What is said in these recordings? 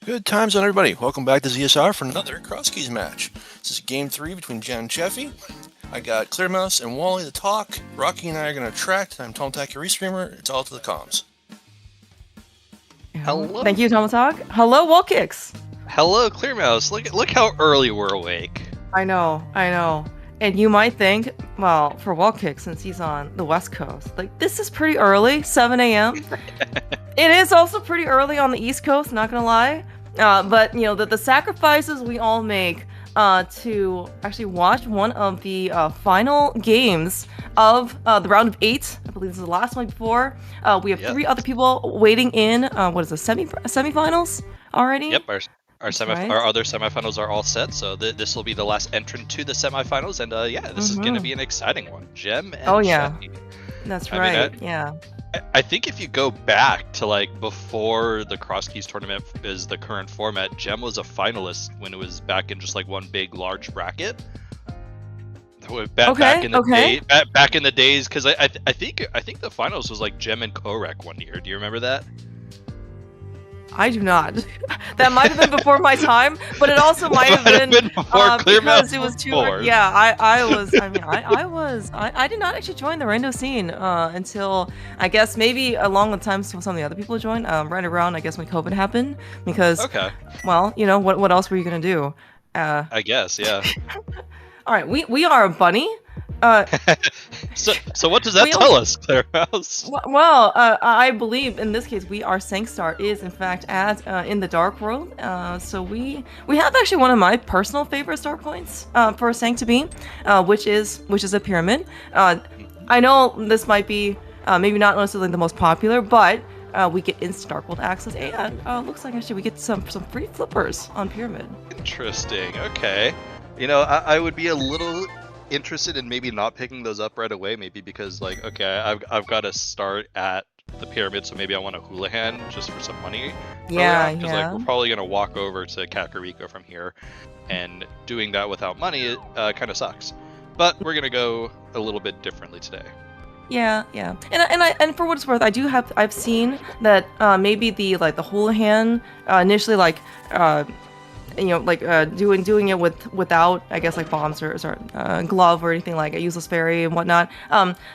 Good times on everybody. Welcome back to ZSR for another Crosskeys match. This is game 3 between Jen and Cheffy. I got Clearmouse and Wally to talk. Rocky and I are going to track. I'm Tom Tack, your restreamer. It's all to the comms. Hello. Thank you, Thomas Hogg. Hello, Wall Kicks. Hello, Clearmouse. Look how early we're awake. I know. And you might think, well, for Wall Kicks, since he's on the West Coast, like, this is pretty early, 7 a.m. It is also pretty early on the East Coast, not gonna lie. But, you know, the sacrifices we all make to actually watch one of the final games of the round of 8. I believe this is the last one before. We have 3 other people waiting in, what is it, semifinals already? Yep, our other semifinals are all set, so this will be the last entrant to the semifinals, and this is going to be an exciting one. Gem and Cheffy. That's right. I think if you go back to like before the Crosskeys tournament is the current format, Gem was a finalist when it was back in just like one big large bracket. Back in the days, because I think the finals was like Gem and Korek one year. Do you remember that? I do not. That might have been before my time, but it also might have been before because it was too. Yeah, I did not actually join the rando scene until I guess maybe along with time some of the other people joined. Right around I guess when COVID happened, because well, you know what else were you gonna do? I guess, yeah. All right, we are a bunny. So what does that tell us, Clairehouse? Well, I believe in this case our Sankstar is in fact in the Dark World. So we have actually one of my personal favorite star points for Sank to be, which is a pyramid. I know this might be maybe not necessarily the most popular, but we get instant Dark World access, and looks like actually we get some free flippers on pyramid. Interesting. Okay. You know, I would be a little interested in maybe not picking those up right away, maybe because like, okay, I've got to start at the pyramid, so maybe I want a Houlihan just for some money. Because like we're probably gonna walk over to Kakariko from here, and doing that without money kind of sucks. But we're gonna go a little bit differently today. Yeah. And for what it's worth, I've seen that maybe the Houlihan initially doing it without I guess like bombs or glove or anything like a useless fairy and whatnot.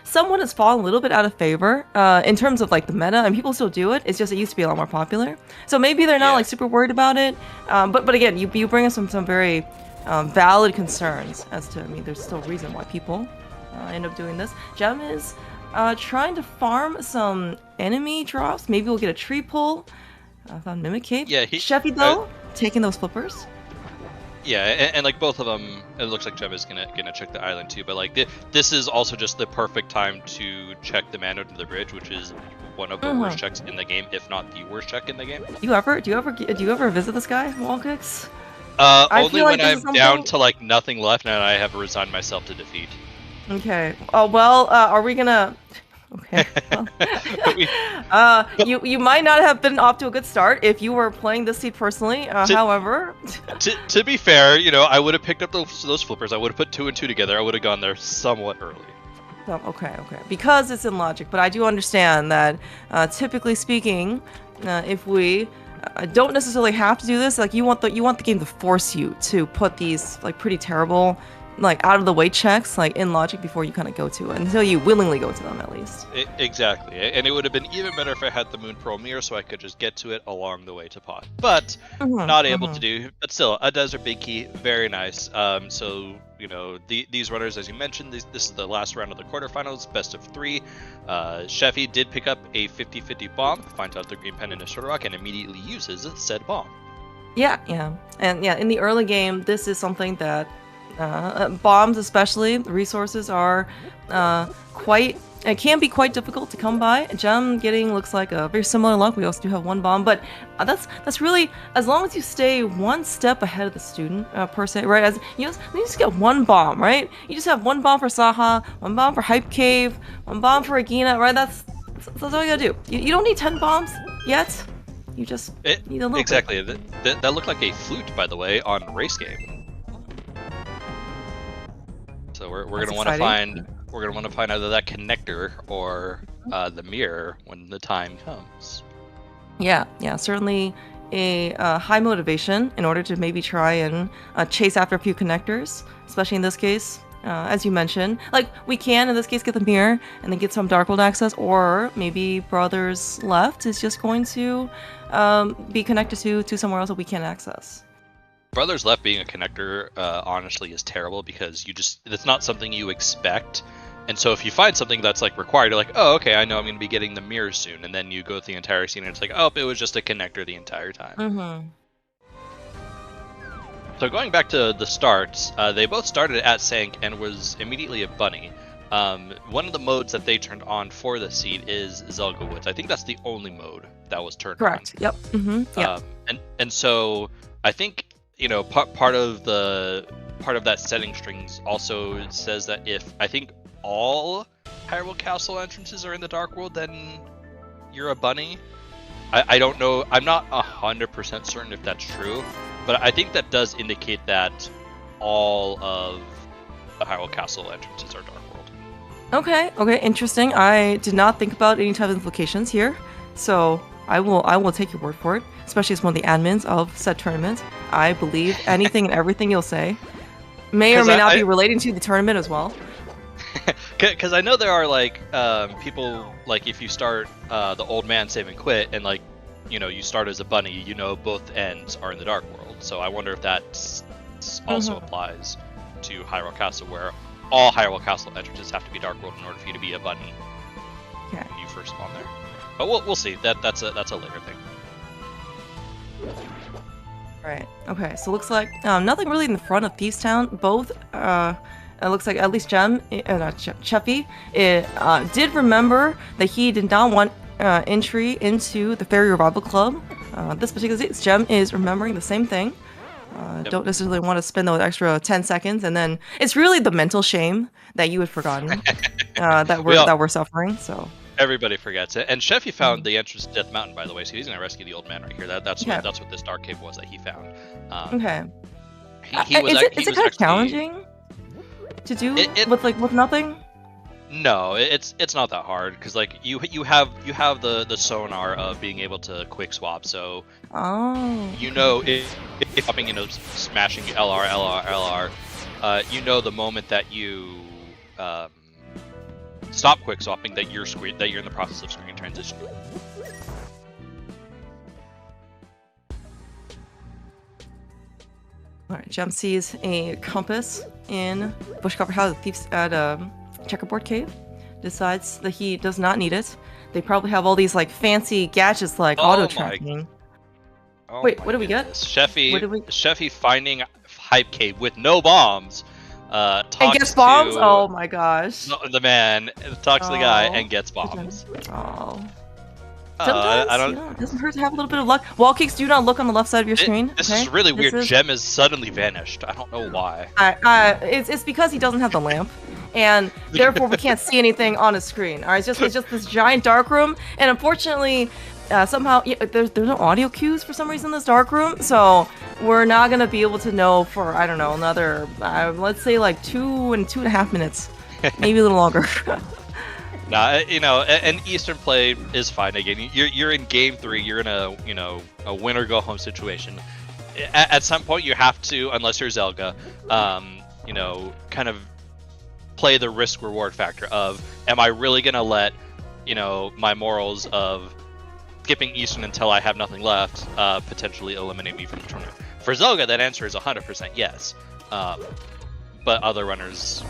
Someone has fallen a little bit out of favor in terms of like the meta, and people still do it. It's just it used to be a lot more popular, so maybe they're not like super worried about it. But again, you bring us some very valid concerns as to there's still a reason why people end up doing this. Gem is trying to farm some enemy drops. Maybe we'll get a tree pull. I thought Mimic Cape. Yeah, Cheffy though taking those flippers. Yeah, and like both of them, it looks like Gem is gonna check the island too. But like this is also just the perfect time to check the man under the bridge, which is one of the worst checks in the game, if not the worst check in the game. Do you ever visit this guy, Wall Kicks? Only when I'm down to like nothing left and I have resigned myself to defeat. Okay. Oh well, are we gonna? Okay. Well, you might not have been off to a good start if you were playing this seed personally. However, to be fair, you know, I would have picked up those flippers. I would have put 2 and 2 together. I would have gone there somewhat early. Okay. Because it's in logic, but I do understand that typically speaking, if we don't necessarily have to do this, like you want the game to force you to put these like pretty terrible, like out of the way checks like in logic before you kind of go to it, until you willingly go to them at least. Exactly, and it would have been even better if I had the Moon Pearl Mirror so I could just get to it along the way to pot, but not able to do. But still, a Desert Big Key, very nice. So you know, these runners, as you mentioned, this is the last round of the quarterfinals, best of 3. Cheffy did pick up a 50-50 bomb, finds out the green pen in a short rock, and immediately uses said bomb. Yeah, and in the early game, this is something that bombs, especially resources, are it can be quite difficult to come by. Gem getting looks like a very similar luck. We also do have 1 bomb, but that's really, as long as you stay 1 step ahead of the student per se, right? As you just get 1 bomb, right? You just have 1 bomb for Saha, 1 bomb for Hype Cave, 1 bomb for Agina, right? That's all you gotta do. You don't need 10 bombs yet. You just need a little exactly. bit. That looked like a flute, by the way, on Race Game. So we're gonna want to find either that connector or the mirror when the time comes. Yeah, certainly a high motivation in order to maybe try and chase after a few connectors, especially in this case. As you mentioned, like we can in this case get the mirror and then get some Dark World access, or maybe Brothers Left is just going to be connected to somewhere else that we can't access. Brothers Left being a connector, honestly, is terrible because it's not something you expect. And so if you find something that's like required, you're like, oh, okay, I know I'm going to be getting the mirror soon. And then you go through the entire scene and it's like, oh, it was just a connector the entire time. Mm-hmm. So going back to the starts, they both started at Sank and was immediately a bunny. One of the modes that they turned on for the seed is Zelda Woods. I think that's the only mode that was turned Correct. on. Yep. Mm-hmm. Yep. And so I think, you know, part of that setting strings also says that if I think all Hyrule Castle entrances are in the Dark World, then you're a bunny. I don't know. I'm not 100% certain if that's true, but I think that does indicate that all of the Hyrule Castle entrances are Dark World. Okay, interesting. I did not think about any type of implications here, so I will take your word for it, especially as one of the admins of said tournament. I believe anything and everything you'll say. May or may not be relating to the tournament as well. Because I know there are like people, like if you start the old man save and quit and like, you know, you start as a bunny, you know, both ends are in the Dark World. So I wonder if that also applies to Hyrule Castle, where all Hyrule Castle entrances have to be Dark World in order for you to be a bunny when you first spawn there. But we'll see. That's a later thing. Right. Okay. So it looks like nothing really in the front of Thieves Town. Both. It looks like at least Cheffy did remember that he did not want entry into the Fairy Revival Club. This particular Gem is remembering the same thing. Don't necessarily want to spend those extra 10 seconds, and then it's really the mental shame that you had forgotten that we're suffering. So everybody forgets it. And Cheffy found the entrance to Death Mountain, by the way, so he's gonna rescue the old man right here. That's what this dark cave was that he found. Okay. Is it kind of challenging to do with nothing? No, it's not that hard because like you have the sonar of being able to quick swap, so you know if swapping, you know, smashing LR, you know the moment that you stop quick swapping that you're in the process of screen transitioning. Alright, Gem sees a compass in bush covered house at a checkerboard cave. Decides that he does not need it. They probably have all these like fancy gadgets like auto tracking. Wait, what do we get? Cheffy finding hype cave with no bombs. And gets bombs? Oh my gosh. The man talks to the guy and gets bombs. Oh. Sometimes, it doesn't hurt to have a little bit of luck. Wall kicks do not look on the left side of your screen. This is really weird. Gem has suddenly vanished. I don't know why. It's because he doesn't have the lamp, and therefore we can't see anything on his screen. Alright, it's just this giant dark room, and unfortunately, somehow there's no audio cues for some reason in this dark room, so we're not gonna be able to know for I don't know another let's say like 2.5 minutes, maybe a little longer. Nah, you know, an Eastern play is fine. Again, you're in game 3. You're in a win or go home situation. At some point, you have to, unless you're Zelda, you know, kind of play the risk reward factor of, am I really gonna let, you know, my morals of skipping Eastern until I have nothing left potentially eliminate me from the tournament? For Zelda, that answer is 100% yes, but other runners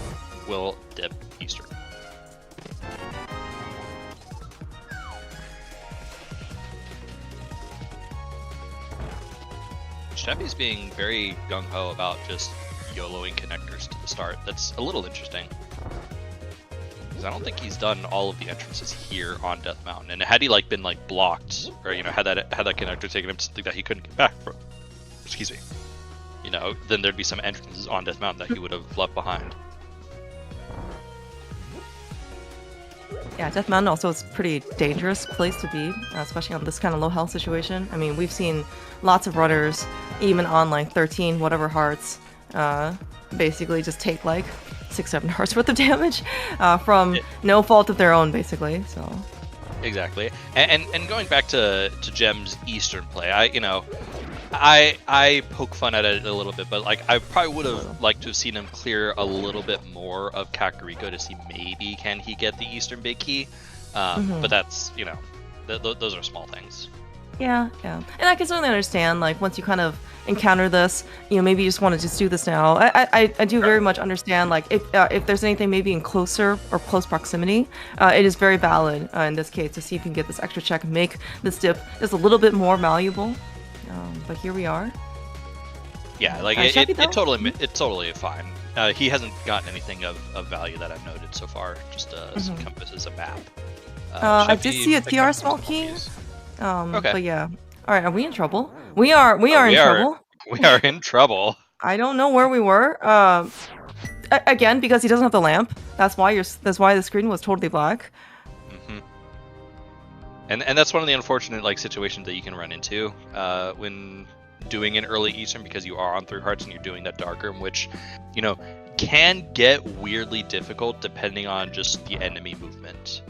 will dip Eastern. Cheffy's being very gung-ho about just YOLOing connectors to the start. That's a little interesting. Because I don't think he's done all of the entrances here on Death Mountain. And had he like been like blocked, or you know, had that connector taken him to something that he couldn't get back from, excuse me, you know, then there'd be some entrances on Death Mountain that he would have left behind. Yeah, Death Mountain also is a pretty dangerous place to be, especially on this kind of low health situation. I mean, we've seen lots of runners, even on like 13 whatever hearts, basically just take like 6-7 hearts worth of damage from no fault of their own, basically. So Exactly. And going back to Gem's Eastern play, I poke fun at it a little bit, but like I probably would have liked to have seen him clear a little bit more of Kakariko to see maybe can he get the Eastern Big Key. But that's, those are small things. Yeah. And I can certainly understand, like, once you kind of encounter this, maybe you just want to just do this now. I do very much understand, like, if there's anything maybe in closer or close proximity, it is very valid in this case to see if you can get this extra check and make this dip just a little bit more valuable. But here we are. Yeah, like it's totally fine. He hasn't gotten anything of value that I've noted so far. Just some compasses, a map. I did see a TR small key. Okay. But yeah. All right, are we in trouble? We are in trouble. We are in trouble. I don't know where we were. Again, because he doesn't have the lamp. That's why the screen was totally black. And that's one of the unfortunate situations that you can run into when doing an early Eastern, because you are on 3 hearts and you're doing that dark room, which can get weirdly difficult depending on just the enemy movement.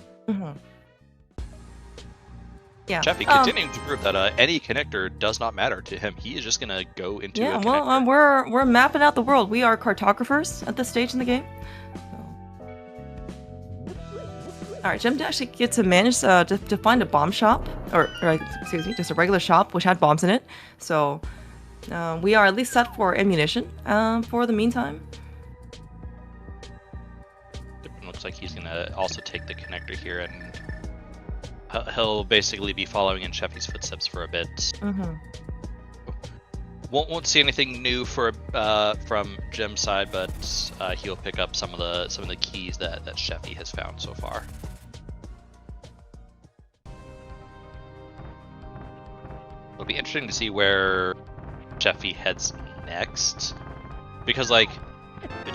Yeah. Cheffy continuing to prove that any connector does not matter to him. He is just gonna go into a connector. Well, we're mapping out the world. We are cartographers at this stage in the game. All right, Gem actually gets to manage to find a bomb shop, or excuse me, just a regular shop which had bombs in it. So we are at least set for ammunition for the meantime. It looks like he's gonna also take the connector here, and he'll basically be following in Cheffy's footsteps for a bit. Won't see anything new from Gem's side, but he'll pick up some of the keys that Cheffy has found so far. It'll be interesting to see where Cheffy heads next, because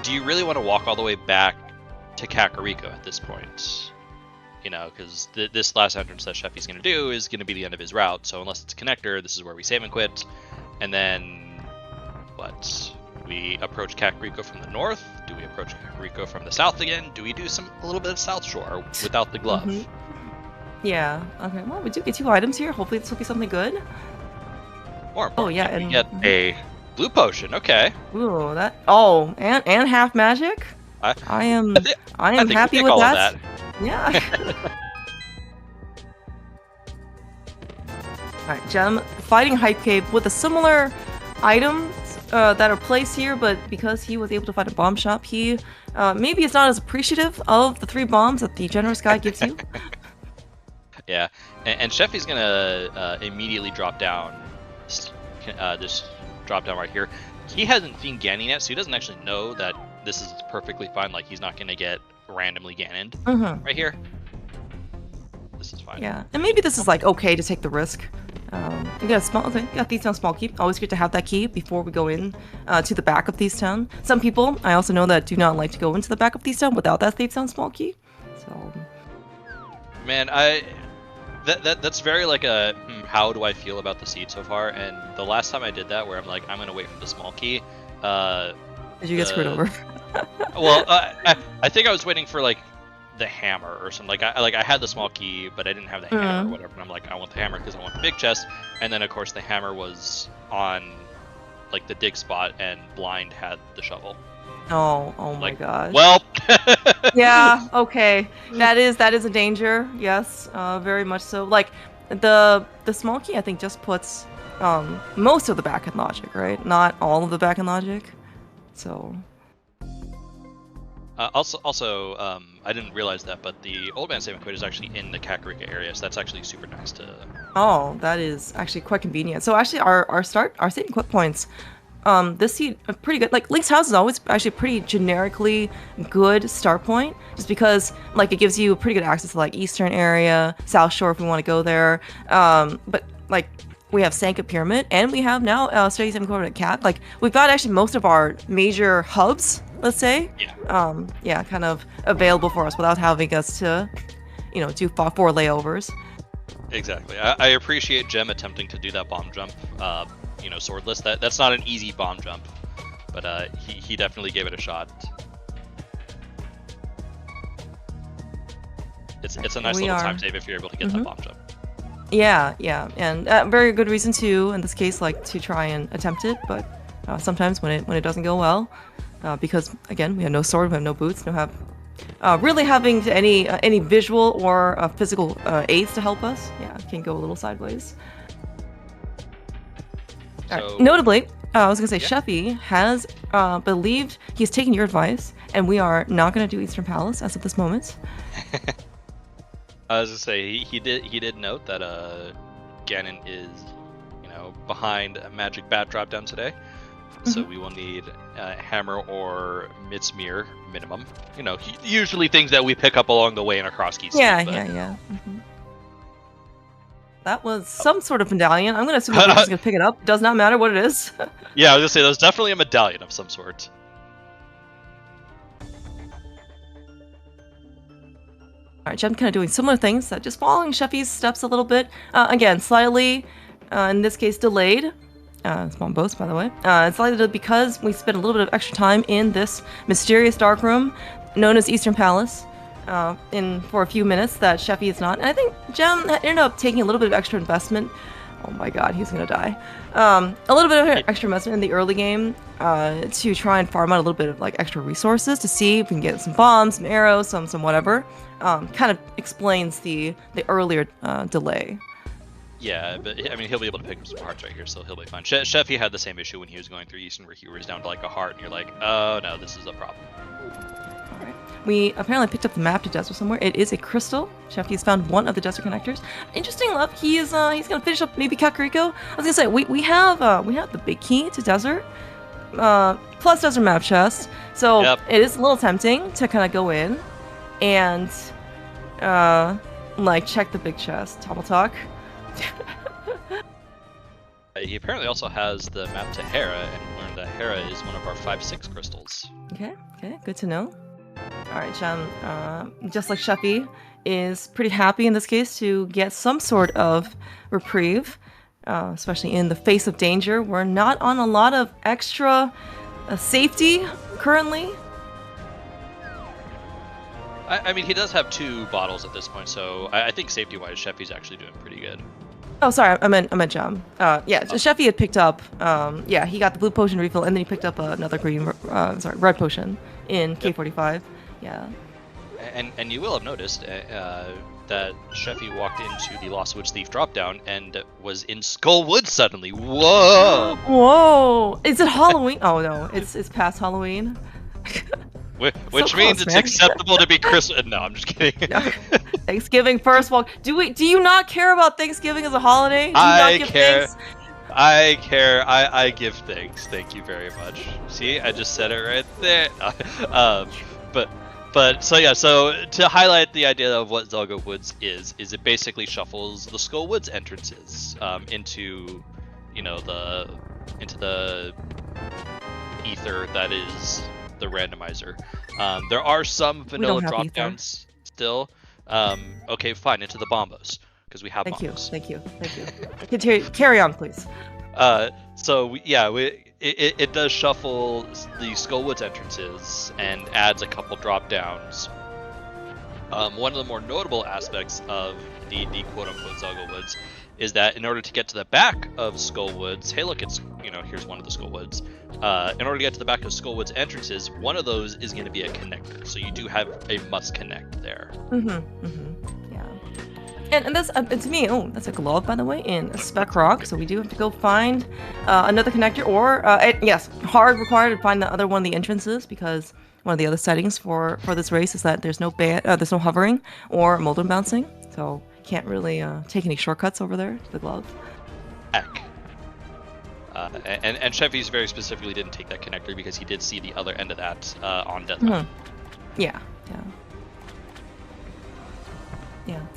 do you really want to walk all the way back to Kakariko at this point? Because this last entrance that Cheffy's going to do is going to be the end of his route. So unless it's a connector, this is where we save and quit. And then, we approach Kakariko from the north? Do we approach Kakariko from the south again? Do we do a little bit of South Shore without the glove? Yeah. Okay. Well, we do get 2 items here. Hopefully this will be something good. More important, we get a blue potion. Okay. Ooh, that. Oh, and half magic. I am happy with that. Yeah. Alright, Gem fighting Hype Cave with a similar items that are placed here, but because he was able to find a bomb shop, he maybe is not as appreciative of the 3 bombs that the generous guy gives you. Yeah, and Cheffy's gonna immediately drop down this drop down right here. He hasn't seen Ganon yet, so he doesn't actually know that this is perfectly fine. Like, he's not gonna get randomly Ganoned right here. This is fine. Yeah, and maybe this is okay to take the risk. You got Thief Town small key. Always good to have that key before we go in to the back of Thief Town. Some people I also know that do not like to go into the back of Thief Town without that Thief Town small key. So, man, that's very how do I feel about the seed so far? And the last time I did that, where I'm gonna wait for the small key. Did you get screwed over? Well, I think I was waiting for the hammer or something. I had the small key, but I didn't have the hammer or whatever. And I'm I want the hammer because I want the big chest. And then of course the hammer was on the dig spot, and Blind had the shovel. Oh my god. Well. Yeah. Okay. That is a danger. Yes. Very much so. The small key I think just puts most of the back-end logic, right? Not all of the back-end logic. So. Also, I didn't realize that, but the Old Man Save and Quit is actually in the Kakariko area, so that's actually super nice to. Oh, that is actually quite convenient. So actually, our save and quit points, this seed are pretty good. Link's House is always actually a pretty generically good start point, just because it gives you pretty good access to Eastern area, South Shore if we want to go there. But we have Sanka Pyramid, and we have now Study 7 Coordinate Cat. We've got actually most of our major hubs, let's say, kind of available for us without having us to, do 4 layovers. Exactly. I appreciate Gem attempting to do that bomb jump, swordless. That's not an easy bomb jump, but he definitely gave it a shot. It's a nice little time save if you're able to get that bomb jump. Yeah, and very good reason to, in this case, like to try and attempt it, but sometimes when it doesn't go well, because again we have no sword, we have no boots, really having any visual or physical aids to help us, it can go a little sideways. So, notably, I was gonna say Cheffy has believed he's taken your advice, and we are not gonna do Eastern Palace as of this moment. I was gonna say he did note that Ganon is behind a magic bat drop down today, so we will need hammer or Midsmere minimum. Usually things that we pick up along the way in our Crosskeys. Yeah. That was some sort of medallion. I'm gonna assume that we're just gonna pick it up. It does not matter what it is. Yeah, I was gonna say there's definitely a medallion of some sort. Alright, Jem kind of doing similar things, just following Cheffy's steps a little bit. Again, slightly, in this case, delayed. It's one boast, by the way. It's slightly delayed because we spent a little bit of extra time in this mysterious dark room known as Eastern Palace. For a few minutes that Cheffy is not. And I think Jem ended up taking a little bit of extra investment. Oh my god, he's gonna die. A little bit of extra investment in the early game to try and farm out a little bit of like extra resources to see if we can get some bombs, some arrows, some whatever. Kind of explains the earlier delay. Yeah, but I mean he'll be able to pick up some hearts right here, so he'll be fine. Cheffy had the same issue when he was going through Eastern, where he was down to like a heart, and you're like, oh no, this is a problem. We apparently picked up the map to desert somewhere. It is a crystal. Cheffy's found one of the desert connectors. Interesting enough, he's gonna finish up maybe Kakariko. I was gonna say we have the big key to desert, plus desert map chest. So It is a little tempting to kind of go in and like check the big chest. Topple talk. He apparently also has the map to Hera, and learned that Hera is one of our 5/6 crystals. Okay, good to know. Alright, Jem, just like Cheffy, is pretty happy in this case to get some sort of reprieve, especially in the face of danger. We're not on a lot of extra safety currently. I mean, he does have 2 bottles at this point, so I think safety-wise, Cheffy's actually doing pretty good. Oh, sorry, I meant Jem. Cheffy had picked up, he got the blue potion refill, and then he picked up another red potion in K45. Yeah. And you will have noticed that Cheffy walked into the Lost Woods Thief dropdown and was in Skull Woods suddenly. Whoa! Whoa! Is it Halloween? Oh no, it's past Halloween. Which so means close, it's man. acceptable to be Christmas. No, I'm just kidding. Thanksgiving first walk. Do you not care about Thanksgiving as a holiday? Do you I not give care. thanks? I care. I give thanks. Thank you very much. See, I just said it right there. So to highlight the idea of what Zelda Woods is it basically shuffles the Skull Woods entrances into the ether that is the randomizer. There are some vanilla drop downs still. Okay, fine, into the bombos because we have bombos. Thank you. Carry on, please. It does shuffle the Skullwoods entrances and adds a couple drop downs. One of the more notable aspects of the quote-unquote Zelda Woods is that in order to get to the back of Skullwoods, hey look, it's here's one of the Skullwoods. In order to get to the back of Skullwoods entrances, one of those is going to be a connector, so you do have a must connect there. Yeah. And that's to me. Oh, that's a glove, by the way, in Spec Rock. So we do have to go find another connector, or yes, hard required to find the other one of the entrances, because one of the other settings for this race is that there's no hovering or molten bouncing, so can't really take any shortcuts over there to the glove. Heck. And Cheffy's very specifically didn't take that connector because he did see the other end of that on deadline. Yeah.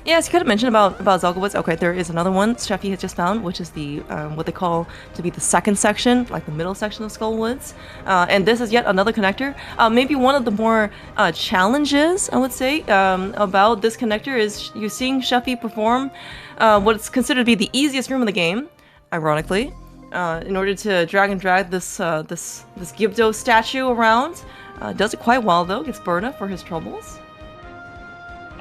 Yes, you could have mentioned about Zelda Woods. Okay, there is another one Cheffy has just found, which is the what they call to be the second section, like the middle section of Skull Woods. And this is yet another connector. Maybe one of the more challenges, I would say, about this connector is you're seeing Cheffy perform what's considered to be the easiest room in the game, ironically, in order to drag this Gibdo statue around. Does it quite well though. Gets Berna for his troubles.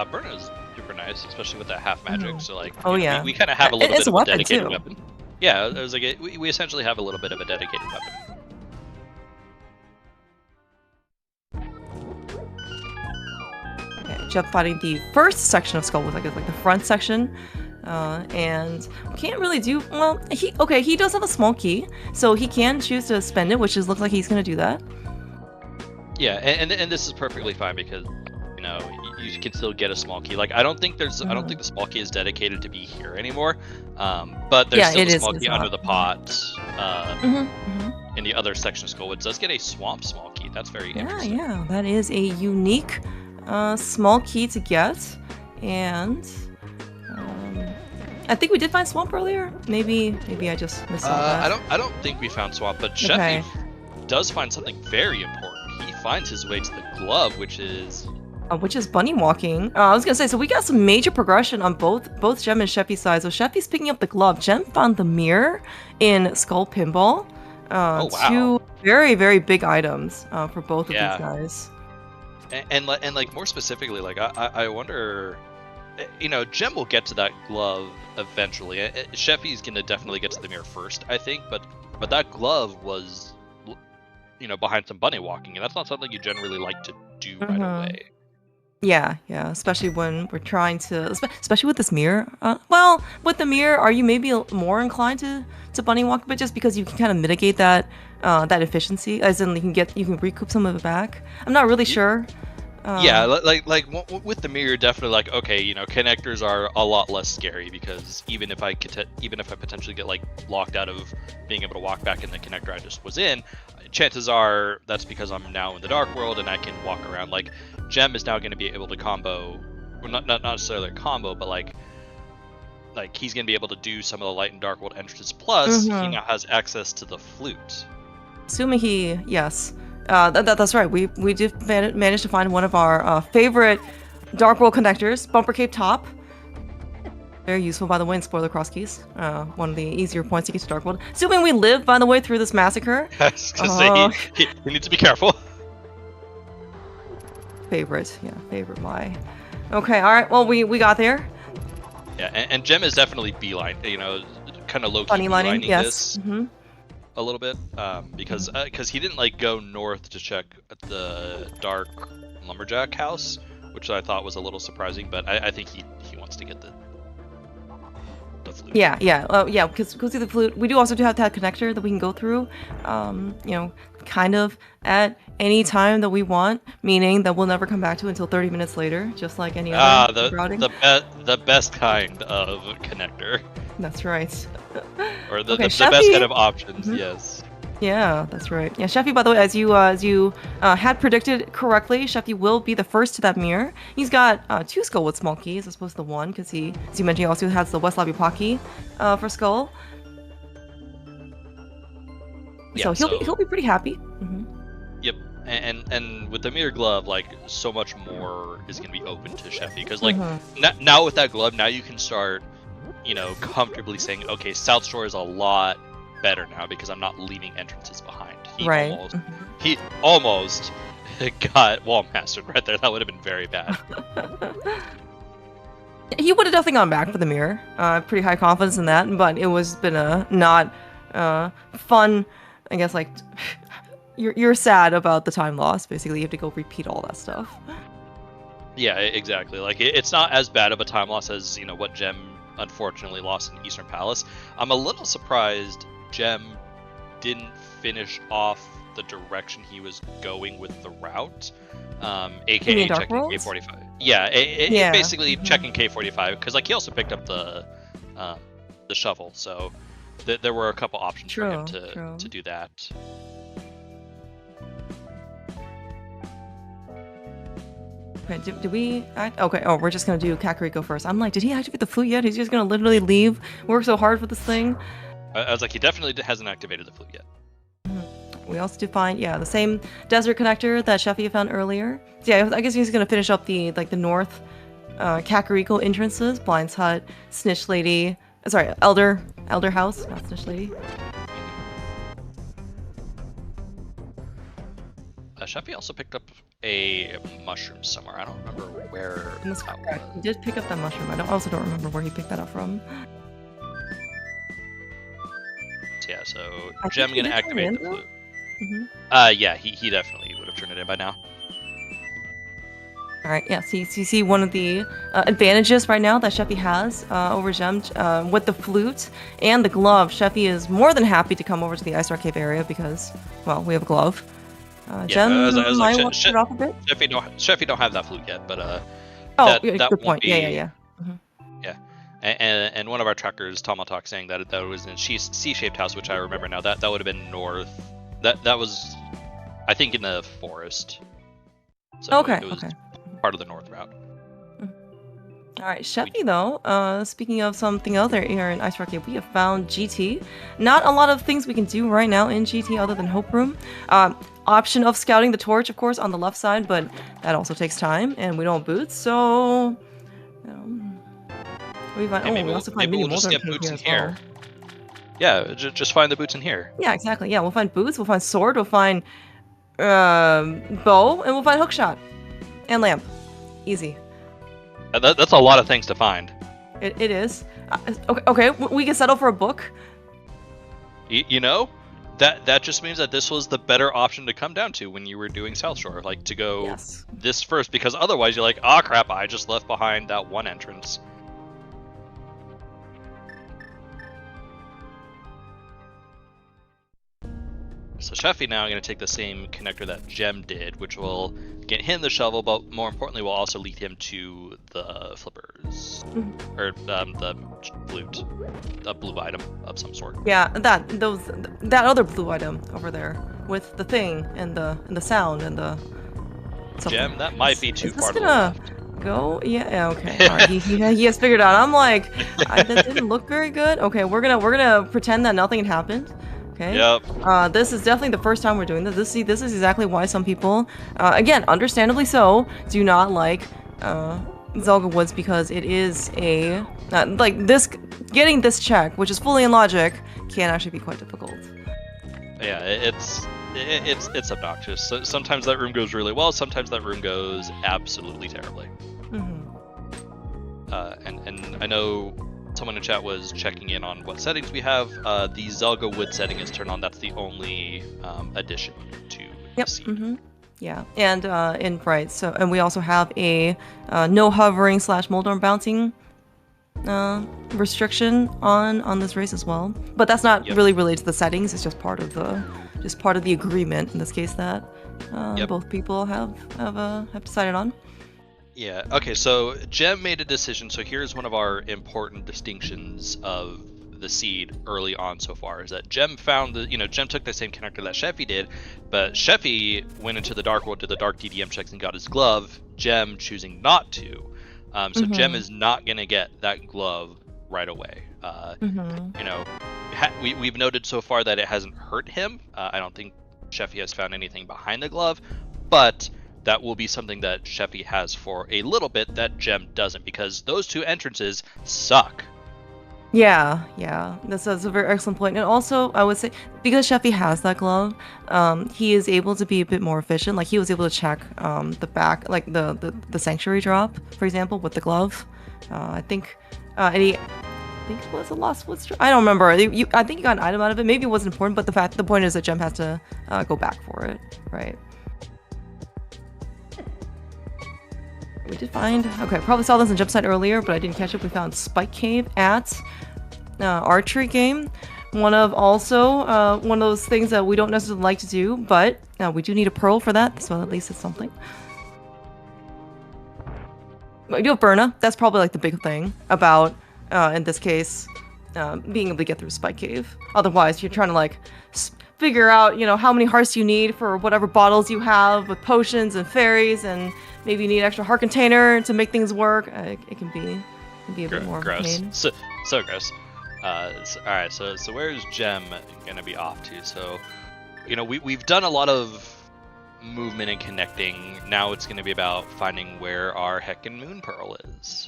Burn is super nice, especially with that half magic. So like, Oh, you know, yeah. we kind of have a little It's bit a of a weapon, dedicated too. weapon. Yeah, it was like we essentially have a little bit of a dedicated weapon. Okay, Jeff fighting the first section of Skull with like the front section. And can't really do well. He does have a small key, so he can choose to spend it, which looks like he's gonna do that. Yeah, and this is perfectly fine because you know you can still get a small key. Like I don't think the small key is dedicated to be here anymore. But there's still a small key under the pot. In the other section of Skull, it does get a swamp small key. That's very interesting. Yeah, that is a unique small key to get, and I think we did find swamp earlier. Maybe I just missed that. I don't think we found swamp, but Cheffy does find something very important. He finds his way to the glove, which is bunny walking. I was gonna say, so we got some major progression on both Gem and Cheffy's side. So Cheffy's picking up the glove. Gem found the mirror in Skull Pinball. Oh, wow. Two very, very big items for both of these guys. And like more specifically, like I wonder, you know, Gem will get to that glove eventually. Cheffy's gonna definitely get to the mirror first, I think. But that glove was, you know, behind some bunny walking, and that's not something you generally like to do right away. Yeah, especially when we're trying to, especially with this mirror. Well, with the mirror, are you maybe more inclined to bunny walk, but just because you can kind of mitigate that efficiency, as in you can recoup some of it back. I'm not really sure. Yeah, like with the mirror, definitely like, okay, you know, connectors are a lot less scary because even if I potentially get like locked out of being able to walk back in the connector I just was in, chances are that's because I'm now in the dark world and I can walk around. Like Gem is now going to be able to combo, well, not necessarily a combo, but like he's going to be able to do some of the light and dark world entrances. Plus, he now has access to the flute. Assuming yes. That's right. We did manage to find one of our favorite Dark World connectors, Bumper Cape Top. Very useful, by the way, in Spoiler Crosskeys. One of the easier points to get to Dark World. Assuming we live, by the way, through this massacre. I was gonna say, he needs to be careful. Favorite. Why? Okay, all right. Well, we got there. Yeah, and Gem is definitely beeline. You know, kind of low-key Funny lining, this. A little bit, because he didn't like go north to check the dark lumberjack house, which I thought was a little surprising. But I think he wants to get the flute. Yeah, because go see the flute. We do also have that connector that we can go through, you know, kind of at any time that we want, meaning that we'll never come back to until 30 minutes later, just like any other routing. The best kind of connector. That's right. Or the best kind of options, yes. Yeah, that's right. Yeah, Cheffy, by the way, as you had predicted correctly, Cheffy will be the first to that mirror. He's got 2 Skull with small keys as opposed to 1, because he, as you mentioned, he also has the West Lobby Pot key for Skull. Yeah, so he'll be pretty happy. Yep, and with the mirror glove, like so much more is gonna be open to Cheffy, because like now with that glove, now you can start, you know, comfortably saying, okay, South Shore is a lot better now because I'm not leaving entrances behind. He almost got wall mastered right there. That would have been very bad. He would have definitely gone back for the mirror. Pretty high confidence in that, but it was been a not fun. I guess like you're sad about the time lost. Basically, you have to go repeat all that stuff. Yeah, exactly. Like it's not as bad of a time loss as, you know, what Gem unfortunately lost in Eastern Palace. I'm a little surprised Gem didn't finish off the direction he was going with the route, aka checking K45. Yeah, basically checking K45, because like he also picked up the shovel, so there were a couple options for him to do that. Okay, did we act? Okay, oh, we're just gonna do Kakariko first. I'm like, did he activate the flute yet? He's just gonna literally leave, work so hard for this thing? I was like, he definitely hasn't activated the flute yet. We also did find, the same desert connector that Cheffy found earlier. So yeah, I guess he's gonna finish up the north Kakariko entrances, Blind's Hut, Snitch Lady, sorry, Elder House, not Snitch Lady. Cheffy also picked up a mushroom somewhere. I don't remember where And that's that correct. He was. did pick up that mushroom. I also don't remember where he picked that up from. Yeah, so I Gem think he gonna did turn it activate in, the though. flute. Yeah, he definitely would have turned it in by now. All right, yeah. So you see one of the advantages right now that Cheffy has over Gem with the flute and the glove. Cheffy is more than happy to come over to the Ice Rock Cave area because, well, we have a glove. Yeah, Gem I was like, might want to turn it off a bit. Cheffy don't have that flute yet, but Oh, that good won't point. be. Yeah. Mhm. Yeah, and one of our trackers, Tomatalk, saying that was in C-shaped house, which I remember now. That would have been north. That was, I think, in the forest. So Okay. it was Okay. part of the north route. All right, Cheffy, though, speaking of something other here in Ice Rock Cave, we have found GT. Not a lot of things we can do right now in GT other than Hope Room. Option of scouting the torch, of course, on the left side, but that also takes time, and we don't have boots, so... we find, Hey, we also find mini we'll just Molder get Cave boots here in as here. well. Yeah, just find the boots in here. Yeah, exactly. Yeah, we'll find boots, we'll find sword, we'll find bow, and we'll find hookshot. And lamp. Easy. That's a lot of things to find. It is. Okay, we can settle for a book. You know, that just means that this was the better option to come down to when you were doing South Shore, like to go this first, because otherwise you're like, oh crap, I just left behind that one entrance. So Cheffy now going to take the same connector that Gem did, which will get him the shovel, but more importantly will also lead him to the flippers. Or the flute. A blue item of some sort. Yeah, that other blue item over there with the thing and the sound and the something. Gem, that might be too far to the gonna left. go? Yeah, okay. All right, he has figured out. I'm like, that didn't look very good. Okay, we're gonna pretend that nothing had happened. Okay. Yep. This is definitely the first time we're doing this. This is exactly why some people, again, understandably so, do not like Zelda Woods, because it is a like this. Getting this check, which is fully in logic, can actually be quite difficult. Yeah, it's obnoxious. So sometimes that room goes really well. Sometimes that room goes absolutely terribly. And I know someone in chat was checking in on what settings we have. The Zelda Wood setting is turned on. That's the only addition to the scene. Yeah, and right. So, and we also have a no hovering / Moldorm bouncing restriction on this race as well. But that's not really related to the settings. It's just part of the agreement in this case that both people have decided on. Yeah, okay, so Gem made a decision. So here's one of our important distinctions of the seed early on so far, is that Gem found Gem took the same connector that Cheffy did, but Cheffy went into the Dark World, did the Dark DDM checks and got his glove, Gem choosing not to. So Gem is not going to get that glove right away. We've noted so far that it hasn't hurt him. I don't think Cheffy has found anything behind the glove, but that will be something that Cheffy has for a little bit that Gem doesn't, because those two entrances suck. Yeah, that's a very excellent point. And also, I would say, because Cheffy has that glove, he is able to be a bit more efficient. Like, he was able to check the back, like the sanctuary drop, for example, with the glove. I think it was a Lost Woods drop. I don't remember. I think you got an item out of it. Maybe it wasn't important, but the point is that Gem has to go back for it, right? We did find, okay, probably saw this in Jump Site earlier, but I didn't catch it. We found Spike Cave at Archery Game. One of those things that we don't necessarily like to do, but we do need a pearl for that, so at least it's something. We do have Burna. That's probably like the big thing about, in this case, being able to get through Spike Cave. Otherwise, you're trying to like figure out, how many hearts you need for whatever bottles you have with potions and fairies, and maybe you need an extra heart container to make things work. It can be a bit more gross. pain. So gross. Alright, so where's Gem gonna be off to? So, we've done a lot of movement and connecting. Now it's gonna be about finding where our heckin' moon pearl is.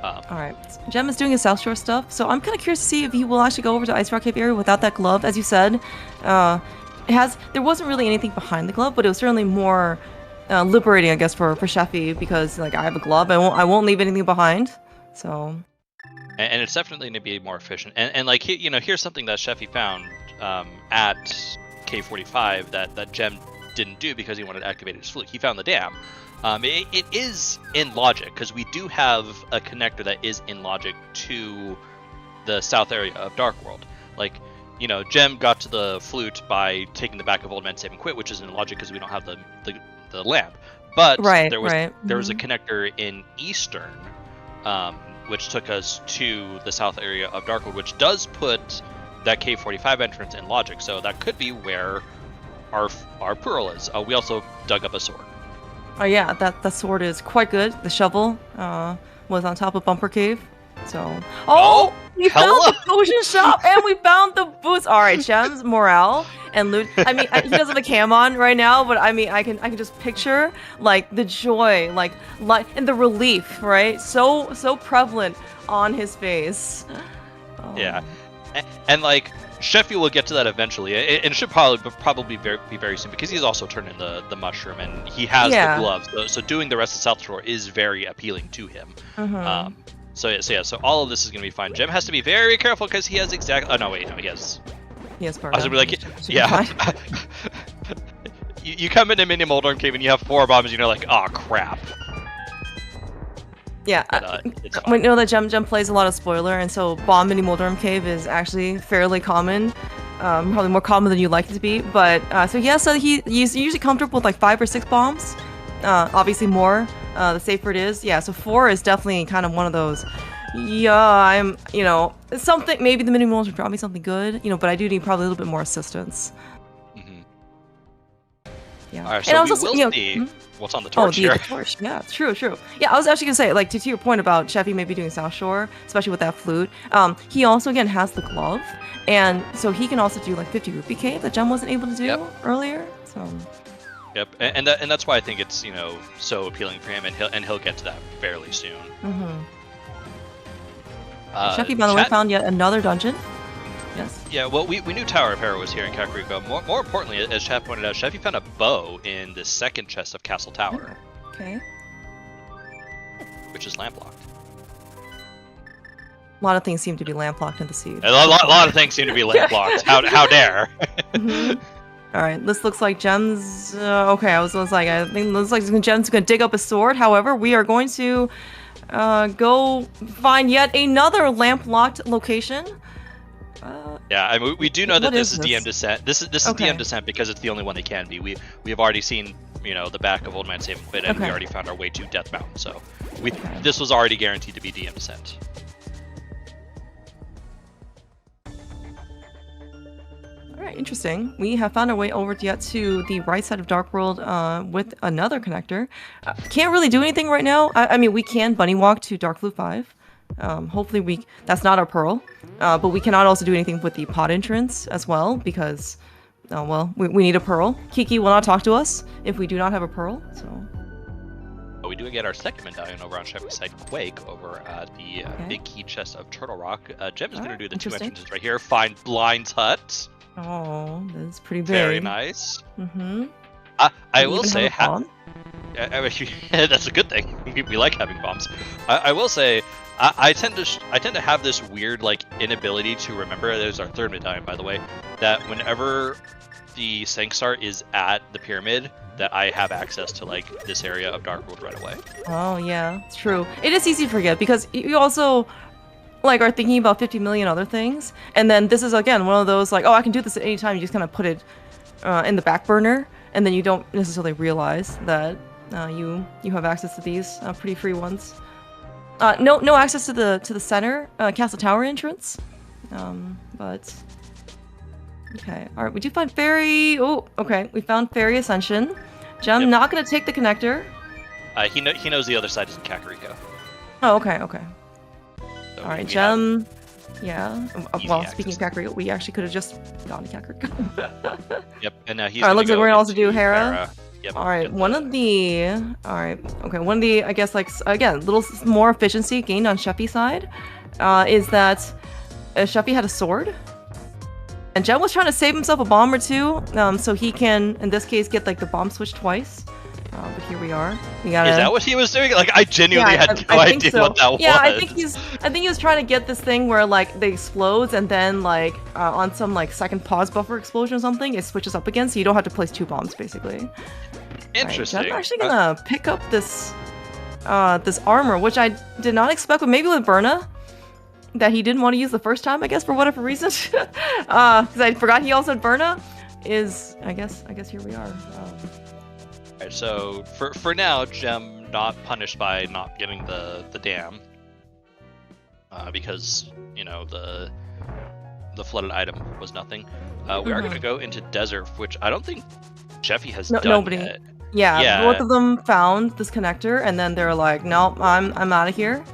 Alright, Gem is doing his South Shore stuff, so I'm kind of curious to see if he will actually go over to Ice Rock Cave area without that glove. As you said, there wasn't really anything behind the glove, but it was certainly more liberating, I guess, for Cheffy, because like I have a glove, I won't leave anything behind. So. And it's definitely going to be more efficient. And like, you know, here's something that Cheffy found at K45 that Gem didn't do because he wanted to activate his fluke. He found the dam. It is in logic, because we do have a connector that is in logic to the south area of Dark World. Like, you know, Gem got to the flute by taking the back of Old Man Save and Quit, which is in logic because we don't have the lamp. But there was a connector in Eastern, which took us to the south area of Dark World, which does put that K45 entrance in logic. So that could be where our Pearl is. We also dug up a sword. Oh yeah, that sword is quite good. The shovel was on top of Bumper Cave. So we found the potion shop and we found the boots. All right, Gem's morale and loot. I mean, he doesn't have a cam on right now, but I mean, I can just picture like the joy, like and the relief, right? So prevalent on his face. Oh. Yeah, and like Cheffy will get to that eventually, and it should probably be very soon, because he's also turned in the mushroom and he has the gloves. So doing the rest of South Shore is very appealing to him. So all of this is gonna be fine. Gem has to be very careful because he has exactly. Oh no, wait, no, he has. He has part. I was gonna be like, yeah. you come into Mini Moldorm Cave and you have 4 bombs, and you're like, oh crap. Yeah, we know that Gem plays a lot of spoiler, and so bomb Mini Moldorm Cave is actually fairly common. Probably more common than you'd like it to be. But so he's usually comfortable with like 5 or 6 bombs. Obviously more, the safer it is. Yeah, so 4 is definitely kind of one of those. Yeah, something, maybe the mini molds would drop me something good, but I do need probably a little bit more assistance. Yeah. All right, so we will see what's on the torch here. The torch. Yeah, true. Yeah, I was actually gonna say, like, to your point about Cheffy maybe doing South Shore, especially with that flute. He also again has the glove, and so he can also do like 50 rupee cave that Gem wasn't able to do earlier. So. Yep, and that's why I think it's so appealing for him, and he'll get to that fairly soon. Cheffy, by the way, found yet another dungeon. Yes. Yeah, well, we knew Tower of Hera was here in Kakariko. More importantly, as Chad pointed out, Cheffy found a bow in the second chest of Castle Tower. Okay. Which is lamp-locked. A lot of things seem to be lamp-locked in the seed. A lot of things seem to be lamp-locked. How dare! All right, this looks like Gem's. Okay, I think it looks like Gem's gonna dig up a sword. However, we are going to go find yet another lamp-locked location. Yeah, I mean, we do know that this is DM Descent. This is DM Descent because it's the only one they can be. We have already seen the back of Old Man Save and Quit, and we already found our way to Death Mountain. So this was already guaranteed to be DM Descent. Alright, interesting. We have found our way over yet to the right side of Dark World with another connector. Can't really do anything right now. I mean, we can bunny walk to Dark Flute 5. Hopefully that's not our Pearl. But we cannot also do anything with the pod entrance as well because, we need a Pearl. Kiki will not talk to us if we do not have a Pearl, so... But we do get our second medallion over on Cheffy's side, Quake, over the big key chest of Turtle Rock. Gem is going to do the 2 entrances right here. Find Blind's Hut. Oh, that's pretty big. Very nice. I will say, that's a good thing. We like having bombs. I will say, I tend to have this weird inability to remember. There's our 3rd medallion, by the way. That whenever the Sankstar is at the pyramid, that I have access to this area of Dark World right away. Oh yeah, it's true. It is easy to forget because you also are thinking about 50 million other things, and then this is again one of those I can do this at any time. You just kind of put it in the back burner, and then you don't necessarily realize that you have access to these pretty free ones. No access to the center Castle Tower entrance, but okay. All right, we do find Fairy. Oh, okay, we found Fairy Ascension. Gem not gonna take the connector. He knows the other side is in Kakariko. Oh, okay. So all right, Gem. Yeah. Well, speaking of Kakariko, we actually could have just gone to Kakariko. Yep. And now he's. All right, looks like we're gonna also do Hera. Yep, all right, one of the, I guess, again, a little more efficiency gained on Cheffy's side is that Cheffy had a sword. And Jem was trying to save himself a bomb or two, so he can, in this case, get like the bomb switch twice. But here we are. We gotta... Is that what he was doing? Like, I genuinely had no idea what that was. Yeah, I think he was trying to get this thing where like they explodes and then like on some like second pause buffer explosion or something, it switches up again, so you don't have to place 2 bombs basically. Interesting. Right, I'm actually gonna pick up this this armor, which I did not expect, but maybe with Berna. That he didn't want to use the first time, I guess, for whatever reason. Because I forgot he also had Berna. I guess here we are. Alright, so for now, Gem not punished by not getting the dam. Because, you know, the flooded item was nothing. We are gonna go into desert, which I don't think Cheffy has done nobody. yet. Yeah, both of them found this connector, and then they're like, "Nope, I'm out of here."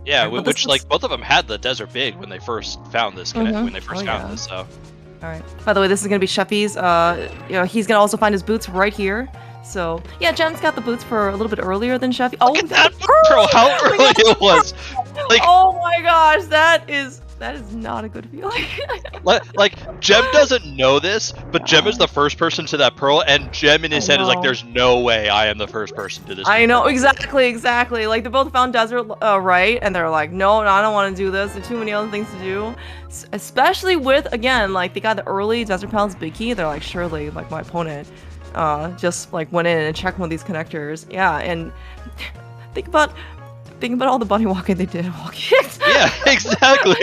Yeah, which like both of them had the desert big when they first found this. When they first found this, so. All right. By the way, this is gonna be Cheffy's. You know, he's gonna also find his boots right here. So yeah, Jen's got the boots for a little bit earlier than Cheffy. Look at that, bro! How early it was! Like, oh my gosh, that is not a good feeling. like Gem doesn't know this, but Gem is the first person to that pearl, and Gem in his head is like, "There's no way I am the first person to this." I know, pearl. exactly. Like they both found desert right, and they're like, "No, I don't want to do this. There's too many other things to do." Especially with again, like they got the early Desert Palace big key. They're like, surely, like my opponent, just like went in and checked one of these connectors. Yeah, and think about all the bunny walking they did. Yeah, exactly.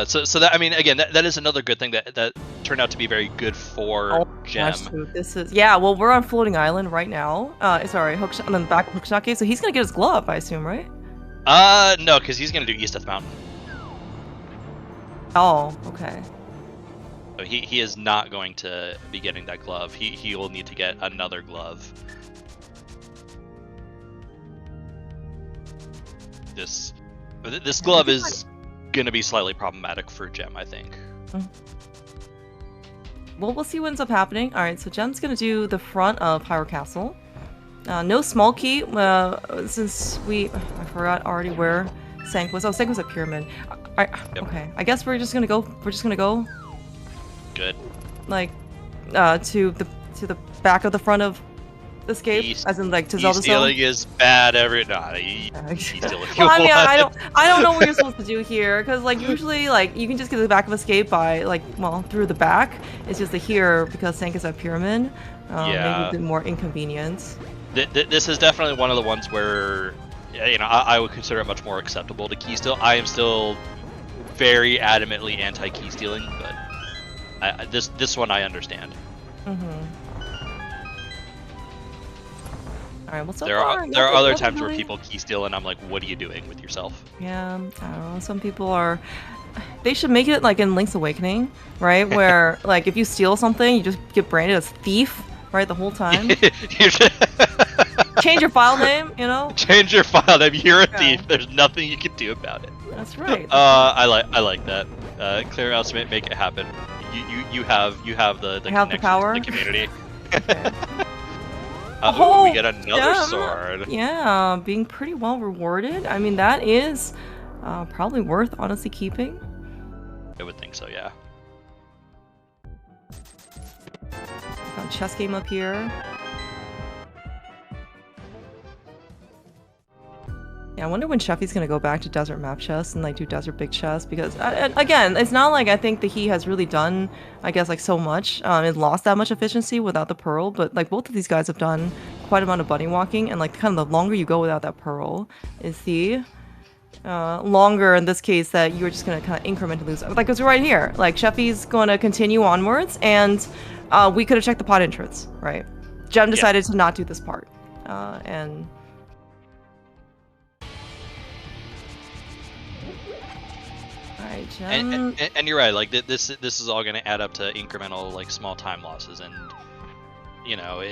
So that, I mean, again, that is another good thing that turned out to be very good for Gem. Gosh, dude, this is well, we're on floating island right now. Sorry, hookshot, and then back hookshot cave. So he's gonna get his glove, I assume, right? No, because he's gonna do East Death Mountain. Oh, okay. So he is not going to be getting that glove. He will need to get another glove. This glove is gonna be slightly problematic for Gem, I think. Well, we'll see what ends up happening. All right, so Gem's gonna do the front of Hyrule Castle. No small key, since I forgot already where Sank was. Oh, Sank was at Pyramid. Okay, I guess we're just gonna go. Good. Like, to the back of the front of this cave, as in like to Zelda. Stealing is bad every night. Well, I mean, I don't know what you're supposed to do here, because like usually like you can just get to the back of escape by like through the back. It's just that here, because Sank is at Pyramid, maybe a bit more inconvenient. This is definitely one of the ones where, you know, I would consider it much more acceptable to key steal. I am still very adamantly anti-key stealing, but this one I understand. All right, well, there are other times where people key steal, and I'm like, what are you doing with yourself? Yeah, I don't know. Some people are. They should make it like in Link's Awakening, right? Where like if you steal something, you just get branded as thief, right, the whole time. Change your file name, you know. Change your file name. You're a thief. There's nothing you can do about it. That's right. I like that. Clear out, make it happen. You have the power, the community. Okay. We get another sword. Yeah, being pretty well rewarded. I mean, that is probably worth honestly keeping. I would think so, yeah. Got a chess game up here. Yeah, I wonder when Cheffy's gonna go back to desert map chess and like do desert big chess, because again, it's not like I think that he has really done, I guess, like so much. It lost that much efficiency without the pearl, but like both of these guys have done quite a amount of bunny walking, and like kind of the longer you go without that pearl is the longer in this case that you're just gonna kind of incrementally lose. Like it's right here, like Cheffy's going to continue onwards, and we could have checked the pot entrance, right? Gem decided to not do this part, and. And you're right, like this is all going to add up to incremental, like small time losses, and you know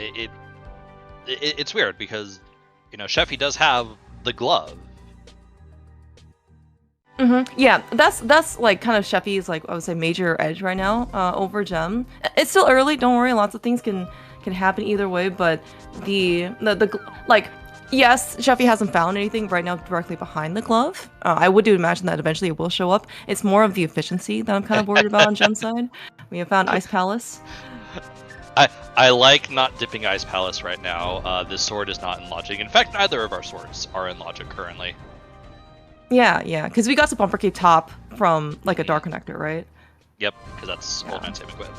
it's weird because you know Cheffy does have the glove. Yeah, that's like kind of Cheffy's, like I would say, major edge right now over Gem. It's still early, don't worry. Lots of things can happen either way, but the like Yes, Cheffy hasn't found anything right now directly behind the glove. I would imagine that eventually it will show up. It's more of the efficiency that I'm kind of worried about on Gem's side. We have found Ice Palace. I like not dipping Ice Palace right now. This sword is not in logic. In fact, neither of our swords are in logic currently. Yeah, because we got the bumper key top from like a dark connector, right? Yep, because that's Old Man Save and Quit.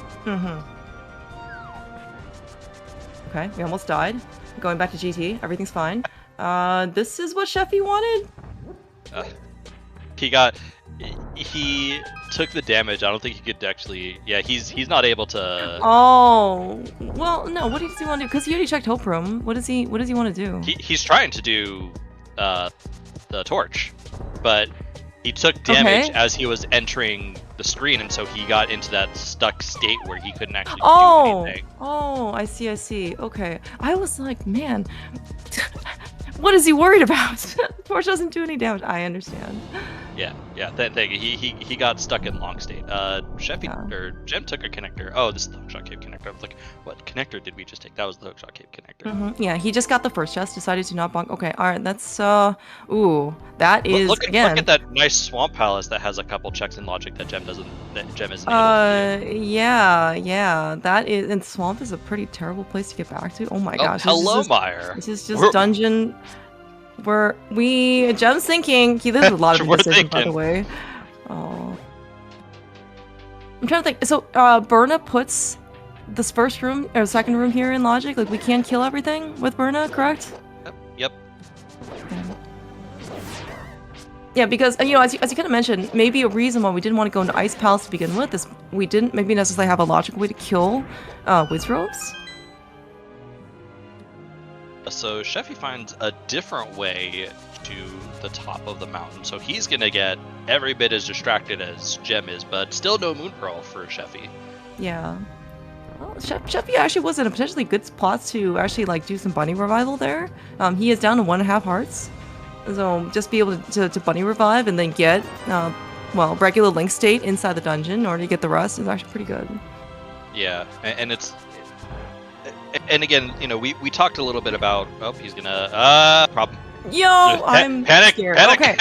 Okay, we almost died. Going back to GT, everything's fine. This is what Cheffy wanted? He took the damage. I don't think he could actually. Yeah, he's not able to. Oh, well, no. What does he want to do? Because he already checked Hope Room. What does he want to do? He's trying to do the torch, but he took damage as he was entering the screen, and so he got into that stuck state where he couldn't actually do anything. Oh, I see. Okay, I was like, man, what is he worried about? Torch doesn't do any damage. I understand. Yeah. He got stuck in long state. Cheffy or Gem took a connector. Oh, this is the hookshot cave connector. I was like, what connector did we just take? That was the hookshot cave connector. Yeah, he just got the first chest. Decided to not bonk. Okay, all right. That's ooh, that is look again. Look at that nice swamp palace that has a couple checks in logic that Gem isn't able to do. Yeah. That is, and swamp is a pretty terrible place to get back to. Oh my gosh. Hello, Meyer. This is just dungeon. Where Gem's thinking. This is a lot of indecision, by the way. Oh. I'm trying to think. So, Berna puts this first room or second room here in logic. Like, we can kill everything with Berna, correct? Yep. Yeah, because as you kind of mentioned, maybe a reason why we didn't want to go into Ice Palace to begin with is we didn't maybe necessarily have a logical way to kill Wizrobes. So Cheffy finds a different way to the top of the mountain, so he's gonna get every bit as distracted as Gem is, but still no Moon Pearl for Cheffy. Yeah. Well, Cheffy actually was in a potentially good spot to actually like do some bunny revival there. He is down to 1.5 hearts, so just be able to bunny revive and then get regular link state inside the dungeon in order to get the rest is actually pretty good. Yeah, and it's. And again, we talked a little bit about. Oh, he's gonna problem. Yo, I'm scared. Panic. Okay.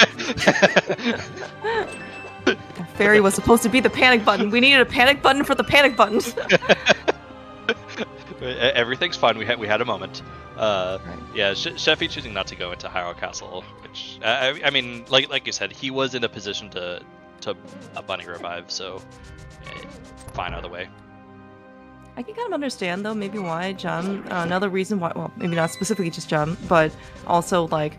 The fairy was supposed to be the panic button. We needed a panic button for the panic button. Everything's fine. We had a moment. Right. Yeah, Cheffy choosing not to go into Hyrule Castle, which I mean, like you said, he was in a position to bunny revive, so fine either way. I can kind of understand though maybe why Gem. Another reason why, well, maybe not specifically just Gem, but also like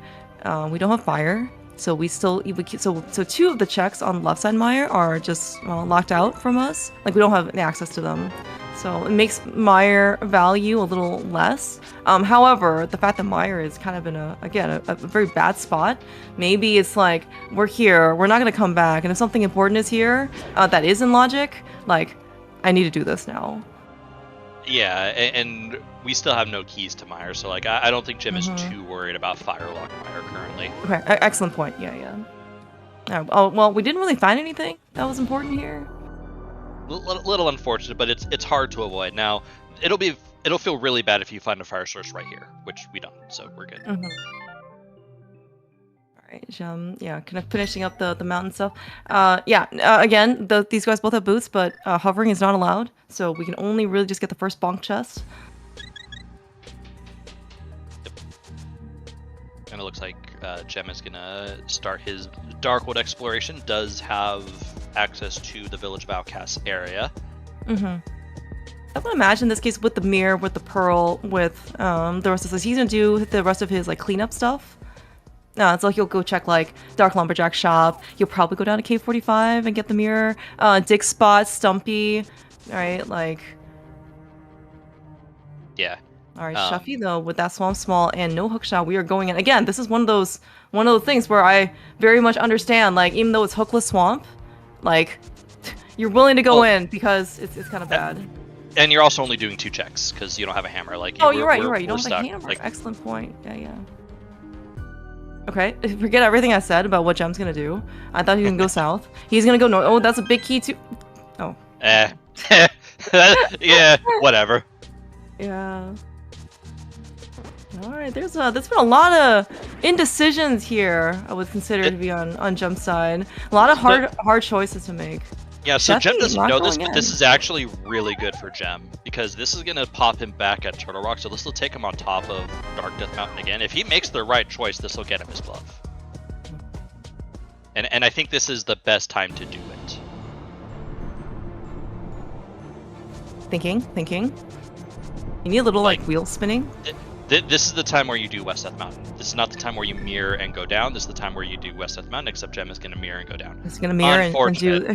we don't have fire, so so two of the checks on the left side Meyer are just locked out from us. Like we don't have any access to them, so it makes Meyer value a little less. However, the fact that Meyer is kind of in a very bad spot, maybe it's like we're here, we're not gonna come back, and if something important is here that is in logic, like I need to do this now. Yeah, and we still have no keys to Meyer, so like I don't think Gem is too worried about Firelock Meyer currently. Okay, excellent point. Yeah. Oh well, we didn't really find anything that was important here. Little unfortunate, but it's hard to avoid. Now it'll feel really bad if you find a fire source right here, which we don't, so we're good. Alright, yeah, kind of finishing up the mountain stuff. Again, these guys both have boots, but hovering is not allowed, so we can only really just get the first bonk chest. Yep. And it looks like Gem is gonna start his Darkwood exploration. Does have access to the Village of Outcasts area. I would imagine this case with the mirror, with the pearl, with the rest of this, he's gonna do the rest of his like cleanup stuff. So he'll go check like Dark Lumberjack shop. He'll probably go down to Cave 45 and get the mirror. Dig spot, Stumpy. All right, like. Yeah. All right, Cheffy though with that swamp small and no hookshot, we are going in again. This is one of those things where I very much understand. Like even though it's hookless swamp, like you're willing to go in because it's kind of bad. And you're also only doing 2 checks because you don't have a hammer. Like you're right. You don't have a hammer. Like, excellent point. Yeah. Okay, forget everything I said about what Gem's gonna do. I thought he was gonna go south. He's gonna go north. Oh, that's a big key too. Oh. Yeah, whatever. Yeah. All right, there's been a lot of indecisions here. I would consider to be on Jump side. A lot of hard choices to make. Yeah, so Gem Cheffy, doesn't not know this, going but this in. is actually really good for Gem because this is gonna pop him back at Turtle Rock. So this will take him on top of Dark Death Mountain again. If he makes the right choice, this will get him his glove. And I think this is the best time to do it. Thinking. You need a little like wheel spinning. This is the time where you do West Death Mountain. This is not the time where you mirror and go down. This is the time where you do West Death Mountain, except Gem is going to mirror and go down. It's gonna mirror and do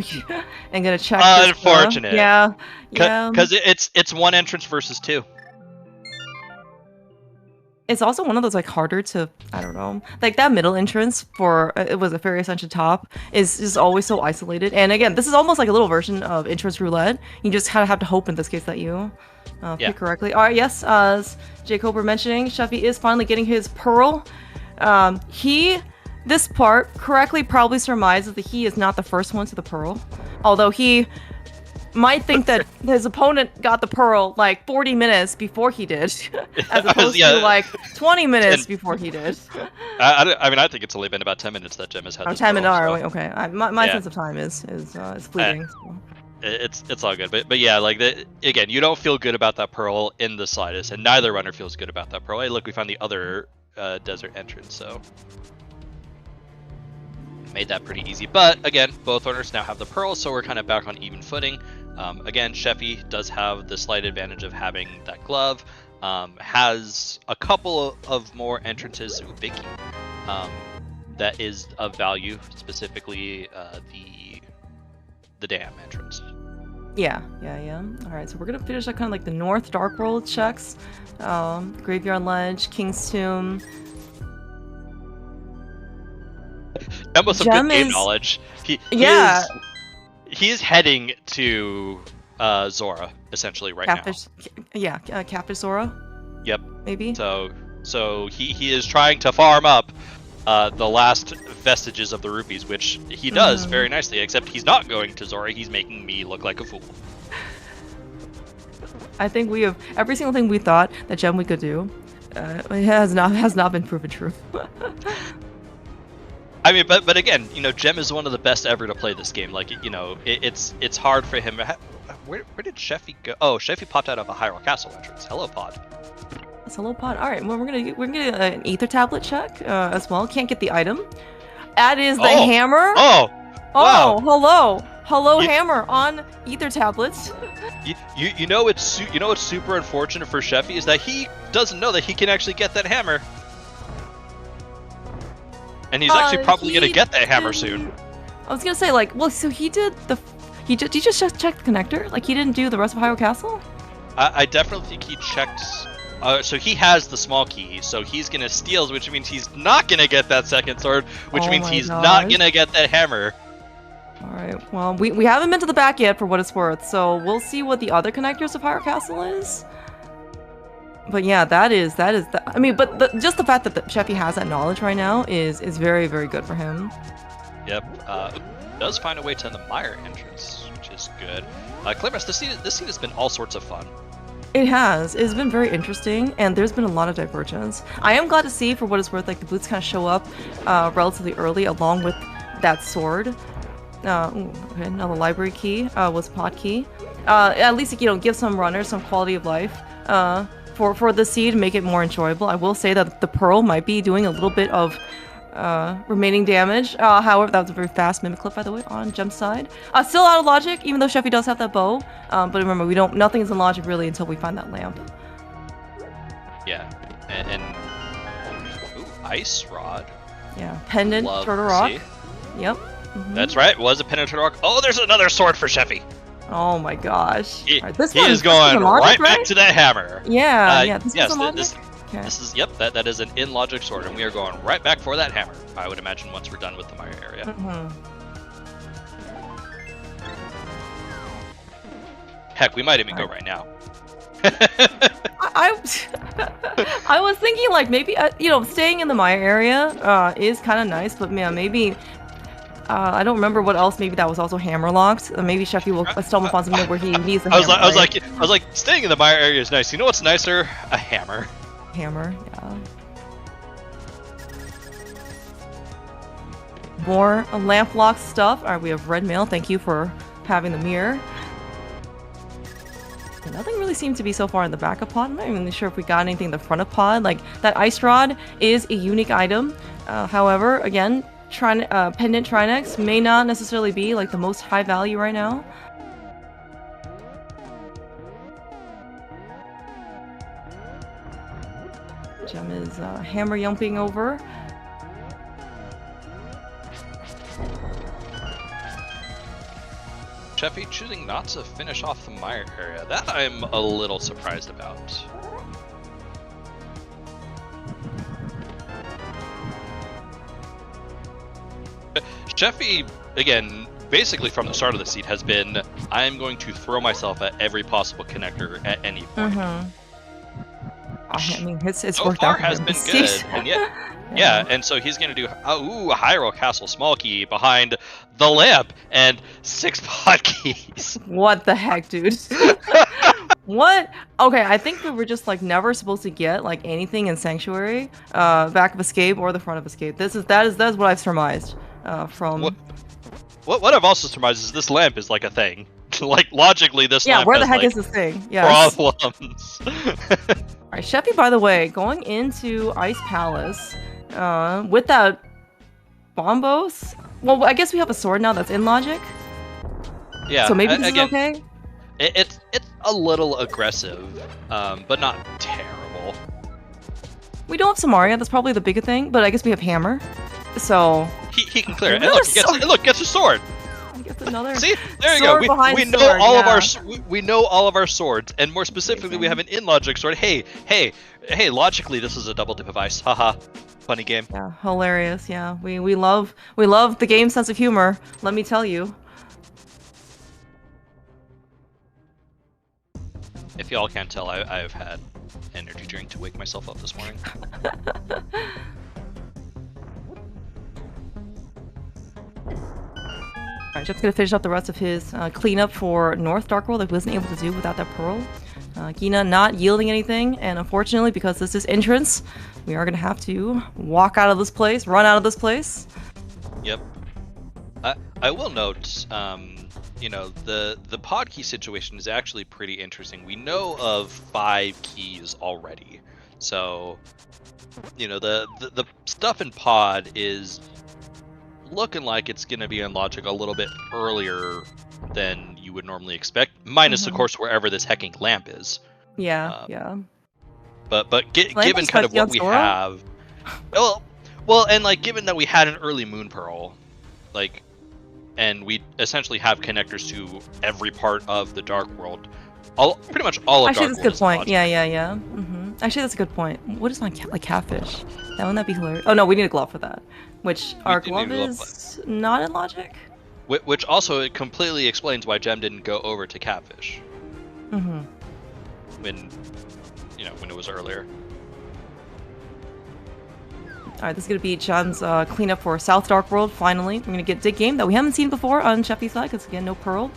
and gonna check. Unfortunate. Yeah. Because it's one entrance versus two. It's also one of those like harder to, I don't know, like that middle entrance for it was a Fairy Ascension top is just always so isolated. And again, this is almost like a little version of entrance roulette. You just kind of have to hope in this case that you pick correctly. All right, yes, as Jacob were mentioning, Cheffy is finally getting his pearl. This part correctly probably surmises that he is not the first one to the pearl, although he might think that his opponent got the pearl like 40 minutes before he did, as opposed to like 20 minutes before he did. I mean, I think it's only been about 10 minutes that Gem has had this 10 minutes, pearl, so. Okay. My sense of time is fleeting. It's all good, but yeah, like again, you don't feel good about that pearl in the slightest, and neither runner feels good about that pearl. Hey, look, we found the other desert entrance, so made that pretty easy. But again, both runners now have the pearl, so we're kind of back on even footing. Again, Cheffy does have the slight advantage of having that glove. Has a couple of more entrances. Vicky, that is of value, specifically the dam entrance. Yeah. All right, so we're gonna finish up kind of like the North Dark World checks. Graveyard Ledge, King's Tomb. Gem with some good game knowledge. He is heading to Zora essentially right now. Yeah, Catfish Zora. Yep. Maybe. So he is trying to farm up the last vestiges of the rupees, which he does very nicely. Except he's not going to Zora. He's making me look like a fool. I think we have every single thing we thought that Gem we could do. It has not been proven true. I mean, but again, you know, Gem is one of the best ever to play this game. Like, you know, it's hard for him. Where did Cheffy go? Oh, Cheffy popped out of a Hyrule Castle entrance. Hello, Pod. It's Hello, Pod. All right, well, we're gonna get an Ether tablet check as well. Can't get the item. That is the hammer. Oh, wow. Hello, hammer on Ether tablets. You know what's super unfortunate for Cheffy is that he doesn't know that he can actually get that hammer. And he's actually probably gonna get that hammer soon. I was gonna say, like, well, so he just check the connector? Like, he didn't do the rest of Hyrule Castle? I definitely think he checked. So he has the small key, so he's gonna steal, which means he's not gonna get that second sword, which means he's not gonna get that hammer. All right. Well, we haven't been to the back yet, for what it's worth. So we'll see what the other connectors of Hyrule Castle is. But yeah, that is. I mean, but just the fact that Cheffy has that knowledge right now is very, very good for him. Yep. Does find a way to the Mire entrance, which is good. Clarence, this scene has been all sorts of fun. It has. It's been very interesting, and there's been a lot of divergence. I am glad to see, for what it's worth, like the boots kind of show up relatively early, along with that sword. Okay, now the library key was pod key. At least, you know, give some runners some quality of life. For the seed, make it more enjoyable. I will say that the pearl might be doing a little bit of remaining damage. However, that was a very fast mimic clip, by the way, on Gem's side. Still out of logic, even though Cheffy does have that bow. But remember, nothing is in logic really until we find that lamp. Yeah, and ooh, ice rod. Yeah, pendant Turtle Rock. Yep. That's right. Was a pendant Turtle Rock. Oh, there's another sword for Cheffy. Oh my gosh. He is going right back to that hammer. Yeah, this is that is an in logic sword, and we are going right back for that hammer. I would imagine once we're done with the Mire area. Heck, we might even go right now. I was thinking like maybe staying in the Mire area is kind of nice, but man, maybe. I don't remember what else. Maybe that was also hammer locked. Maybe Cheffy will stumble upon something where he needs the hammer. I was like, staying in the Mire area is nice. You know what's nicer? A hammer. Hammer, yeah. More lamp lock stuff. Alright, we have red mail. Thank you for having the mirror. And nothing really seems to be so far in the back of pod. I'm not even sure if we got anything in the front of pod. Like, that ice rod is a unique item. However, again, pendant Trinex may not necessarily be like the most high value right now. Gem is hammer yumping over. Cheffy choosing not to finish off the mire area. That I'm a little surprised about. Cheffy, again, basically from the start of the seed has been, I am going to throw myself at every possible connector at any point. I mean, it's so worked far out. Has been good, and yet, yeah, and so he's gonna do Hyrule Castle small key behind the lamp and 6 pod keys. What the heck, dude? What? Okay, I think we were just like never supposed to get like anything in Sanctuary, back of Escape or the front of Escape. That is what I've surmised from. What I've also surmised is this lamp is like a thing. Like logically, this lamp. Yeah, where the has, heck like, is this thing? Yeah. Problems. Alright, Cheffy, by the way, going into Ice Palace, with that Bombos. Well, I guess we have a sword now that's in logic. Yeah. So maybe this again, is okay. It's a little aggressive, but not terrible. We don't have Samaria. That's probably the bigger thing. But I guess we have Hammer, so he can clear it. And look, gets a sword. Gets another. See, there you go. We know sword, all of our we know all of our swords, and more specifically, we have an in logic sword. Hey, logically, this is a double dip of ice. Haha, funny game. Yeah, hilarious. Yeah, we love the game's sense of humor. Let me tell you. If y'all can't tell, I've had energy drink to wake myself up this morning. Alright, Jeff's gonna finish up the rest of his cleanup for North Dark World that he wasn't able to do without that pearl. Gina not yielding anything, and unfortunately, because this is entrance, we are gonna have to walk out of this place, run out of this place. Yep. I will note, you know, the pod key situation is actually pretty interesting. We know of 5 keys already, so you know the stuff in pod is looking like it's going to be in logic a little bit earlier than you would normally expect, minus of course wherever this hecking lamp is. Yeah, yeah. But given kind of what we have, well, and like given that we had an early moon pearl, like, and we essentially have connectors to every part of the Dark World, pretty much all of Actually, Dark that's a World good point. logic. Yeah. Actually, that's a good point. What is my like catfish? That wouldn't that be hilarious? Oh no, we need a glove for that. Which our glove is not in logic. Which also it completely explains why Gem didn't go over to catfish. When it was earlier. Alright, this is going to be John's cleanup for South Dark World, finally. We're going to get Dig Game that we haven't seen before on Cheffy's side, because again, no Pearl.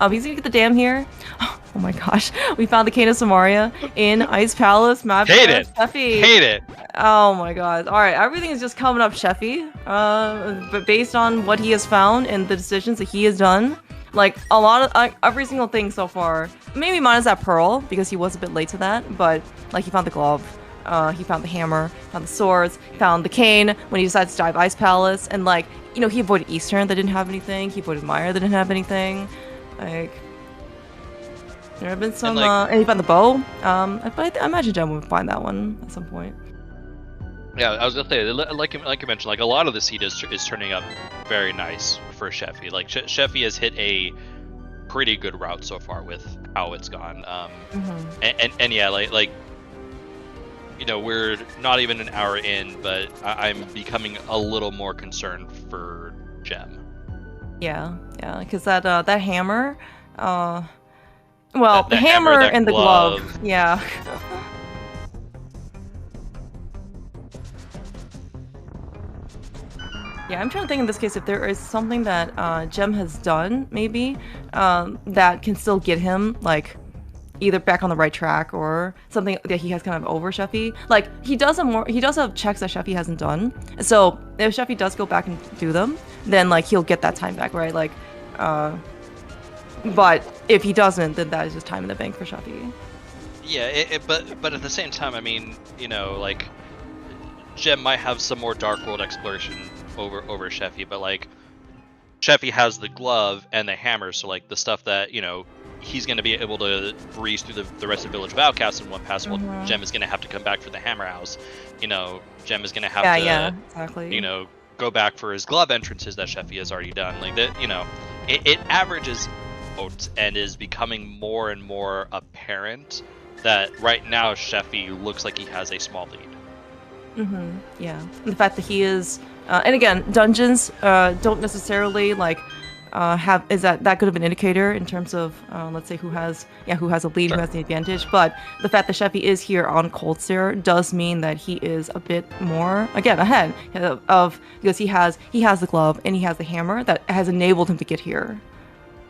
He's going to get the dam here. Oh my gosh, we found the Cane of Samaria in Ice Palace. Hate it! Cheffy. Hate it! Oh my god. Alright, everything is just coming up Cheffy. But based on what he has found and the decisions that he has done, like, a lot of, every single thing so far, maybe minus that Pearl, because he was a bit late to that, but, like, he found the glove. He found the hammer, found the swords, found the cane when he decided to dive Ice Palace, and like, you know, he avoided Eastern that didn't have anything, he avoided Mire that didn't have anything. Like, there have been some, and he found the bow. But I imagine Jem would find that one at some point. Yeah, I was gonna say, like you mentioned, like a lot of the seed is turning up very nice for Cheffy. Like Cheffy has hit a pretty good route so far with how it's gone. And yeah, like. You know, we're not even an hour in, but I'm becoming a little more concerned for Gem. Yeah, because that hammer, well, the hammer and the glove, yeah. Yeah, I'm trying to think in this case if there is something that Gem has done, maybe, that can still get him, like, either back on the right track or something that he has kind of over Cheffy. Like he does have checks that Cheffy hasn't done. So if Cheffy does go back and do them, then like he'll get that time back, right? Like, but if he doesn't, then that is just time in the bank for Cheffy. Yeah, but at the same time, I mean, you know, like Gem might have some more Dark World exploration over Cheffy, but like Cheffy has the glove and the hammer, so like the stuff that, you know, he's going to be able to breeze through the rest of Village of Outcasts in one pass. Well, Gem is going to have to come back for the hammer house. You know, Gem is going to have to, exactly. you know, go back for his glove entrances that Cheffy has already done. Like that, you know, it averages out and is becoming more and more apparent that right now Cheffy looks like he has a small lead. Yeah, and the fact that he is, and again, dungeons don't necessarily like is that good of an indicator in terms of let's say who has a lead, Sure. who has the advantage. But the fact that Cheffy is here on Cold Stare does mean that he is a bit more again ahead of because he has the glove and he has the hammer that has enabled him to get here.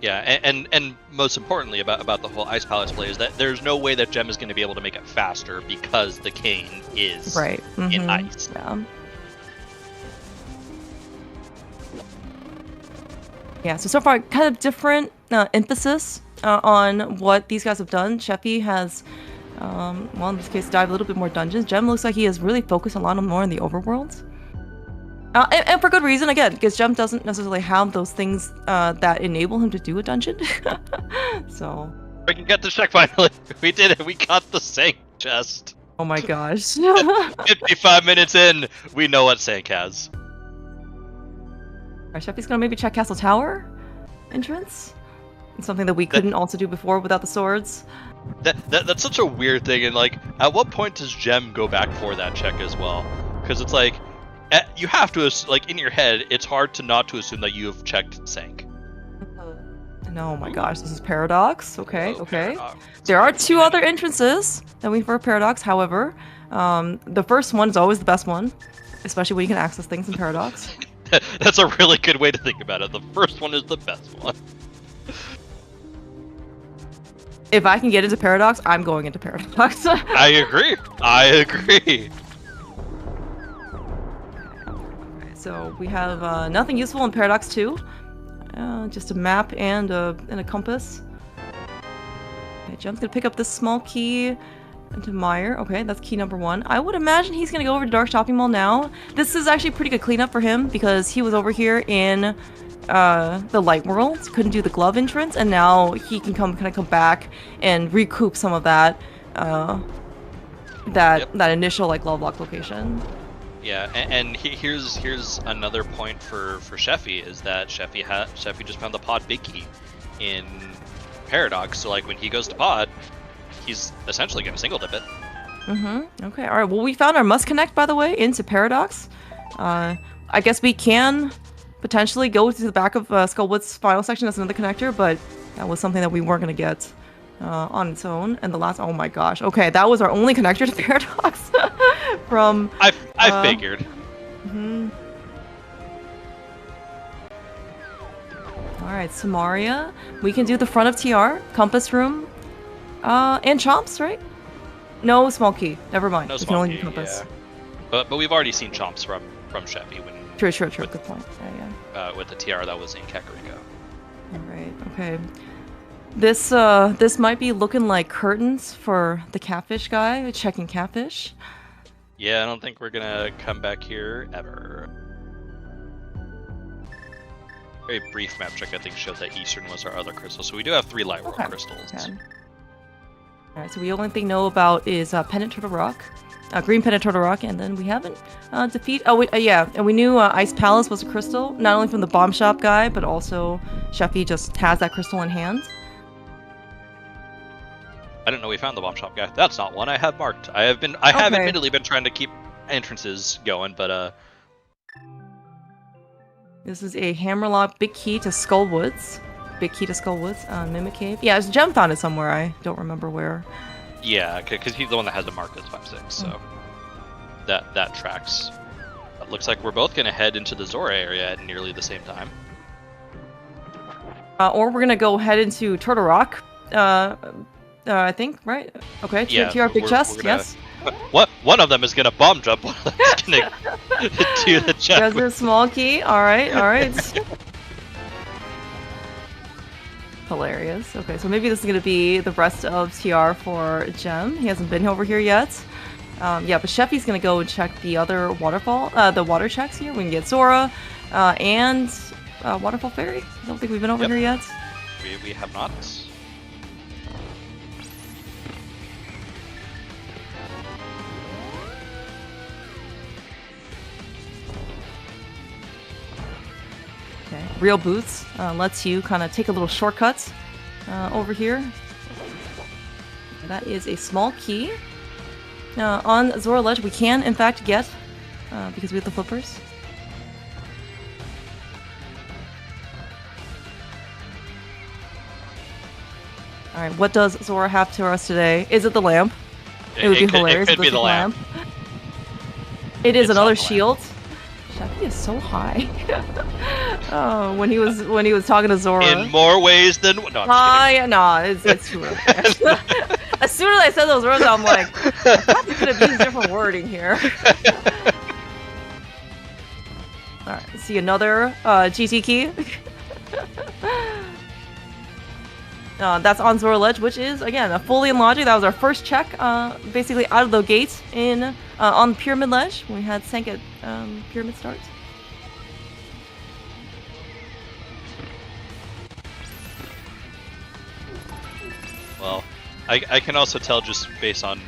Yeah, and most importantly about the whole Ice Palace play is that there's no way that Gem is going to be able to make it faster because the cane is in ice. Yeah, so far, kind of different emphasis on what these guys have done. Cheffy has, well, in this case, dive a little bit more dungeons. Gem looks like he is really focused a lot more on the overworld. And for good reason, again, because Gem doesn't necessarily have those things that enable him to do a dungeon. So... We can get the check finally. We did it. We got the Sank chest. Oh my gosh. 55 minutes in, we know what Sank has. Alright, Cheffy's gonna maybe check Castle Tower entrance. It's something that we couldn't also do before without the swords. That's such a weird thing, and like, at what point does Gem go back for that check as well? Because it's like, you have to, like, in your head, it's hard to not to assume that you have checked Sank. No, oh my gosh, this is Paradox. Okay, Oh, okay. Paradox. There are two other entrances that we for Paradox. However, the first one is always the best one, especially when you can access things in Paradox. That's a really good way to think about it. The first one is the best one. If I can get into Paradox, I'm going into Paradox. I agree. So we have nothing useful in Paradox 2. Just a map and a compass. Okay, Gem's gonna pick up this small key into Meyer. Okay, that's key number 1. I would imagine he's gonna go over to Dark Shopping Mall now. This is actually pretty good cleanup for him because he was over here in the Light World, couldn't do the glove entrance, and now he can come back and recoup some of that that initial like glove lock location. Yeah, and here's another point for Cheffy is that Cheffy just found the pod big key in Paradox, so like when he goes to pod, he's essentially gonna single dip it. Okay, alright, well we found our must connect, by the way, into Paradox. I guess we can potentially go to the back of Skullwood's final section as another connector, but that was something that we weren't gonna get on its own. And the last, oh my gosh, okay, that was our only connector to Paradox. From I figured. Alright, Samaria. We can do the front of TR, Compass Room, and Chomps, right? No small key. Never mind. No we can small only key, do Compass. yeah. But we've already seen Chomps from Cheffy when True. Good point. Yeah. with the TR that was in Kakariko. Alright, okay. This might be looking like curtains for the catfish guy, checking catfish. Yeah, I don't think we're gonna come back here ever. Very brief map check, I think, showed that Eastern was our other crystal, so we do have 3 Light World crystals. Okay. Alright, so the only thing we know about is Pendant Turtle Rock, Green Pendant Turtle Rock, and then we haven't and we knew Ice Palace was a crystal, not only from the bomb shop guy, but also Cheffy just has that crystal in hand. I didn't know we found the bomb shop guy. That's not one I have marked. I have admittedly been trying to keep entrances going, but This is a Hammerlock big key to Skullwoods. Mimic Cave. Yeah, Gem found it somewhere. I don't remember where. yeah, because he's the one that has it marked as 5/6, so that tracks. It looks like we're both gonna head into the Zora area at nearly the same time. Or we're gonna go head into Turtle Rock. I think, right? Okay, Yeah, TR big we're chest, gonna- yes. What? One of them is gonna bomb jump. One of them is gonna do the You jump. guys are a small key. All right, all right. Hilarious. Okay, so maybe this is gonna be the rest of TR for Gem. He hasn't been over here yet. Yeah, but Cheffy's gonna go and check the other waterfall, the water checks here. We can get Zora, and Waterfall Fairy. I don't think we've been over here yet. We have not. Okay. Real Boots lets you kind of take a little shortcut over here. That is a small key. On Zora Ledge, we can in fact get, because we have the flippers. Alright, what does Zora have to us today? Is it the lamp? It would be hilarious It if could this be the was lamp. It is It's another not the lamp. shield. Cheffy is so high. Oh, when he was talking to Zora. In more ways than no. I'm just kidding. No, it's too early. As soon as I said those words, I'm like, I thought you could have used different wording here. Alright, see another GT key. That's on Zora Ledge, which is, again, fully in logic. That was our first check, basically out of the gate in on Pyramid Ledge. We had sank at Pyramid start. Well, I can also tell just based on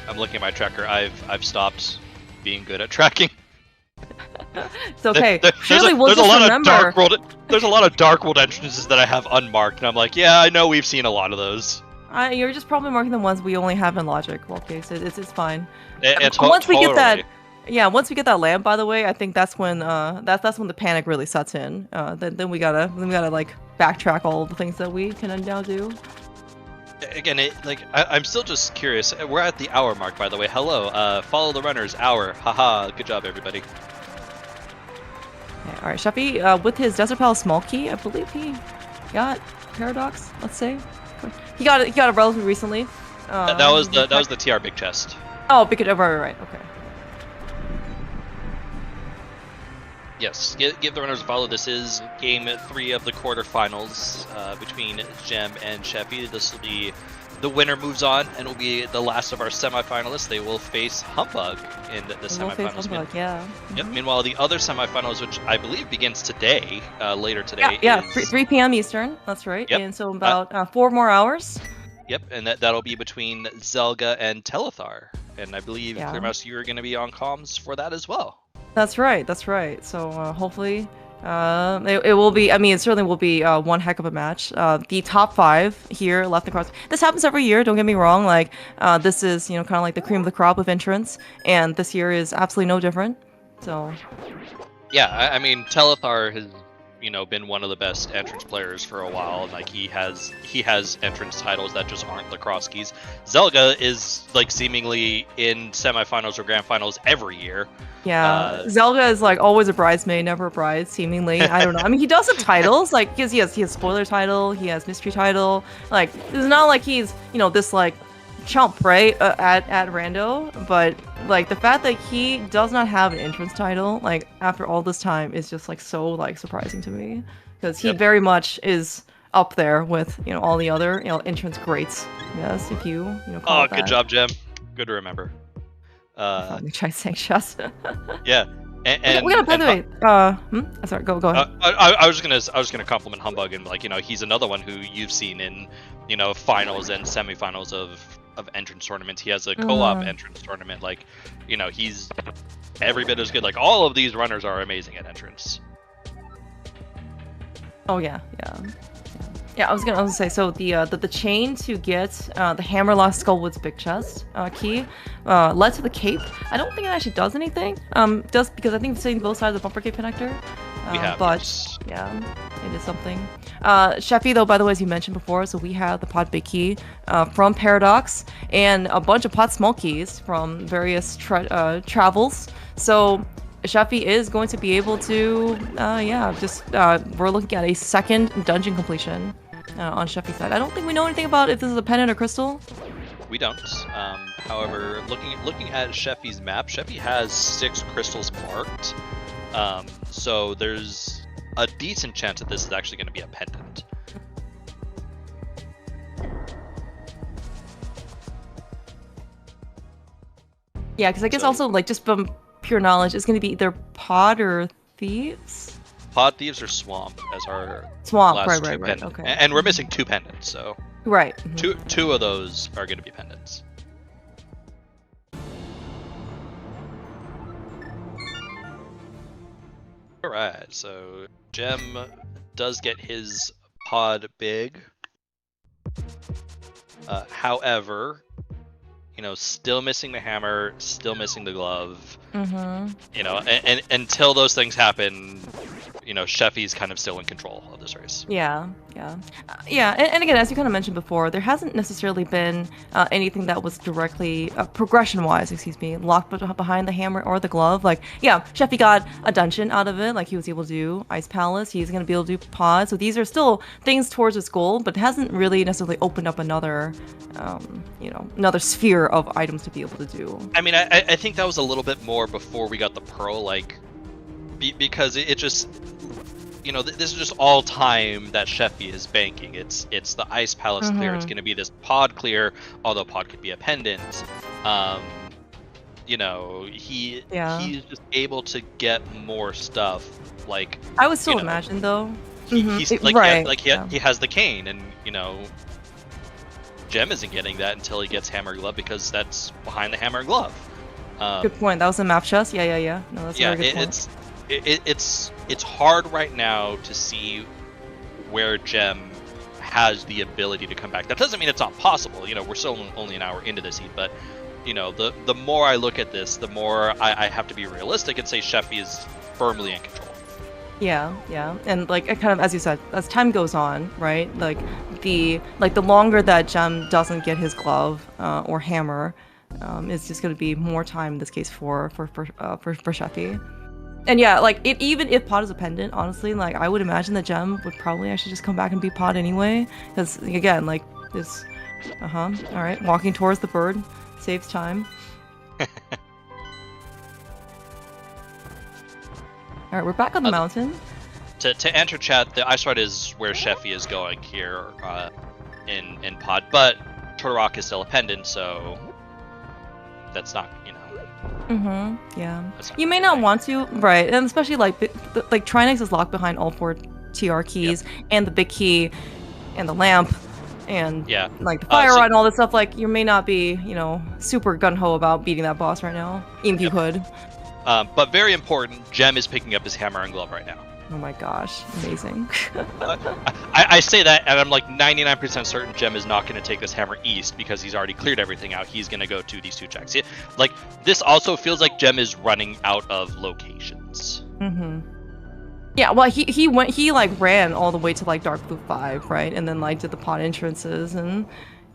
I'm looking at my tracker. I've stopped being good at tracking. It's okay. There's Surely a, we'll there's a just lot remember. of dark world. There's a lot of dark world entrances that I have unmarked, and I'm like, yeah, I know we've seen a lot of those. You're just probably marking the ones we only have in logic. Well, okay, so it's fine. Once We get that, once we get that lamp, by the way, I think that's when that's when the panic really sets in. Then we gotta like backtrack all the things that we can now do. Again, I'm still just curious. We're at the hour mark, by the way. Hello, follow the runners. Hour. Haha. Good job, everybody. Okay, all right, Cheffy, with his Desert Palace small key, I believe he got Paradox. Let's say he got it relatively recently. That was the TR big chest. Oh, because right. Okay. Yes, give the runners a follow. This is game 3 of the quarterfinals between Gem and Cheffy. This will be the winner moves on and will be the last of our semifinalists. They will face Humbug in the semifinals. Yeah. Yep. Meanwhile, the other semifinals, which I believe begins today, later today. Yeah. is... 3 p.m. Eastern. That's right. Yep. And so about 4 more hours. Yep, and that'll be between Zelda and Telethar. And I believe, Clear Mouse, you're going to be on comms for that as well. That's right. So hopefully, it will be. I mean, it certainly will be one heck of a match. The top 5 here left across. This happens every year. Don't get me wrong. Like this is kind of like the cream of the crop of entrants, and this year is absolutely no different. So. Yeah, I mean, Telethar has been one of the best entrance players for a while, and like he has entrance titles that just aren't the Crosskeys. Zelda is like seemingly in semifinals or grand finals every year. Yeah, Zelda is like always a bridesmaid, never a bride, seemingly. I don't know. I mean, he does have titles, like he has spoiler title, he has mystery title. Like it's not like he's this like chump, right, at rando, but like the fact that he does not have an entrance title like after all this time is just like so like surprising to me, because he very much is up there with all the other entrance greats. Yes, if you call it that. Good job, Gem. Good to remember. Try saying chess. Yeah. And we gotta, by the way, sorry, go ahead. I was just gonna compliment Humbug, and like he's another one who you've seen in finals and semifinals of entrance tournaments. He has a co-op entrance tournament. Like he's every bit as good. Like all of these runners are amazing at entrance. Oh yeah. I was gonna say, so the chain to get the Hammerlock Skullwood's big chest key led to the cape. I don't think it actually does anything. Just because I think it's sitting both sides of the bumper cape connector. But yeah, it is something. Cheffy, though, by the way, as you mentioned before, so we have the Pod Big Key from Paradox and a bunch of Pod Small Keys from various travels. So Cheffy is going to be able to, we're looking at a second dungeon completion on Cheffy's side. I don't think we know anything about if this is a pendant or crystal. We don't. However, looking at Cheffy's map, Cheffy has 6 crystals marked. So there's a decent chance that this is actually going to be a pendant. Yeah, because I guess also, like, just from pure knowledge, it's going to be either pod or thieves. Pod, thieves, or swamp as our Swamp, last right, two right, pendants. okay. And we're missing 2 pendants, so Right. Mhm. two of those are going to be pendants. All right, so Gem does get his pod big. However, you know, still missing the hammer, still missing the glove. Mm-hmm. You know, and until those things happen, you know, Cheffy's kind of still in control of this race. Yeah, yeah. And again, as you kind of mentioned before, there hasn't necessarily been anything that was directly, progression-wise, excuse me, locked behind the hammer or the glove. Like, yeah, Cheffy got a dungeon out of it, like he was able to do Ice Palace, he's going to be able to do pods, so these are still things towards his goal, but it hasn't really necessarily opened up another, you know, another sphere of items to be able to do. I mean, I think that was a little bit more before we got the Pearl, like, because it just, you know, this is just all time that Cheffy is banking. It's the Ice Palace clear. It's going to be this pod clear, although pod could be a pendant. You know, he's just able to get more stuff. Like, I would still imagine though. He has the cane, and you know, Gem isn't getting that until he gets hammer and glove because that's behind the hammer and glove. Good point. That was a map chest. Yeah. No, that's a very good point. It's hard right now to see where Gem has the ability to come back. That doesn't mean it's not possible. You know, we're still only an hour into this heat, but you know, the more I look at this, the more I have to be realistic and say Cheffy is firmly in control. Yeah, and like kind of as you said, as time goes on, right? Like the longer that Gem doesn't get his glove or hammer, it's just going to be more time in this case for Cheffy. And yeah, like even if pod is a pendant, honestly, like I would imagine that Gem would probably actually just come back and be pod anyway, because again, like this, all right, walking towards the bird saves time. All right, we're back on the mountain. To enter chat, the ice rod is where Cheffy is going here in pod, but Turtle Rock is still a pendant, so that's not, you know. Yeah. You may not want to, right? And especially like Trinex is locked behind all 4 TR keys and the big key and the lamp and like the fire rod and all this stuff. Like you may not be, you know, super gung ho about beating that boss right now, even if you could. But very important, Gem is picking up his hammer and glove right now. Oh my gosh, amazing. I say that, and I'm like 99% certain Gem is not going to take this hammer east because he's already cleared everything out. He's going to go to these 2 checks. Like, this also feels like Gem is running out of locations. Yeah, well, he like ran all the way to like Dark Blue 5, right? And then like did the pod entrances, and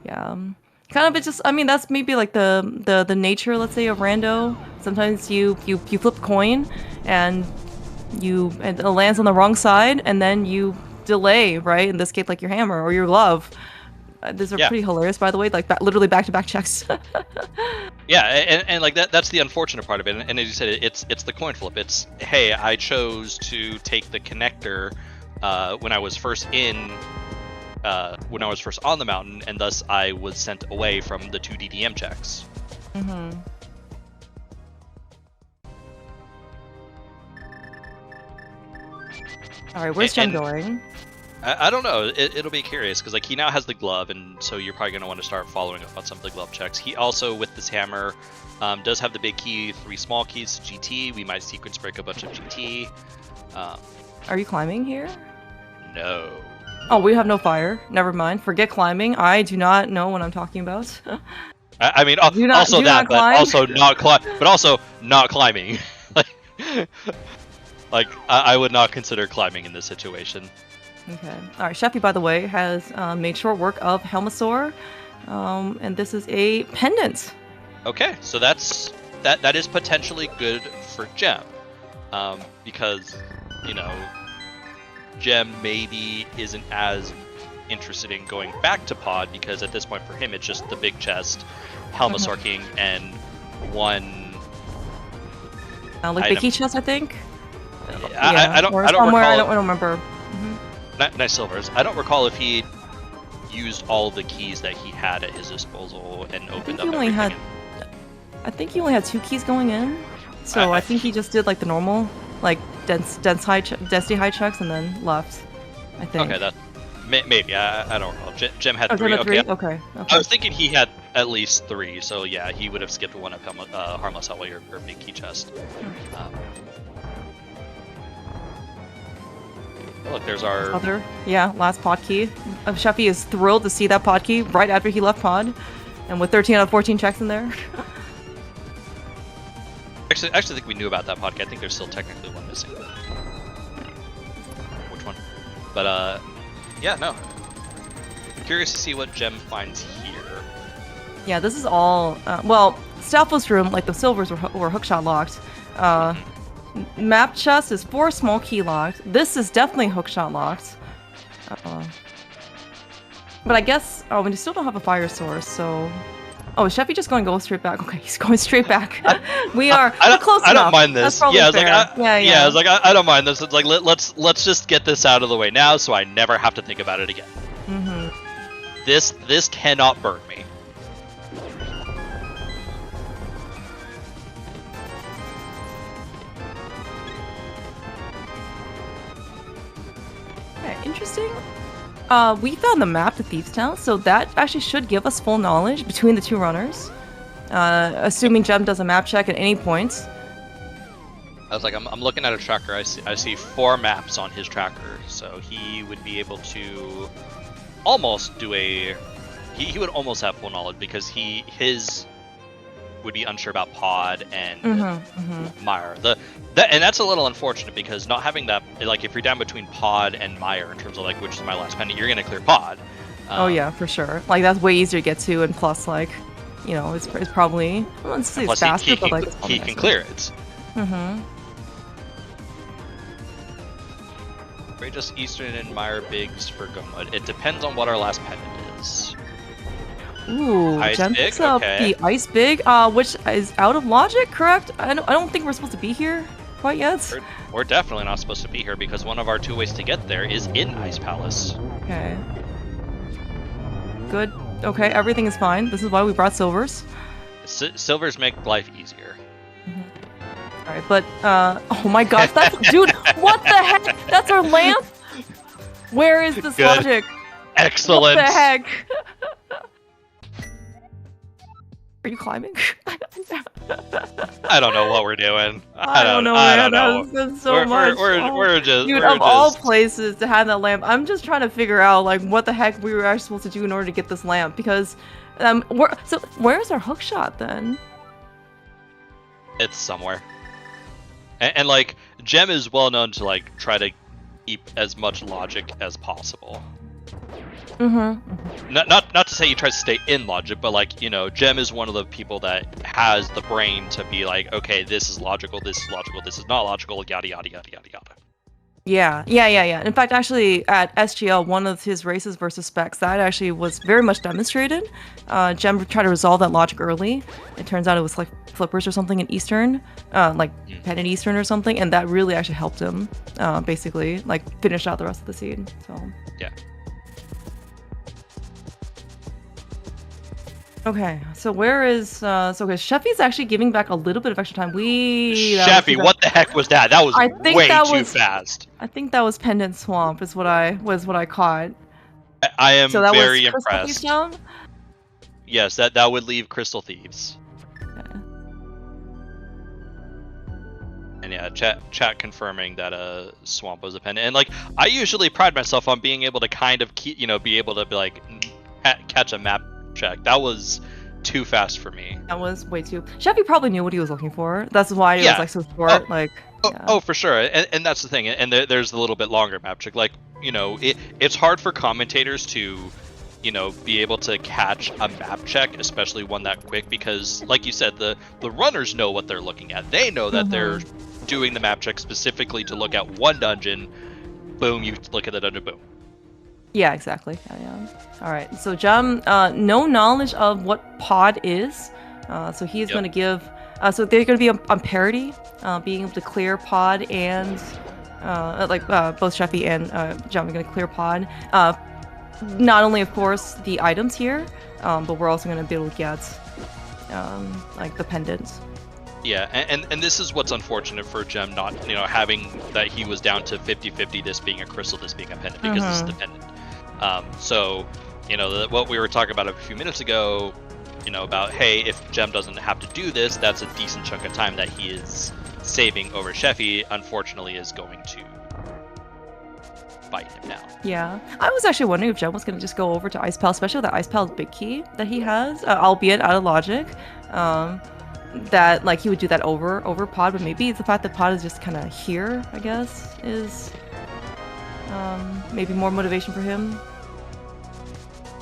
yeah. Kind of, it's just, I mean, that's maybe like the nature, let's say, of rando. Sometimes you flip a coin and it lands on the wrong side, and then you delay, right? In this case, like your hammer or your glove. These are pretty hilarious, by the way, like literally back-to-back checks. Yeah, and like that's the unfortunate part of it. And as you said, it's the coin flip. It's, hey, I chose to take the connector when I was first on the mountain, and thus I was sent away from the 2 DDM checks. All right, where's Gem going? I don't know. It'll be curious because like he now has the glove, and so you're probably going to want to start following up on some of the glove checks. He also, with this hammer, does have the big key, 3 small keys to GT. We might sequence break a bunch of GT. Are you climbing here? No. Oh, we have no fire. Never mind. Forget climbing. I do not know what I'm talking about. I mean, also not climbing. Like, I would not consider climbing in this situation. Okay. All right. Cheffy, by the way, has made short work of Helmasaur, and this is a pendant. Okay, so that is potentially good for Gem, because, you know, Gem maybe isn't as interested in going back to pod because at this point for him it's just the big chest, Helmasaur King, and one. Like the key chest, I think. I don't or recall. I don't remember. Nice silvers. I don't recall if he used all the keys that he had at his disposal and opened up everything. I think he only had 2 keys going in, so I think he just did like the normal, like density high checks and then left. I think. Okay, that maybe I don't recall. Gem had 3. Okay. I was thinking he had at least 3, so yeah, he would have skipped one of Harmless Hellway or Big Key Chest. Look, there's our last pod key. Cheffy is thrilled to see that pod key right after he left pod, and with 13 out of 14 checks in there. I actually think we knew about that pod key. I think there's still technically one missing. Which one? But yeah, no. I'm curious to see what Gem finds here. Yeah, this is all well, Stalfos room, like the silvers were hookshot locked. Map chest is 4 small key locked. This is definitely hookshot locked. But I guess we still don't have a fire source, so. Oh, is Cheffy just going to go straight back? Okay, he's going straight back. We're close enough. I don't mind this. Yeah, it's like I was like I don't mind this. It's like let's just get this out of the way now, so I never have to think about it again. This cannot burn me. Okay, interesting. We found the map to Thieves Town, so that actually should give us full knowledge between the 2 runners. Assuming Gem does a map check at any point. I was like, I'm looking at a tracker. I see 4 maps on his tracker, so he would be able to almost do a. He would almost have full knowledge because his would be unsure about Pod and Meyer. And that's a little unfortunate because not having that, like if you're down between Pod and Meyer in terms of like which is my last pendant, you're gonna clear Pod. Oh yeah, for sure. Like that's way easier to get to, and plus like, you know, it's probably let's say it's faster, but like he can clear it. Just Eastern and Meyer Biggs for Gumwood. It depends on what our last pendant is. Ooh, Ice Gem Big? picks up Okay. the Ice Big, which is out of logic, correct? I don't think we're supposed to be here quite yet. We're definitely not supposed to be here because one of our 2 ways to get there is in Ice Palace. Okay. Good. Okay, everything is fine. This is why we brought silvers. Silvers make life easier. Alright, but, oh my gosh, that's, dude, what the heck? That's our lamp? Where is this logic? Excellent. What the heck? Are you climbing? I don't know what we're doing. I don't know, man. That's so much. We're just... Dude, of all places to have that lamp, I'm just trying to figure out, like, what the heck we were actually supposed to do in order to get this lamp, because, so, where's our hook shot, then? It's somewhere. And like, Gem is well known to, like, try to keep as much logic as possible. Not to say he tries to stay in logic, but like, you know, Gem is one of the people that has the brain to be like, okay, this is logical, this is logical, this is not logical, yada yada yada yada yada. Yeah. In fact, actually, at SGL, one of his races versus Specs, that actually was very much demonstrated. Gem tried to resolve that logic early. It turns out it was like flippers or something in Eastern, like Pendant Eastern or something, and that really actually helped him, basically, like finish out the rest of the seed. So yeah. Okay, so where is okay, Cheffy's actually giving back a little bit of extra time. Cheffy, what the heck was that? That was way too fast. I think that was Pendant Swamp is what I caught. I am so that very was impressed. Down? Yes, that would leave Crystal Thieves. Okay. And yeah, chat confirming that Swamp was a pendant. And like, I usually pride myself on being able to kind of keep, you know, be able to be like catch a map check. That was too fast for me. That was way too. Cheffy probably knew what he was looking for. That's why it was like so short. Oh, for sure. And that's the thing. And there's a little bit longer map check. Like, you know, it's hard for commentators to, you know, be able to catch a map check, especially one that quick, because, like you said, the runners know what they're looking at. They know that they're doing the map check specifically to look at one dungeon. Boom, you look at the dungeon. Boom. Yeah, exactly. Yeah. All right. So Jem, no knowledge of what pod is. So he's going to give. So they're going to be on parity, being able to clear pod and both Cheffy and Jem are going to clear pod. Not only, of course, the items here, but we're also going to be able to get like the pendants. Yeah, and this is what's unfortunate for Jem not, having that he was down to 50-50, this being a crystal, this being a pendant, because this is the pendant. So, what we were talking about a few minutes ago, about, hey, if Jem doesn't have to do this, that's a decent chunk of time that he is saving over Cheffy, unfortunately is going to bite him now. Yeah, I was actually wondering if Jem was going to just go over to Ice Pal, especially with that Ice Pal's big key that he has, albeit out of logic. That like he would do that over pod, but maybe it's the fact that pod is just kind of here, I guess, is maybe more motivation for him.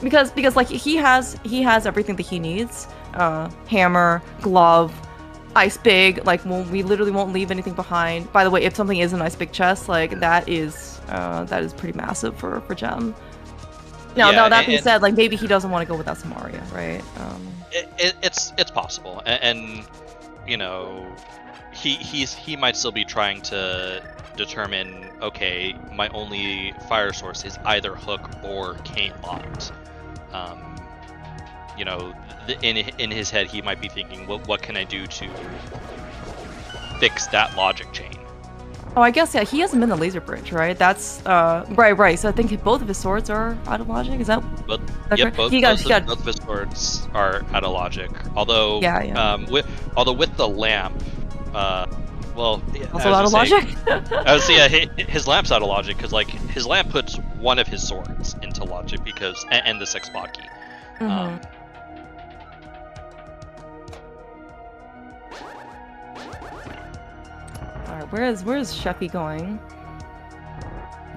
Because like he has everything that he needs, hammer, glove, ice big, like we literally won't leave anything behind. By the way, if something is an ice big chest, like that is pretty massive for Jem. Now that being said, like maybe he doesn't want to go without Samaria, right? It's possible, and he might still be trying to determine, okay, my only fire source is either hook or cane locked. In his head he might be thinking, what can I do to fix that logic chain? Oh, I guess, yeah, he hasn't been the laser bridge, right? That's, right. So I think both of his swords are out of logic, is that? Both of his swords are out of logic. Although, with the lamp, also out of logic? I would say, his lamp's out of logic, because, like, his lamp puts one of his swords into logic, because, and the 6 spot key. Alright, where is Cheffy going?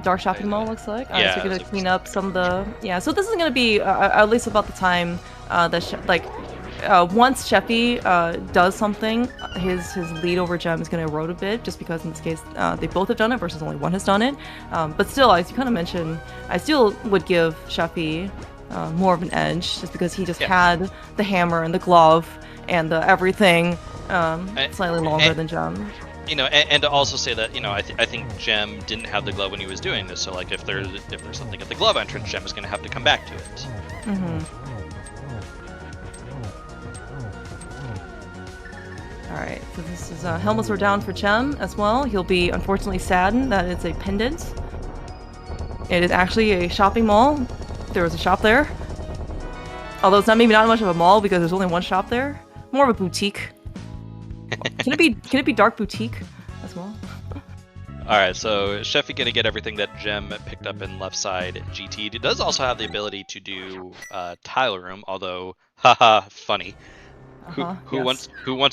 Dark Shopping Mall, looks like. So you're gonna clean up some of the... Yeah, so this is gonna be at least about the time that once Cheffy does something, his lead over Jem is gonna erode a bit, just because in this case they both have done it versus only one has done it. But still, as you kind of mentioned, I still would give Cheffy more of an edge, just because he just had the hammer and the glove and the everything slightly longer than Jem. And to also say that, I think Jem didn't have the glove when he was doing this, so like if there's something at the glove entrance, Jem is going to have to come back to it. Alright, so this is helmets were down for Jem as well. He'll be unfortunately saddened that it's a pendant. It is actually a shopping mall. There was a shop there. Although it's maybe not much of a mall because there's only one shop there. More of a boutique. Can it be dark boutique as well? Alright, so Cheffy gonna get everything that Jem picked up in left side GT. It does also have the ability to do tile room, although haha, funny. Who wants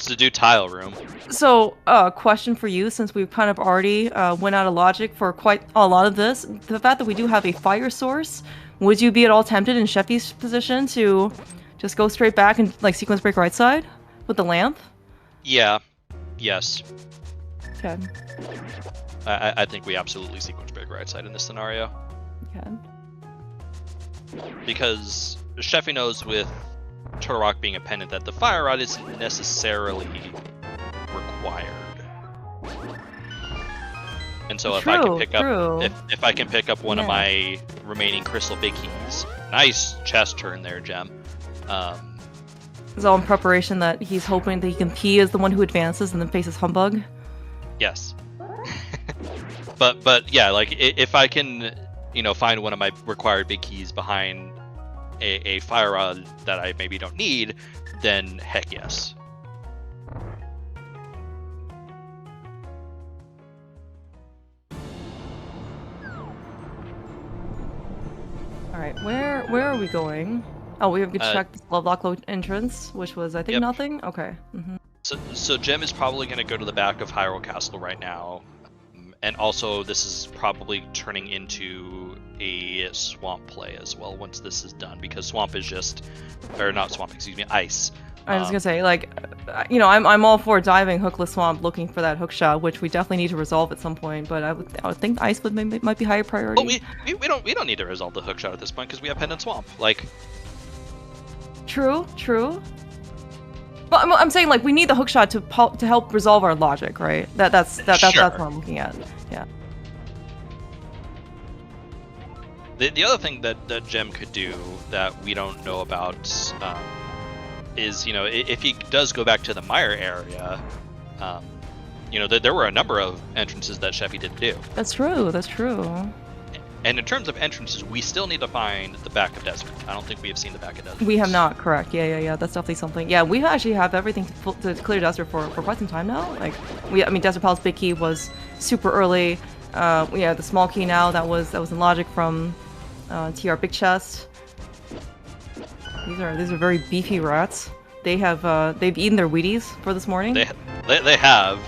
to do tile room? So, question for you, since we've kind of already went out of logic for quite a lot of this, the fact that we do have a fire source, would you be at all tempted in Cheffy's position to just go straight back and like sequence break right side with the lamp? Yeah. Yes. Okay. I think we absolutely sequence break right side in this scenario. Okay. Because Cheffy knows with Turtle Rock being a pendant that the fire rod isn't necessarily required. And so if I can pick up one of my remaining crystal big keys. Nice chest turn there, Jem. It's all in preparation that he's hoping that he is the one who advances and then faces Humbug. Yes. but yeah, like if I can, find one of my required big keys behind a fire rod that I maybe don't need, then heck yes. All right, where are we going? Oh, we have to check the Love Lock entrance, which was, I think, nothing? Okay. So Jem is probably going to go to the back of Hyrule Castle right now. And also, this is probably turning into a swamp play as well once this is done. Because swamp is just... Or not swamp, excuse me, ice. I was gonna say, like, you know, I'm all for diving hookless swamp, looking for that hook shot, which we definitely need to resolve at some point. But I would think ice might be higher priority. Well, we don't need to resolve the hook shot at this point because we have pendant swamp. Like, true. But I'm saying, like, we need the hook shot to help resolve our logic, right? That's what I'm looking at. Yeah. The other thing that Gem could do that we don't know about is, you know, if he does go back to the mire area, you know, there were a number of entrances that Cheffy didn't do. That's true. And in terms of entrances, we still need to find the back of desert. I don't think we have seen the back of desert. We have not, correct. Yeah. That's definitely something. Yeah, we actually have everything to clear desert for quite some time now. Like, I mean, Desert Palace big key was super early. Yeah, the small key now that was in logic from TR big chest. These are very beefy rats. They've eaten their Wheaties for this morning. They have.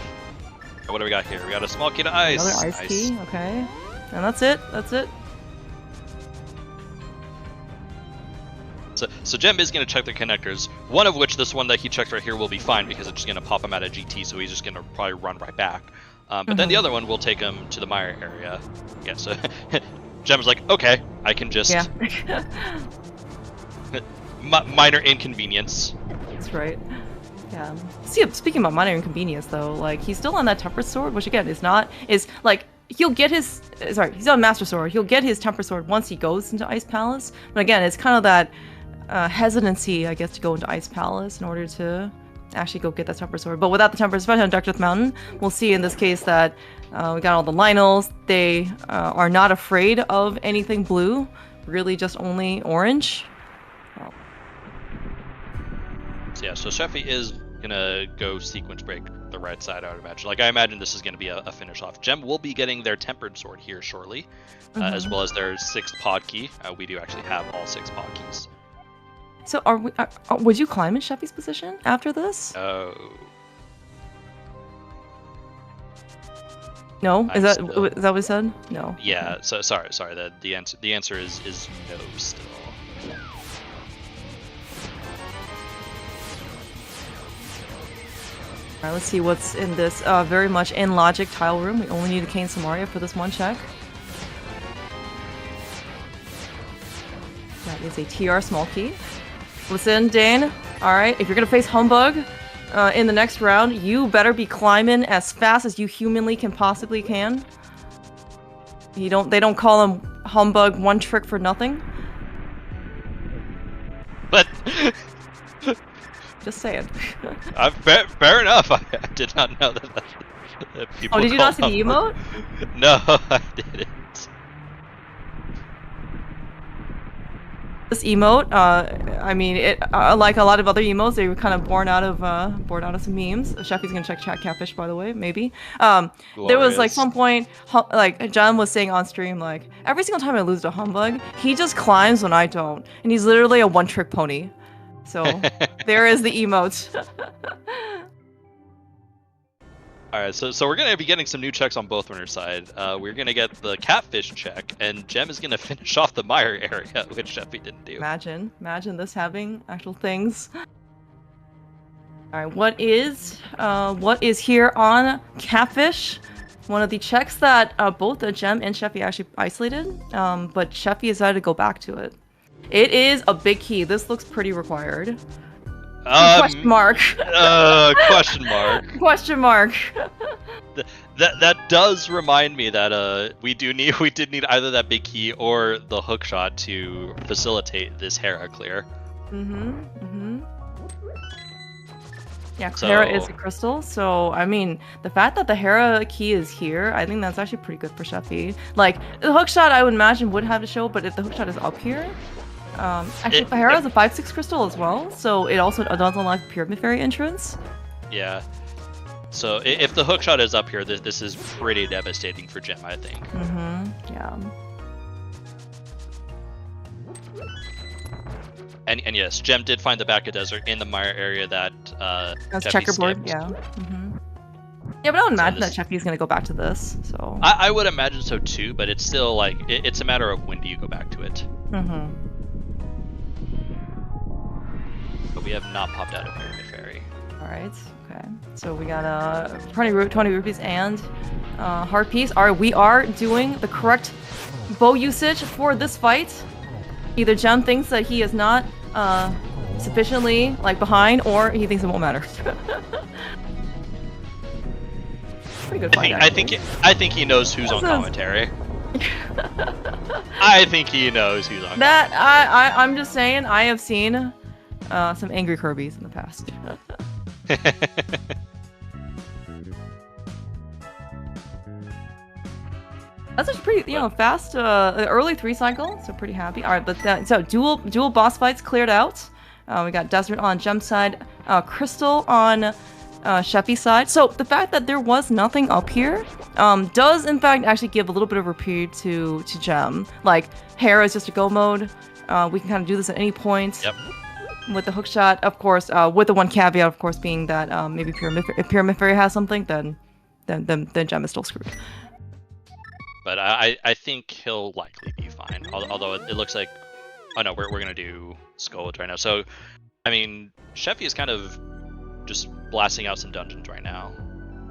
What do we got here? We got a small key to ice. Another ice key. Okay. And that's it. So Gem is going to check the connectors, one of which, this one that he checked right here, will be fine because it's just going to pop him out of GT, so he's just going to probably run right back. But then the other one will take him to the mire area. Yeah, so Gem's like, okay, I can just... Yeah. minor inconvenience. That's right. Yeah. See, speaking about minor inconvenience, though, like, he's still on that tempered sword, which, again, is like... He'll get his... Sorry, he's on Master Sword. He'll get his Temper Sword once he goes into Ice Palace. But again, it's kind of that hesitancy, I guess, to go into Ice Palace in order to actually go get that Temper Sword. But without the Temper, especially on Dark Death Mountain, we'll see in this case that we got all the Lionels. They are not afraid of anything blue. Really just only orange. Oh. So yeah, so Cheffy is gonna go sequence break the right side, I would imagine. Like, I imagine this is going to be a finish off. Gem will be getting their tempered sword here shortly, as well as their 6th pod key. We do actually have all 6 pod keys. So would you climb in Cheffy's position after this? Oh. No? Is that what he said? No. Yeah, so sorry. The answer is no still. Alright, let's see what's in this very much in logic tile room. We only need a Cane Samaria for this one check. That is a TR small key. Listen, Dane. Alright, if you're gonna face Humbug in the next round, you better be climbing as fast as you humanly can. They don't call him Humbug one trick for nothing. But... Just saying. Fair enough. I did not know that people. Oh, did you not see the emote? No, I didn't. This emote, I mean, it like a lot of other emotes, they were kind of born out of some memes. Cheffy's gonna check chat catfish, by the way, maybe. There was like some point, like John was saying on stream, like every single time I lose to Humbug, he just climbs when I don't, and he's literally a one-trick pony. So there is the emote. Alright, so we're going to be getting some new checks on both runners' side. We're going to get the catfish check, and Gem is going to finish off the mire area, which Cheffy didn't do. Imagine this having actual things. Alright, what is here on catfish? One of the checks that both Gem and Cheffy actually isolated, but Cheffy decided to go back to it. It is a big key. This looks pretty required. Question mark. Question mark. Question mark. That does remind me that we did need either that big key or the hook shot to facilitate this Hera clear. Yeah, Hera is a crystal, so I mean, the fact that the Hera key is here, I think that's actually pretty good for Cheffy. Like, the hook shot I would imagine would have to show, but if the hook shot is up here, actually, Hera is a 5/6 crystal as well, so it also does unlock the Pyramid Fairy entrance. Yeah. So if the hook shot is up here, this is pretty devastating for Gem, I think. Yeah. And yes, Gem did find the back of desert in the mire area that that's Cheffy checkerboard, skipped. yeah. Yeah, but I would imagine that Cheffy's gonna go back to this, so... I would imagine so too, but it's still like, it's a matter of when do you go back to it. but we have not popped out a Pyramid Fairy. All right. Okay. So we got 20 rupees and heart piece. All right, we are doing the correct bow usage for this fight. Either Gem thinks that he is not sufficiently like behind, or he thinks it won't matter. Pretty good fight. I think he knows who's on commentary. I think he knows who's on. I'm just saying. I have seen some angry Kirby's in the past. That's a pretty, fast, early 3 cycle, so pretty happy. All right, but so dual boss fights cleared out. We got Desert on Gem's side, Crystal on Cheffy's side. So the fact that there was nothing up here does, in fact, actually give a little bit of reprieve to Gem. Like, Hera is just a go mode. We can kind of do this at any point. Yep. With the hook shot, of course, with the one caveat, of course, being that maybe if Pyramid Fairy has something, then Gem is still screwed. But I think he'll likely be fine. Although it looks like, oh no, we're gonna do Skulls right now. So, I mean, Cheffy is kind of just blasting out some dungeons right now.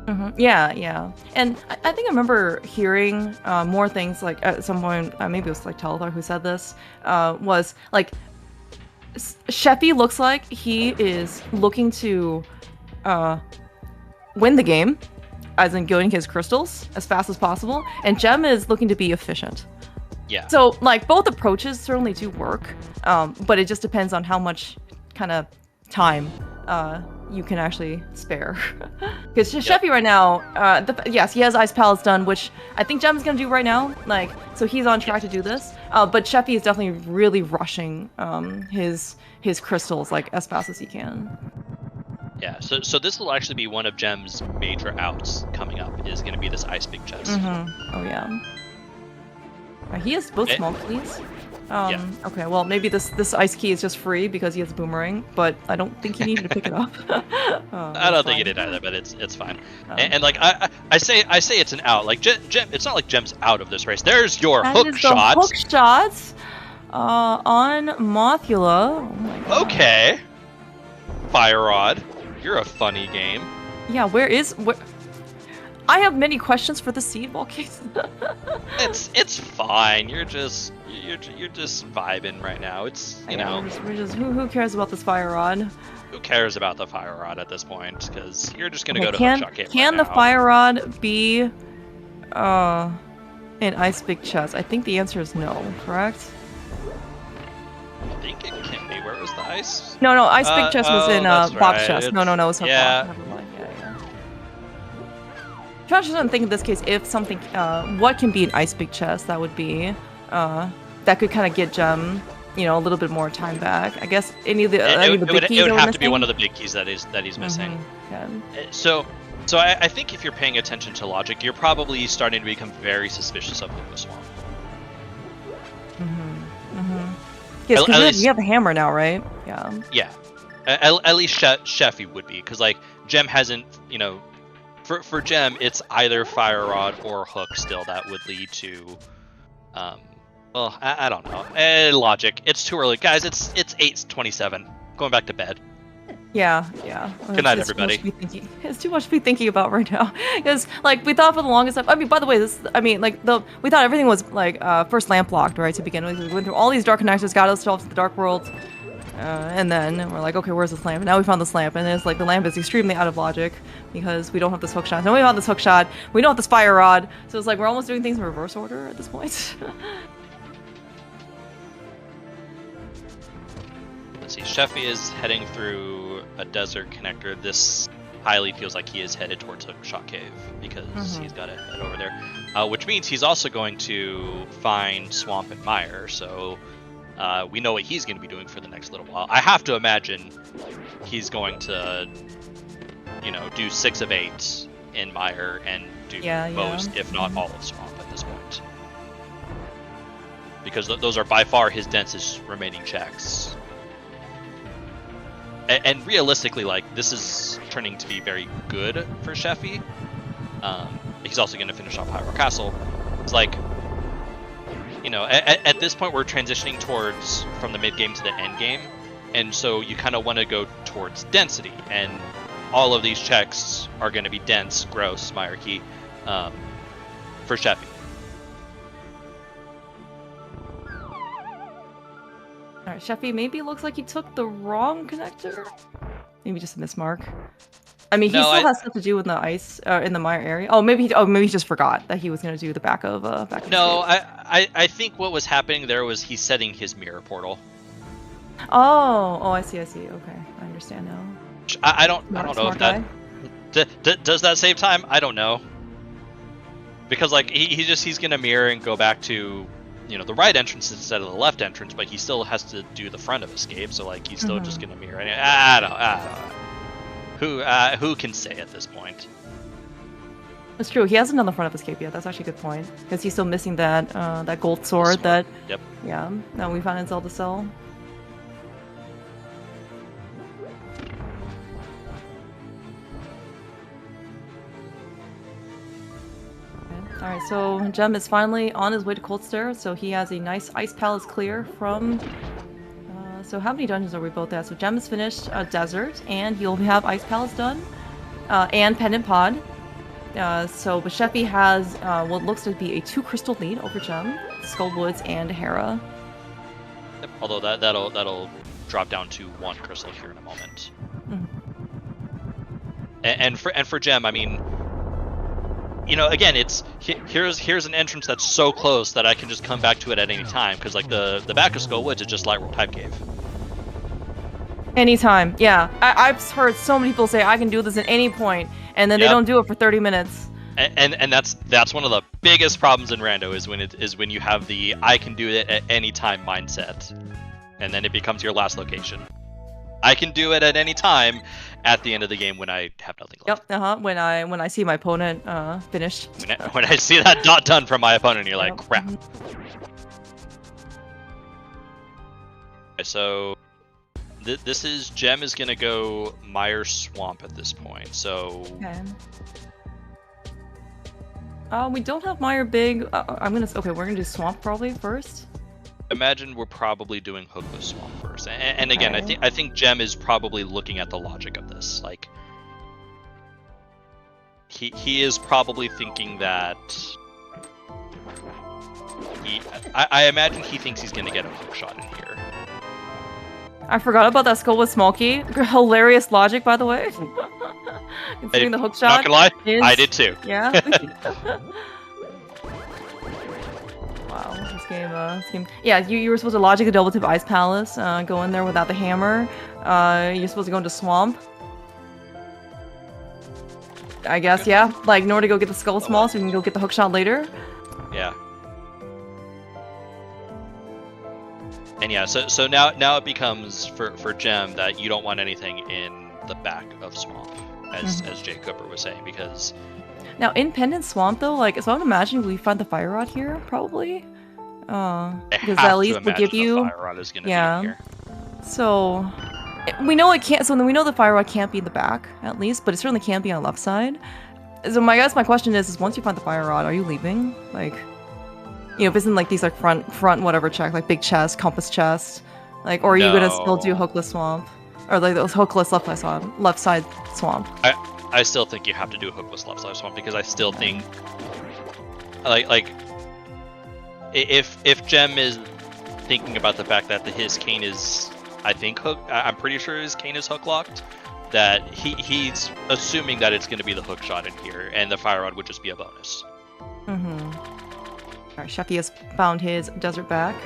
Mm-hmm. Yeah. And I think I remember hearing more things like at some point, maybe it was like Telethar who said this, was like Cheffy looks like he is looking to win the game, as in getting his crystals as fast as possible, and Gem is looking to be efficient. Yeah. So, like, both approaches certainly do work, but it just depends on how much kind of time you can actually spare. Because Cheffy right now, yes, he has Ice Palace done, which I think Gem's gonna do right now. Like, so he's on track to do this. But Cheffy is definitely really rushing his crystals like as fast as he can. Yeah, so this will actually be one of Gem's major outs coming up, is going to be this Ice Big Chest. Mm-hmm. Oh, yeah. He has both small keys. Yeah. Okay, well, maybe this ice key is just free because he has a boomerang, but I don't think he needed to pick it up. I don't think he did either, but it's fine. And like, I say it's an out. Like, Gem, it's not like Gem's out of this race. There's your hook shots. Hook shots on Mothula. Oh my god. Okay. Fire Rod. You're a funny game. Yeah, where? I have many questions for the seed ball case. It's fine. You're just vibing right now. It's we're just who cares about this fire rod? Who cares about the fire rod at this point? Because you're just gonna go to Hookshot Cave. Can the fire rod be an ice big chest? I think the answer is no. Correct? I think it can be. Where was the ice? No, ice big chest was in box right. chest. No, it was hook yeah. Never mind. Yeah. Trying to think in this case if something, what can be an ice big chest that would be, that could kind of get Gem, a little bit more time back. I guess any of the big keys. It would have to be one of the big keys that he's missing. Mm-hmm. Yeah. So I think if you're paying attention to logic, you're probably starting to become very suspicious of the Swamp. Yes, because you have a hammer now, right? Yeah. Yeah. At least Cheffy would be, because like Gem hasn't, for Gem it's either Fire Rod or Hook still that would lead to, well, I don't know. Logic. It's too early, guys. It's 8:27. Going back to bed. Yeah. Good night, everybody. It's too much to be thinking about right now. Because, like, we thought for the longest time. I mean, by the way, we thought everything was, like, first lamp locked, right, to begin with. We went through all these dark connectors, got ourselves to the dark world. And then we're like, okay, where's this lamp? And now we found this lamp. And it's like the lamp is extremely out of logic because we don't have this hook shot. Now we found this hook shot. We don't have this fire rod. So it's like we're almost doing things in reverse order at this point. Let's see. Cheffy is heading through a desert connector. This highly feels like he is headed towards Hookshot Cave because he's got to head over there. Which means he's also going to find Swamp and Mire. So we know what he's going to be doing for the next little while. I have to imagine he's going to, do 6 of 8 in Mire and do most, if not all, of Swamp at this point. Because those are by far his densest remaining checks. And realistically, like, this is turning to be very good for Cheffy. He's also going to finish off Hyrule Castle. It's like, at this point we're transitioning from the mid game to the end game. and so you kind of want to go towards density, and all of these checks are going to be dense, gross, Meyerkey, for Cheffy. All right, Cheffy maybe looks like he took the wrong connector. Maybe just a mismark. I mean, he still has stuff to do in the ice, in the mire area. Oh, maybe he just forgot that he was gonna do the back of. No, I think what was happening there was he's setting his mirror portal. Oh, I see. Okay, I understand now. I don't know if that does that save time. I don't know, because like he's gonna mirror and go back to, you know, the right entrance instead of the left entrance, but he still has to do the front of escape. So like he's still just gonna mirror. I don't know. Who can say at this point? It's true. He hasn't done the front of escape yet. That's actually a good point, because he's still missing that that gold sword that. Yep. Yeah. That we found in Zelda Cell. Alright, so Jem is finally on his way to Cold Stair, so he has a nice ice palace clear from... so how many dungeons are we both at? So Jem has finished Desert, and he'll have Ice Palace done, and Pendant Pod. But Cheffy has what looks to be a 2 crystal lead over Jem, Skullwoods, and Hera. Yep. Although that'll drop down to 1 crystal here in a moment. And for Jem, I mean, you know, again, it's here's an entrance that's so close that I can just come back to it at any time, because like the back of Skullwoods is just Light World Type Cave. Anytime, yeah. I've heard so many people say I can do this at any point, and then they don't do it for 30 minutes. And that's one of the biggest problems in Rando is when you have the I can do it at any time mindset, and then it becomes your last location. I can do it at any time at the end of the game when I have nothing left. Yep, when I see my opponent finished. When I see that dot done from my opponent, you're like, crap. Okay, so this is Jem is gonna go Mire Swamp at this point. So we don't have Mire Big. We're gonna do Swamp probably first. Imagine we're probably doing Hookless Swamp first, and again, I think Jem is probably looking at the logic of this. Like, he is probably thinking that I imagine he thinks he's gonna get a hook shot in here. I forgot about that skull with Smolky. Hilarious logic, by the way. Considering the hook shot. Not gonna lie, I did too. Yeah. Wow, this game. Yeah, you were supposed to logic the double tip Ice Palace, go in there without the hammer. You're supposed to go into Swamp. I guess, yeah. Like, in order to go get the Skull Small, so you can go get the hook shot later. Yeah. And yeah, so now it becomes for Jem that you don't want anything in the back of Swamp, as Jay Cooper was saying, because. Now, in Pendant Swamp, though, like, so I would imagine we find the Fire Rod here, probably. Because at least would give you. Fire Rod is gonna be in here. So, we know it can't. So we know the Fire Rod can't be in the back, at least, but it certainly can't be on the left side. So my question is once you find the Fire Rod, are you leaving? Like, you know, if it's in like these like front whatever check, like big chest, compass chest, like, or are you gonna still do Hookless Swamp, or like those Hookless left side Swamp? I still think you have to do a Hookless left side Swamp, because I still think like if Jem is thinking about the fact that his cane is, I think, I'm pretty sure his cane is hook locked, that he's assuming that it's going to be the hook shot in here, and the Fire Rod would just be a bonus. Alright, Cheffy has found his desert back.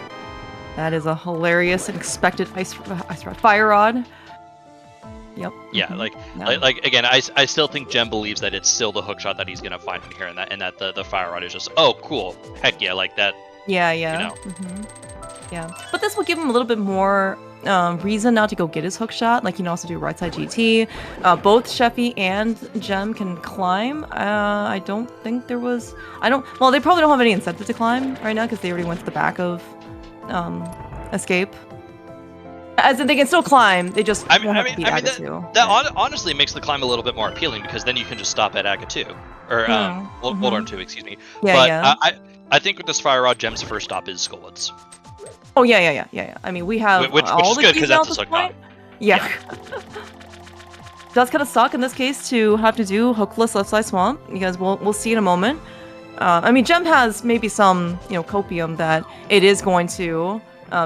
That is a hilarious and expected ice rod, Fire Rod. Yep. Yeah, like again, I still think Jem believes that it's still the hook shot that he's gonna find in here, and that the Fire Rod is just, oh cool, heck yeah, like that. Yeah. You know. Yeah, but this will give him a little bit more reason now to go get his hook shot. Like, you can also do right side GT. Both Cheffy and Jem can climb. I don't think there was. Well, they probably don't have any incentive to climb right now because they already went to the back of escape. As in, they can still climb. They just won't have to beat Aga 2. That honestly makes the climb a little bit more appealing, because then you can just stop at Aga 2 or Voldorn 2, excuse me. Yeah, but I think with this Fire Rod, Jem's first stop is Skullwoods. Oh yeah. I mean, we have Which all is the good keys because now that's at a this suck point. Yeah. Does kind of suck in this case to have to do hookless left side swamp because we'll see in a moment. I mean, Gem has maybe some copium that it is going to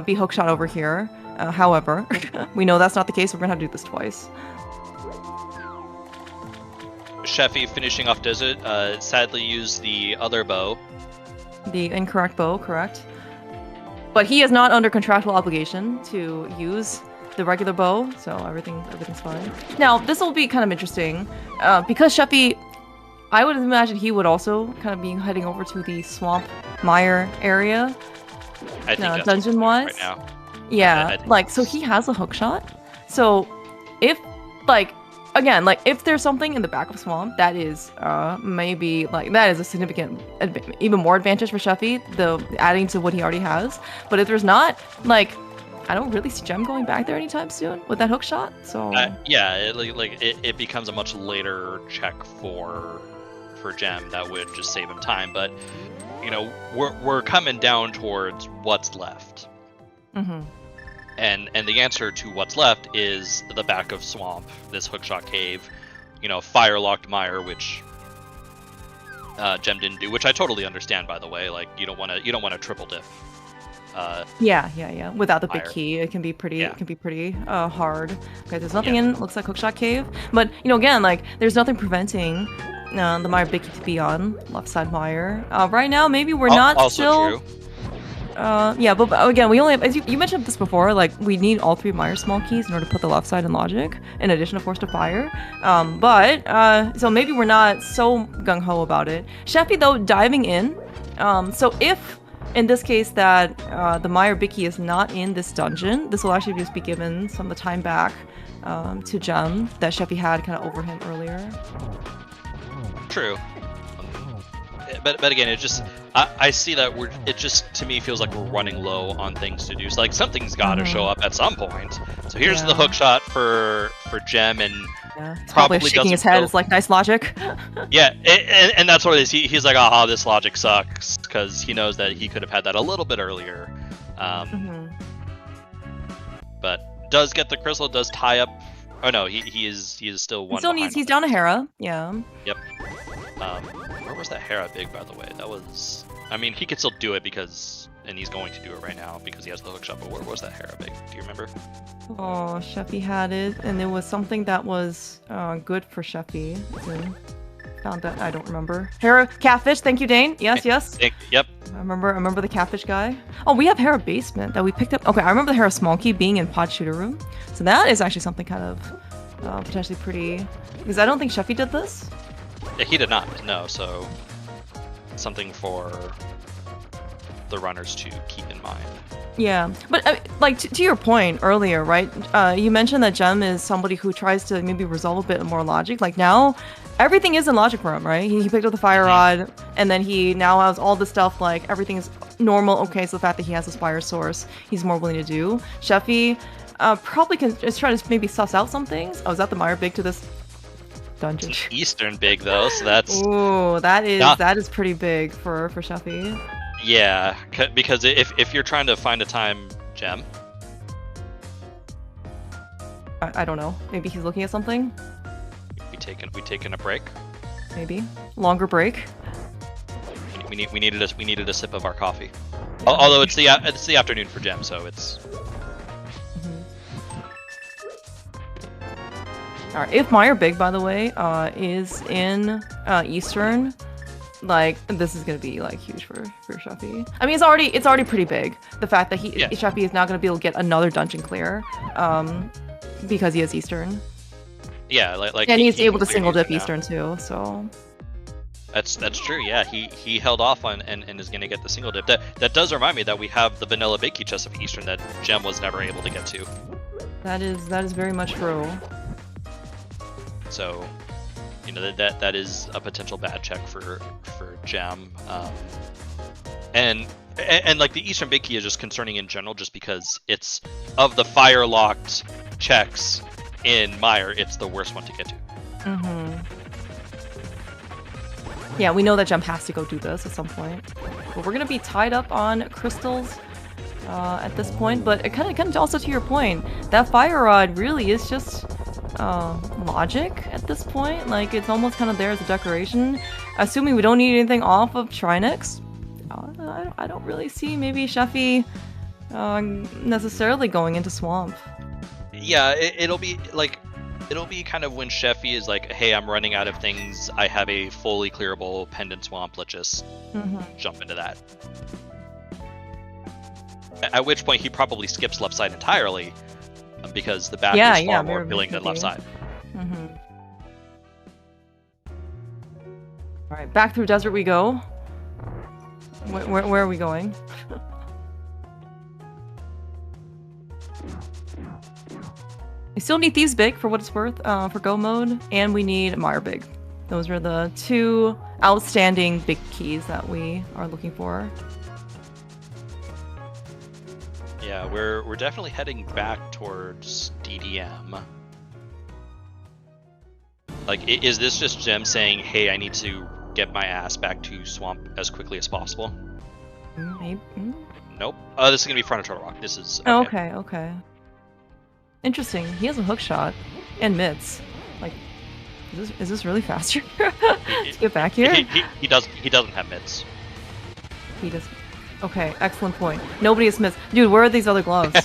be hookshot over here. However, we know that's not the case. We're gonna have to do this twice. Cheffy finishing off Desert, sadly used the other bow. The incorrect bow, correct. But he is not under contractual obligation to use the regular bow, so everything's fine. Now, this will be kind of interesting, because Cheffy, I would imagine he would also kind of be heading over to the Swamp Mire area. I think that's dungeon-wise. right now. Yeah, so he has a hookshot. So, if, again, if there's something in the back of Swamp that is, maybe, that is a significant, even more advantage for Cheffy, adding to what he already has. But if there's not, I don't really see Gem going back there anytime soon with that hookshot, so... yeah, it becomes a much later check for Gem that would just save him time, but, we're coming down towards what's left. Mm-hmm. And the answer to what's left is the back of Swamp, this hookshot cave, fire-locked mire, which Gem didn't do, which I totally understand, by the way. You don't want to triple dip. Yeah. Without the big fire. key, it can be pretty hard. Okay, there's nothing in. Looks like hookshot cave, but again, there's nothing preventing the mire big key to be on left side mire. Right now, maybe we're not also still. True. Yeah, but again, we only have, as you mentioned this before, we need all 3 Mire small keys in order to put the left side in logic, in addition to Force to Fire. So maybe we're not so gung-ho about it. Cheffy, though, diving in. So if, in this case, that the Mire big key is not in this dungeon, this will actually just be given some of the time back to Gem that Cheffy had kind of over him earlier. True. But again, it just I see that it just to me feels like we're running low on things to do. So something's got to show up at some point. So here's the hook shot for Gem, and he's probably shaking his head. It's nice logic. Yeah, and that's what it is. He's like, aha, this logic sucks, because he knows that he could have had that a little bit earlier. But does get the crystal, does tie up. Oh no, he is still one. He's down a Hera. Yeah. Yep. Where was that Hera big, by the way? That was... I mean, he could still do it and he's going to do it right now because he has the hookshot, but where was that Hera big? Do you remember? Oh, Cheffy had it, and it was something that was good for Cheffy. Found that, I don't remember. Hera, catfish, thank you, Dane. Yes. Yep. I remember the catfish guy. Oh, we have Hera basement that we picked up. Okay, I remember the Hera small key being in pod shooter room. So that is actually something kind of potentially pretty... Because I don't think Cheffy did this. Yeah, he did not, no, so something for the runners to keep in mind. Yeah, but to your point earlier, right? You mentioned that Gem is somebody who tries to maybe resolve a bit more logic. Now, everything is in logic for him, right? He picked up the fire rod, and then he now has all the stuff, everything is normal. Okay, so the fact that he has this fire source, he's more willing to do. Cheffy probably can just try to maybe suss out some things. Oh, is that the Mire big to this dungeon? It's Eastern big though, so that's... Ooh, that is pretty big for Cheffy. Yeah, because if you're trying to find a time Gem... I don't know. Maybe he's looking at something? We taking a break? Maybe. Longer break? We needed a sip of our coffee. Although it's the afternoon for Gem, so it's... Alright, if Mire Big, by the way, is in Eastern, this is gonna be huge for Cheffy. I mean, it's already pretty big. The fact that Cheffy is now gonna be able to get another dungeon clear, because he has Eastern. Yeah, and he's able to single dip Eastern too. So that's true. Yeah, he held off on and is gonna get the single dip. That does remind me that we have the vanilla big key chest of Eastern that Gem was never able to get to. That is very much true. So, that is a potential bad check for Gem, and the Eastern big key is just concerning in general, just because it's of the fire locked checks in Mire, it's the worst one to get to. Yeah, we know that Gem has to go do this at some point, but we're gonna be tied up on crystals. at this point. But it kind of also to your point, that fire rod really is just logic at this point. Like it's almost kind of there as a decoration. Assuming we don't need anything off of Trinex, I don't really see maybe Cheffy necessarily going into Swamp. Yeah, it'll be kind of when Cheffy is like, hey, I'm running out of things. I have a fully clearable Pendant Swamp. Let's just jump into that. At which point he probably skips left side entirely because the back is far more appealing than left side. All right, back through desert we go. Where are we going? We still need Thieves Big for what it's worth for Go mode, and we need Mire Big. Those are the two outstanding big keys that we are looking for. Yeah, we're definitely heading back towards DDM. Like, is this just Gem saying, hey, I need to get my ass back to Swamp as quickly as possible? Maybe. Nope. Oh, this is gonna be front of Turtle Rock. This is okay. Interesting. He has a hook shot and mitts. Like, is this really faster? Let's get back here. He doesn't have mitts. He does. Okay, excellent point. Nobody has mitts. Dude, where are these other gloves?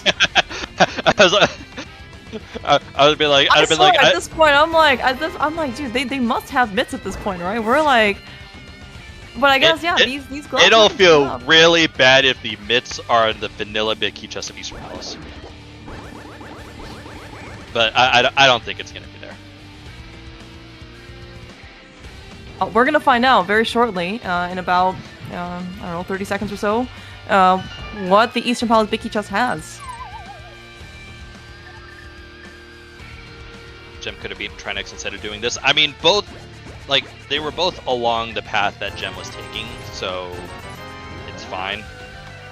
I would be like, at this point, I'm like, dude, they must have mitts at this point, right? We're like, but I guess these gloves. It'll feel really bad if the mitts are the vanilla big key chest of Eastern Palace. But I don't think it's gonna be there. We're gonna find out very shortly, in about I don't know, 30 seconds or so, what the Eastern Palace big key chest has. Gem could have beaten Trinex instead of doing this. I mean, they were both along the path that Gem was taking, so it's fine.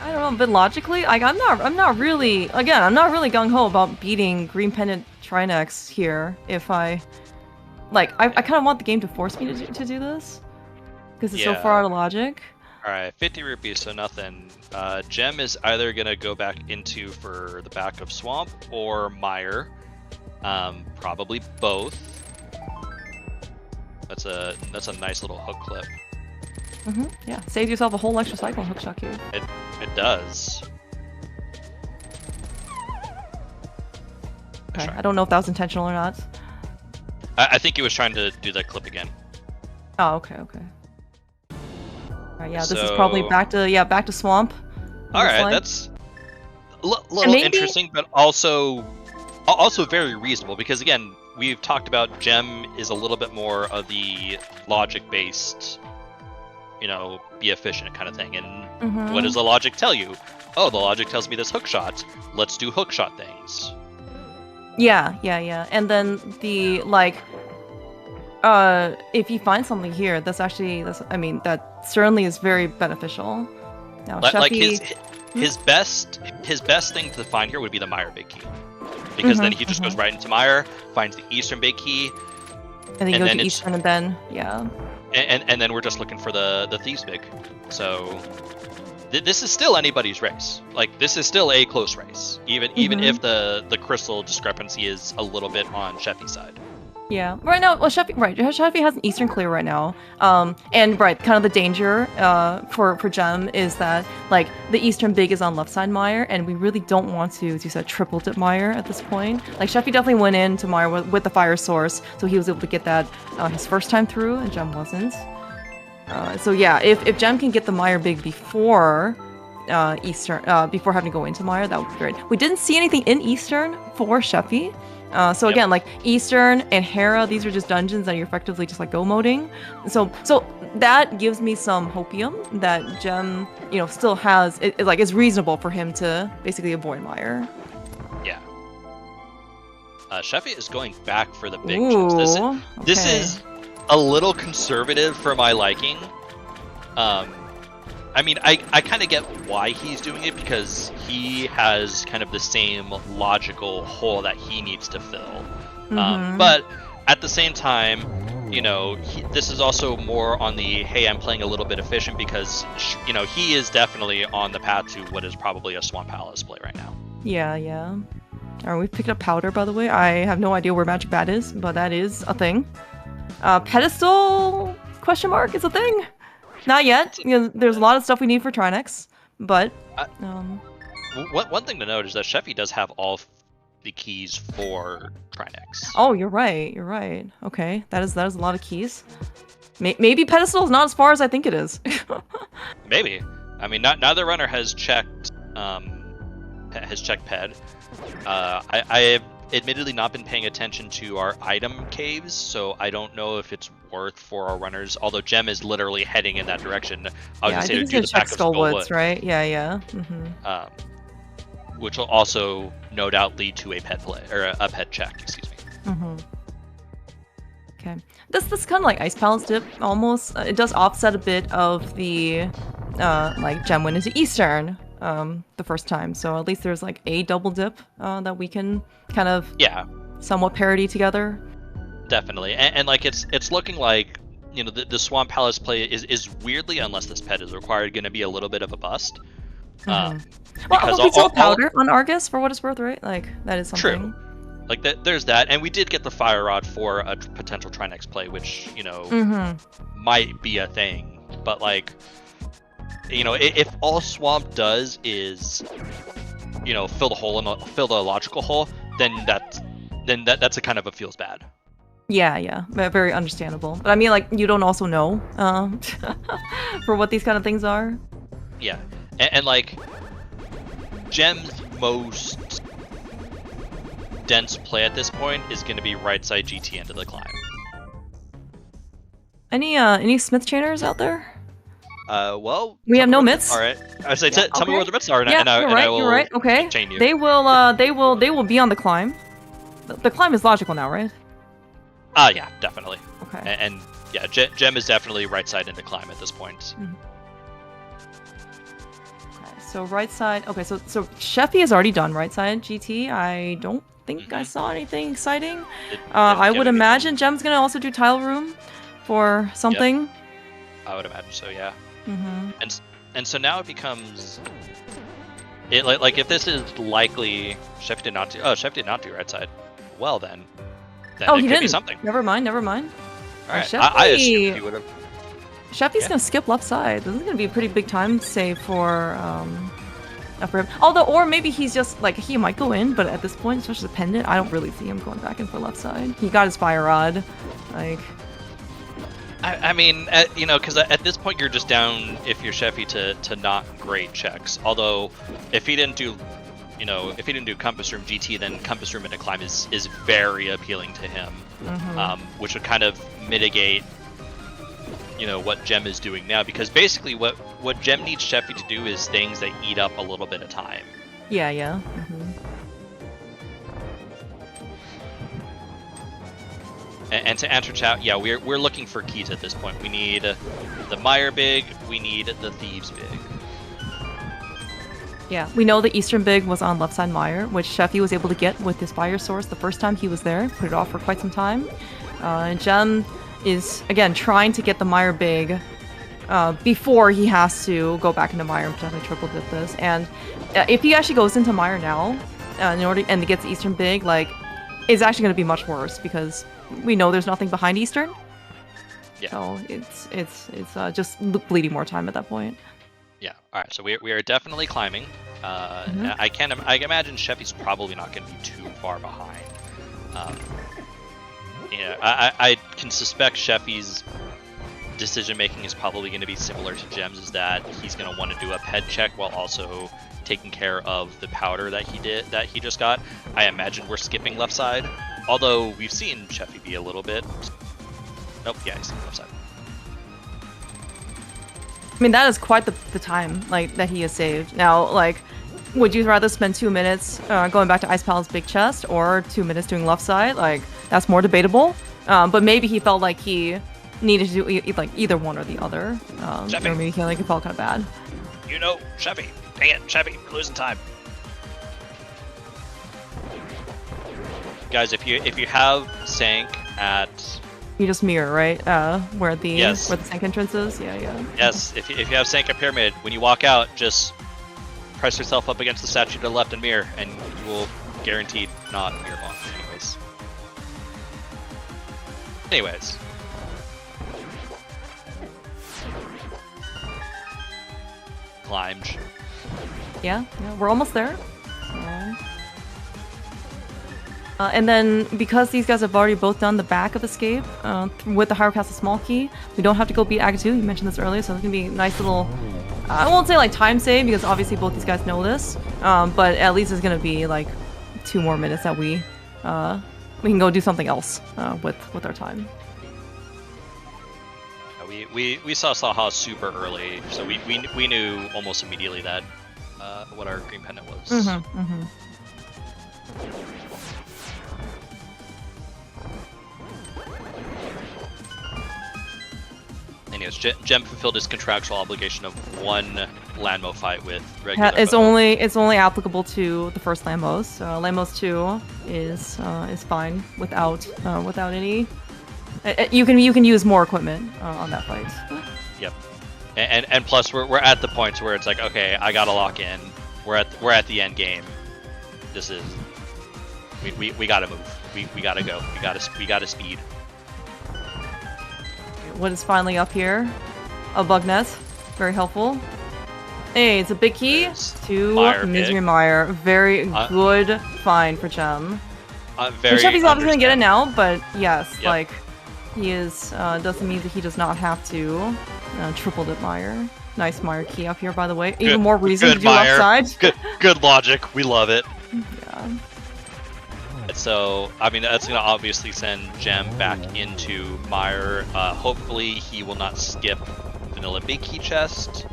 I don't know, but logically, like I'm not really gung ho about beating Green Pendant Trinex here. If I kind of want the game to force me to do this because it's so far out of logic. All right, 50 rupees, so nothing. Gem is either gonna go back into for the back of Swamp or Mire. Probably both. That's a nice little hook clip. Yeah, saves yourself a whole extra cycle on hookshot cube. It does. Okay, I don't know if that was intentional or not. I think he was trying to do that clip again. Oh, okay. Alright, yeah, this is probably back to Swamp. Alright, that's a little interesting, but also very reasonable, because again, we've talked about Gem is a little bit more of the logic-based, be efficient kind of thing. And what does the logic tell you? Oh, the logic tells me this hookshot. Let's do hookshot things. Yeah. And then if you find something here, that certainly is very beneficial. Now, Cheffy... his best thing to find here would be the Mire big key, because then he just goes right into Mire, finds the Eastern big key, and then you go to Eastern, and then and then we're just looking for the Thieves big. So this is still anybody's race. Like, this is still a close race, even if the crystal discrepancy is a little bit on Cheffy's side. Yeah, right now, Cheffy has an Eastern clear right now, and kind of the danger for Gem is that the Eastern big is on left side Mire, and we really don't want to do that triple dip Mire at this point. Cheffy definitely went into Mire with the fire source, so he was able to get that his first time through, and Gem wasn't. So yeah, if Gem can get the Mire big before Eastern, before having to go into Mire, that would be great. We didn't see anything in Eastern for Cheffy. So again, Eastern and Hera, these are just dungeons that you're effectively just go moding. So that gives me some hopium that Gem, still has. It's reasonable for him to basically avoid Mire. Yeah. Cheffy is going back for the big chips. This is a little conservative for my liking. I mean, I kind of get why he's doing it, because he has kind of the same logical hole that he needs to fill. But at the same time, you know, this is also more on the, hey, I'm playing a little bit efficient because, you know, he is definitely on the path to what is probably a Swamp Palace play right now. Yeah, yeah. Alright, we've picked up Powder, by the way. I have no idea where Magic Bat is, but that is a thing. Pedestal? Question mark is a thing? Not yet. You know, there's a lot of stuff we need for Trinex, but... One thing to note is that Cheffy does have all the keys for Trinex. Oh, you're right. You're right. Okay, that is a lot of keys. Maybe Pedestal is not as far as I think it is. Maybe. I mean, neither runner has checked Ped. I have admittedly not been paying attention to our item caves, so I don't know if it's worth for our runners. Although Gem is literally heading in that direction. I was I gonna say think to do he's the gonna pack check of Skullwoods, right? Yeah, yeah. Mm-hmm. Which will also no doubt lead to a pet play or a pet check. Excuse me. Mm-hmm. Okay. This kind of like Ice Palace dip almost. It does offset a bit of the like Gem went into Eastern the first time, so at least there's like a double dip that we can kind of somewhat parody together. Definitely, and like it's looking like, you know, the Swamp Palace play is weirdly, unless this pet is required, going to be a little bit of a bust. Well, we saw Powder on Argus for what it's worth, right? Like that is something. True. Like there's that, and we did get the Fire Rod for a potential Trinex play, which, you know, might be a thing. But like, you know, if all Swamp does is, you know, fill the logical hole, then that's a kind of a feels bad. Yeah, very understandable. But I mean, like, you don't also know for what these kind of things are. Yeah, and like, Gem's most dense play at this point is going to be right side GT into the climb. Any Smith chainers out there? Well, we have no mitts. All right, I say tell me where the mitts are, and I will you're right. Okay, chain you. They will be on the climb. The climb is logical now, right? Yeah, definitely. Okay. And yeah, Gem is definitely right side into climb at this point. Okay, so right side. Okay, so Cheffy has already done right side GT. I don't think I saw anything exciting. I would imagine Gem's gonna also do tile room for something. Yep. I would imagine so, yeah. And so now it becomes like if this is likely Cheffy did not do right side. Well then it he could didn't. be something. Never mind. All right. I assumed he would have. Cheffy's gonna skip left side. This is gonna be a pretty big time save for him. Although, or maybe he's just like, he might go in, but at this point, especially the pendant, I don't really see him going back in for left side. He got his Fire Rod, like. I mean, you know, because at this point you're just down, if you're Cheffy, to not great checks. Although, if he didn't do, you know, if he didn't do Compass Room GT, then Compass Room into climb is very appealing to him, which would kind of mitigate, you know, what Gem is doing now. Because basically, what Gem needs Cheffy to do is things that eat up a little bit of time. Yeah. And to answer chat, yeah, we're looking for keys at this point. We need the Mire Big, we need the Thieves Big. Yeah, we know the Eastern Big was on left side Mire, which Cheffy was able to get with his Fire Source the first time he was there, put it off for quite some time. And Gem is, again, trying to get the Mire Big before he has to go back into Mire and potentially triple dip this. And if he actually goes into Mire now, and to get the Eastern Big, like, it's actually going to be much worse because we know there's nothing behind Eastern. Yeah. So it's just bleeding more time at that point. Yeah. All right. So we are definitely climbing. I imagine Cheffy's probably not going to be too far behind. Yeah. I can suspect Cheffy's decision making is probably going to be similar to Gem's. Is that he's going to want to do a ped check while also taking care of the powder that he just got. I imagine we're skipping left side. Although we've seen Cheffy be a little bit. Nope, yeah, he's left side. I mean, that is quite the time like that he has saved. Now, like, would you rather spend 2 minutes going back to Ice Palace Big Chest or 2 minutes doing left side? Like, that's more debatable. But maybe he felt like he needed to do like either one or the other. Or maybe he felt kind of bad. You know, Cheffy. Dang it, Cheffy, we're losing time. Guys, if you have Sank at You just mirror, right? Where the Yes. sink entrance is. Yeah, yeah. Yes, if you have Sanka Pyramid, when you walk out, just press yourself up against the statue to the left and mirror, and you will guaranteed not mirror bomb. Anyways. Climbed. Yeah, we're almost there. And then, because these guys have already both done the back of Escape with the Hyrule Castle Small Key, we don't have to go beat Act 2. You mentioned this earlier, so it's going to be a nice little... I won't say like time save, because obviously both these guys know this, but at least it's going to be like 2 more minutes that we can go do something else with our time. We saw Saha super early, so we knew almost immediately that what our green pendant was. Anyways, Gem fulfilled his contractual obligation of 1 Landmo fight with regular. It's only applicable to the first Lambos. Lambos 2 is fine without any. You can use more equipment on that fight. Yep, and plus we're at the point where it's like, okay, I gotta lock in. We're at the end game. This is we gotta move. We gotta go. We gotta speed. What is finally up here? A bug net, very helpful. Hey, it's a big key to Misery Mire. Very good find for Gem. Cheffy's obviously gonna get it now, but yes, yep. Like he is doesn't mean that he does not have to triple dip Mire. Nice Mire key up here, by the way. Even more reason to do upside. Good logic. We love it. Yeah. So, I mean, that's going to obviously send Gem back into Mire. Hopefully, he will not skip Vanilla Big Key Chest.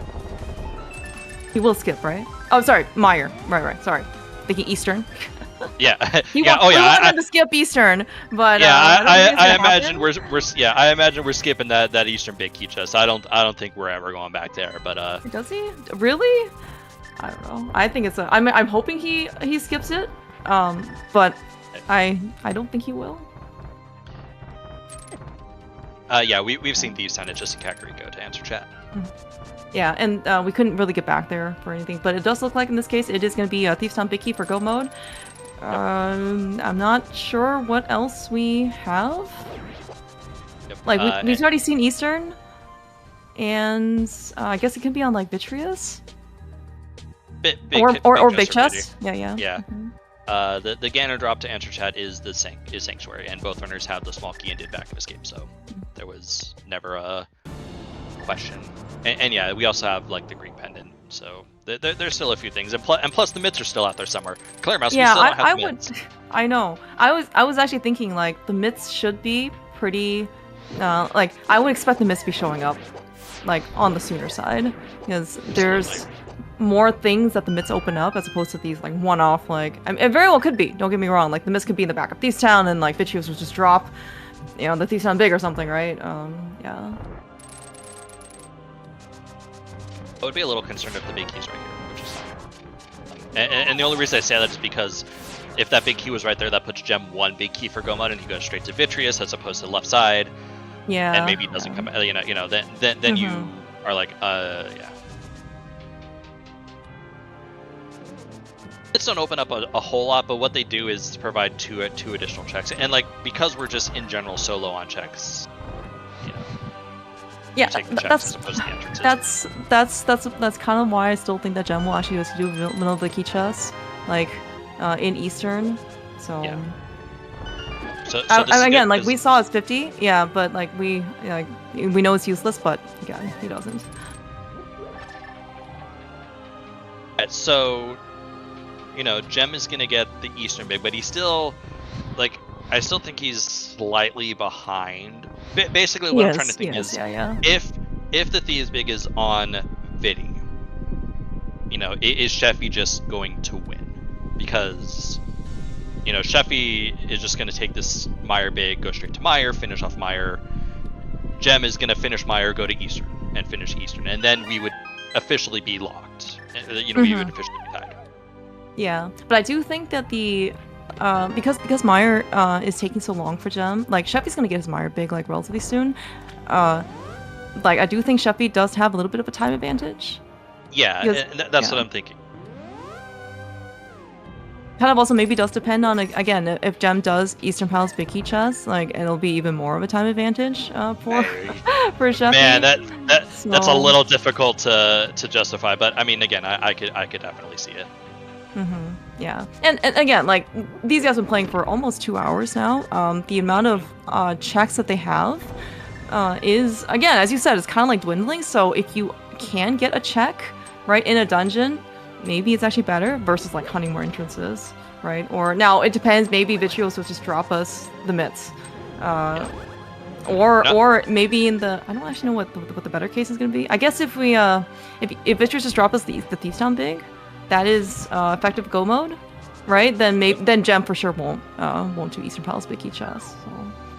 He will skip, right? Oh, sorry, Mire. Right. Sorry. Thinking Eastern. Yeah. We want him to skip Eastern, but yeah, I imagine I imagine we're skipping that Eastern Big Key Chest. I don't think we're ever going back there. But does he really? I don't know. I think it's I'm hoping he skips it. But I don't think he will. Yeah, we've seen Thieves Town. It's just a Kakariko to answer chat. Yeah, and we couldn't really get back there for anything, but it does look like in this case it is going to be Thieves Town Big Key for Go mode. I'm not sure what else we have. Yep. Like we've already seen Eastern, and I guess it can be on like Vitreous. Or Big Chest. Yeah. Yeah. Mm-hmm. The Ganon drop to answer chat is Sanctuary, and both runners have the small key and did back of escape, so there was never a question. And yeah, we also have like the green pendant, so there's still a few things, and plus the mitts are still out there somewhere. Clear Mouse, we still don't have the mitts. I know. I was actually thinking like the mitts should be pretty. Like I would expect the mitts to be showing up, like on the sooner side, because there's more things that the mitts open up as opposed to these like one-off, like it very well could be, don't get me wrong, like the mitts could be in the back of Thieves Town and like Vitreous would just drop, you know, the Thieves Town Big or something, right? Yeah. I would be a little concerned if the big key's right here, which is fine. And the only reason I say that is because if that big key was right there, that puts Gem 1 big key for Gomod and he goes straight to Vitreous as opposed to the left side. Yeah. And maybe it doesn't come, then you are like, yeah. It's don't open up a whole lot, but what they do is provide two additional checks, and like because we're just in general so low on checks, you know. Yeah, that's kind of why I still think that Gem will actually just do middle of the key chest, like in Eastern. So. Yeah. Again, like we saw it's 50, yeah, but like we know it's useless, but again, he doesn't. Right, so. You know, Gem is gonna get the Eastern Big, but he's still, like, I still think he's slightly behind. Basically, what I'm trying to think is, if the Thieves Big is on Vidi, you know, is Cheffy just going to win? Because, you know, Cheffy is just gonna take this Mire Big, go straight to Mire, finish off Mire. Gem is gonna finish Mire, go to Eastern, and finish Eastern, and then we would officially be locked. You know, we would officially be tied. Yeah, but I do think that the because Meyer is taking so long for Gem, like Cheffy's gonna get his Meyer big like relatively soon. Like I do think Cheffy does have a little bit of a time advantage. Yeah, Because- and that's yeah. what I'm thinking. Kind of also maybe does depend on again if Gem does Eastern Palace Big Key Chess, like it'll be even more of a time advantage for for Cheffy. Man, that's a So- little difficult to justify, but I mean, again, I could definitely see it. Yeah, and again, like these guys have been playing for almost 2 hours now. The amount of checks that they have is, again, as you said, it's kind of like dwindling. So if you can get a check right in a dungeon, maybe it's actually better versus like hunting more entrances, right? Or now it depends. Maybe Vitrios will just drop us the mitts, or maybe in the, I don't actually know what the better case is going to be. I guess if we if Vitrios just drop us the Thieves Town big, that is effective go mode, right? Then Gem for sure won't do Eastern Palace Big Key Chess. So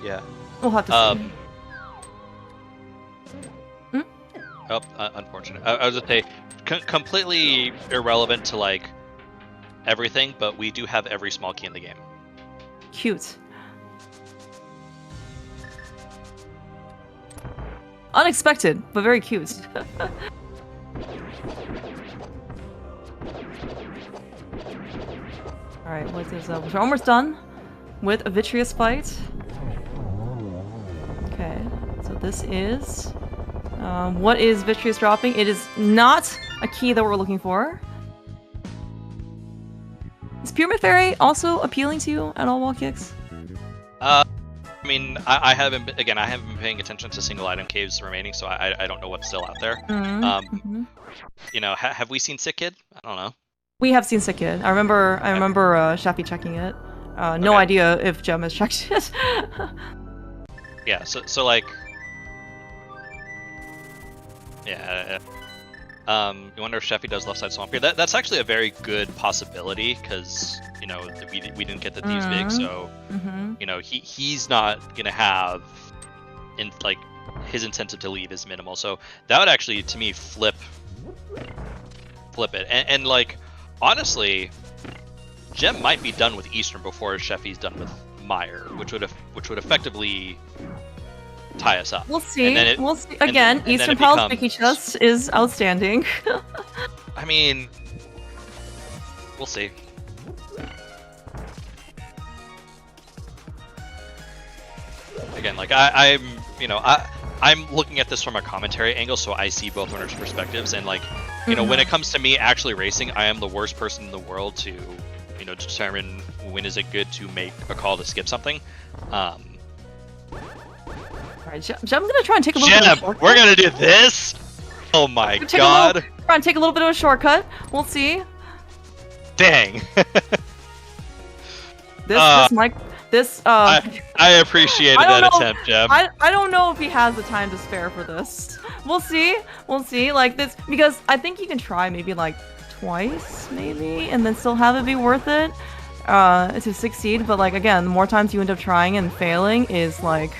Yeah. we'll have to see. Oh, unfortunate. I was gonna say, completely irrelevant to like everything, but we do have every small key in the game. Cute. Unexpected, but very cute. Alright, what is we're almost done with a Vitreous fight. Okay, so this is what is Vitreous dropping? It is not a key that we're looking for. Is Pyramid Fairy also appealing to you at all, Wallkicks? I mean, I haven't been paying attention to single item caves remaining, so I don't know what's still out there. You know, have we seen Sick Kid? I don't know. We have seen Sick Kid. I remember Cheffy checking it. No idea if Gem has checked it. Yeah, so like, yeah. You wonder if Cheffy does left side swamp here. That's actually a very good possibility because you know we didn't get the Thieves big, so you know he's not gonna have his incentive to leave is minimal. So that would actually to me flip it and like honestly, Gem might be done with Eastern before Cheffy's done with Meyer, which would effectively tie us up. We'll see. We'll see. Again, Eastern Palace Big Key Chess is outstanding. I mean, we'll see. Again, like I'm looking at this from a commentary angle, so I see both winners' perspectives, and like, you know, when it comes to me actually racing, I am the worst person in the world to, you know, determine when is it good to make a call to skip something. Alright, Gem's gonna try and take a little bit of a shortcut. We're gonna do this? Oh my god. Try and take a little bit of a shortcut. We'll see. Dang. I appreciated that attempt, Gem. I don't know if he has the time to spare for this. We'll see. We'll see. Like this, because I think you can try maybe like twice, maybe, and then still have it be worth it to succeed. But like again, the more times you end up trying and failing is like,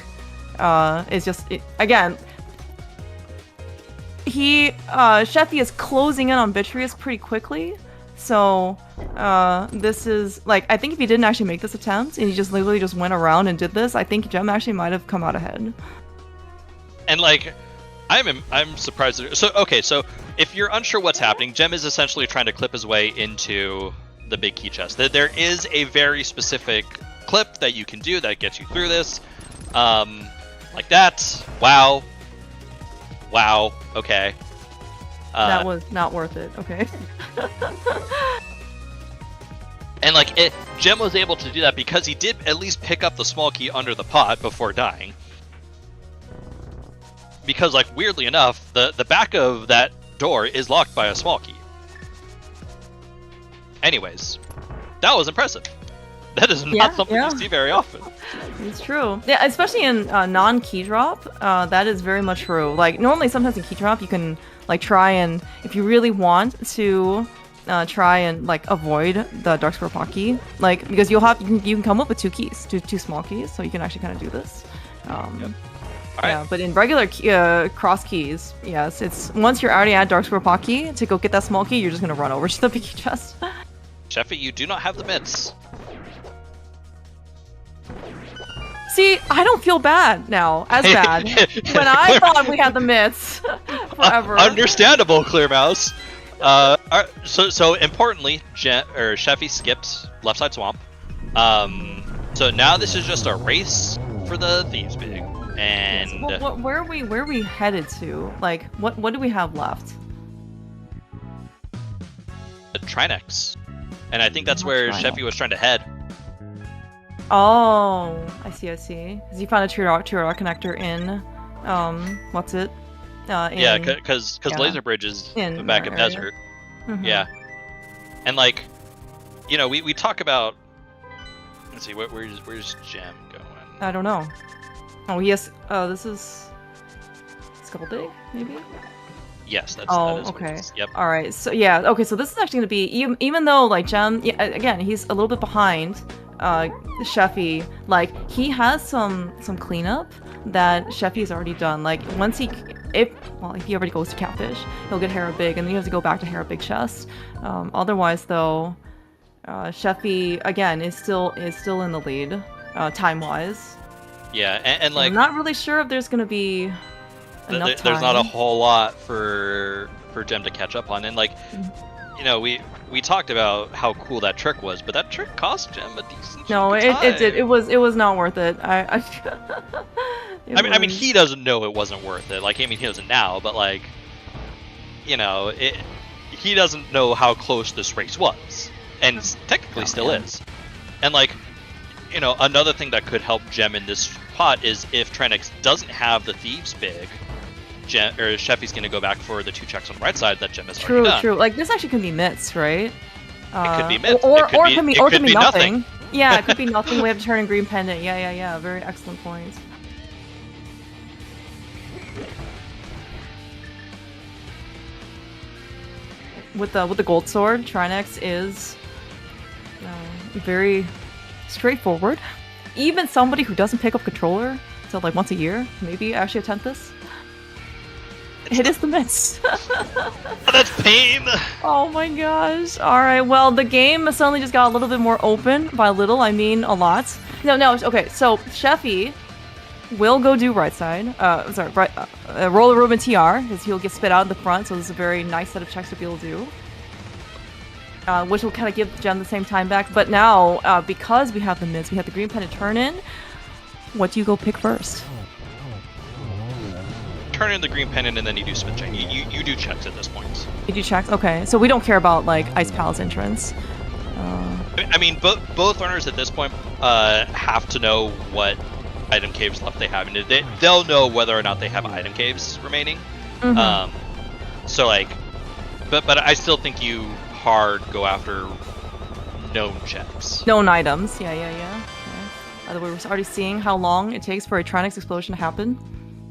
is just again. Cheffy is closing in on Vitreous pretty quickly. So, this is, like, I think if he didn't actually make this attempt, and he just literally just went around and did this, I think Gem actually might have come out ahead. And, like, I'm surprised. So, okay, so if you're unsure what's happening, Gem is essentially trying to clip his way into the big key chest. There is a very specific clip that you can do that gets you through this. Like that. Wow. Wow. Okay. That was not worth it. Okay. And like Gem was able to do that because he did at least pick up the small key under the pot before dying. Because like weirdly enough, the back of that door is locked by a small key. Anyways, that was impressive. That is not something you see very often. It's true. Yeah, especially in non-key drop, that is very much true. Like normally, sometimes in key drop, you can like try and if you really want to try and like avoid the Dark Square Pot key, like because you can come up with two keys, two small keys, so you can actually kind of do this. Yeah, but in regular cross keys, yes, it's once you're already at Dark Square Pot key to go get that small key, you're just gonna run over to the big key chest. Cheffy, you do not have the mitts. See, I don't feel bad now, as bad. When I thought we had the myths forever. Understandable, Clear Mouse. So importantly, Cheffy skipped left side swamp. So now this is just a race for the Thieves Big. And where are we headed to? Like, what do we have left? The Trinex. And I think that's where Cheffy was trying to head. Oh, I see. Because you found a Tier R connector in, what's it? Yeah, because Laser Bridge is in back of desert. Mm-hmm. Yeah. And like, you know, we talk about. Let's see, where's Gem going? I don't know. Oh yes. This is Skull Dig, maybe. Yes, that is okay. What it is. Yep. All right. So yeah. Okay. So this is actually going to be even though like Gem, yeah, again, he's a little bit behind. Cheffy, like he has some cleanup that Cheffy's already done. Like once if he already goes to Catfish, he'll get Hera Big, and then he has to go back to Hera Big Chest. Otherwise, though, Cheffy again is still in the lead, time wise. Yeah, and like I'm not really sure if there's gonna be enough time. There's not a whole lot for Gem to catch up on, and like. You know, we talked about how cool that trick was, but that trick cost Gem a decent. No, it did. It was not worth it. I mean, he doesn't know it wasn't worth it. Like, I mean, he doesn't now, but like, you know, he doesn't know how close this race was, and technically still is. And like, you know, another thing that could help Gem in this pot is if Trinex doesn't have the Thieves Big. Cheffy's gonna go back for the 2 checks on the right side that Gem has already done. True. Like this actually could be myths, right? It could be myths. Or it could be nothing. Yeah, it could be nothing. We have to turn in green pendant. Yeah. Very excellent point. With the gold sword, Trinex is very straightforward. Even somebody who doesn't pick up controller, so like once a year, maybe actually attempt this. It is the myths. That's pain. Oh my gosh. Alright, well, the game suddenly just got a little bit more open. By little, I mean a lot. No, okay, so Cheffy will go do right side. Roller Ruben TR, because he'll get spit out in the front, so this is a very nice set of checks to be able to do. Which will kind of give Gem the same time back. But now, because we have the myths, we have the green pendant turn in, what do you go pick first? Turn in the green pendant and then you do spin check. You do checks at this point. You do checks? Okay, so we don't care about like Ice Palace entrance. I mean, both runners at this point have to know what item caves left they have, and they'll know whether or not they have item caves remaining. Mm-hmm. So like, but I still think you hard go after known checks. Known items. Yeah. By the way, we're already seeing how long it takes for a Trinex explosion to happen.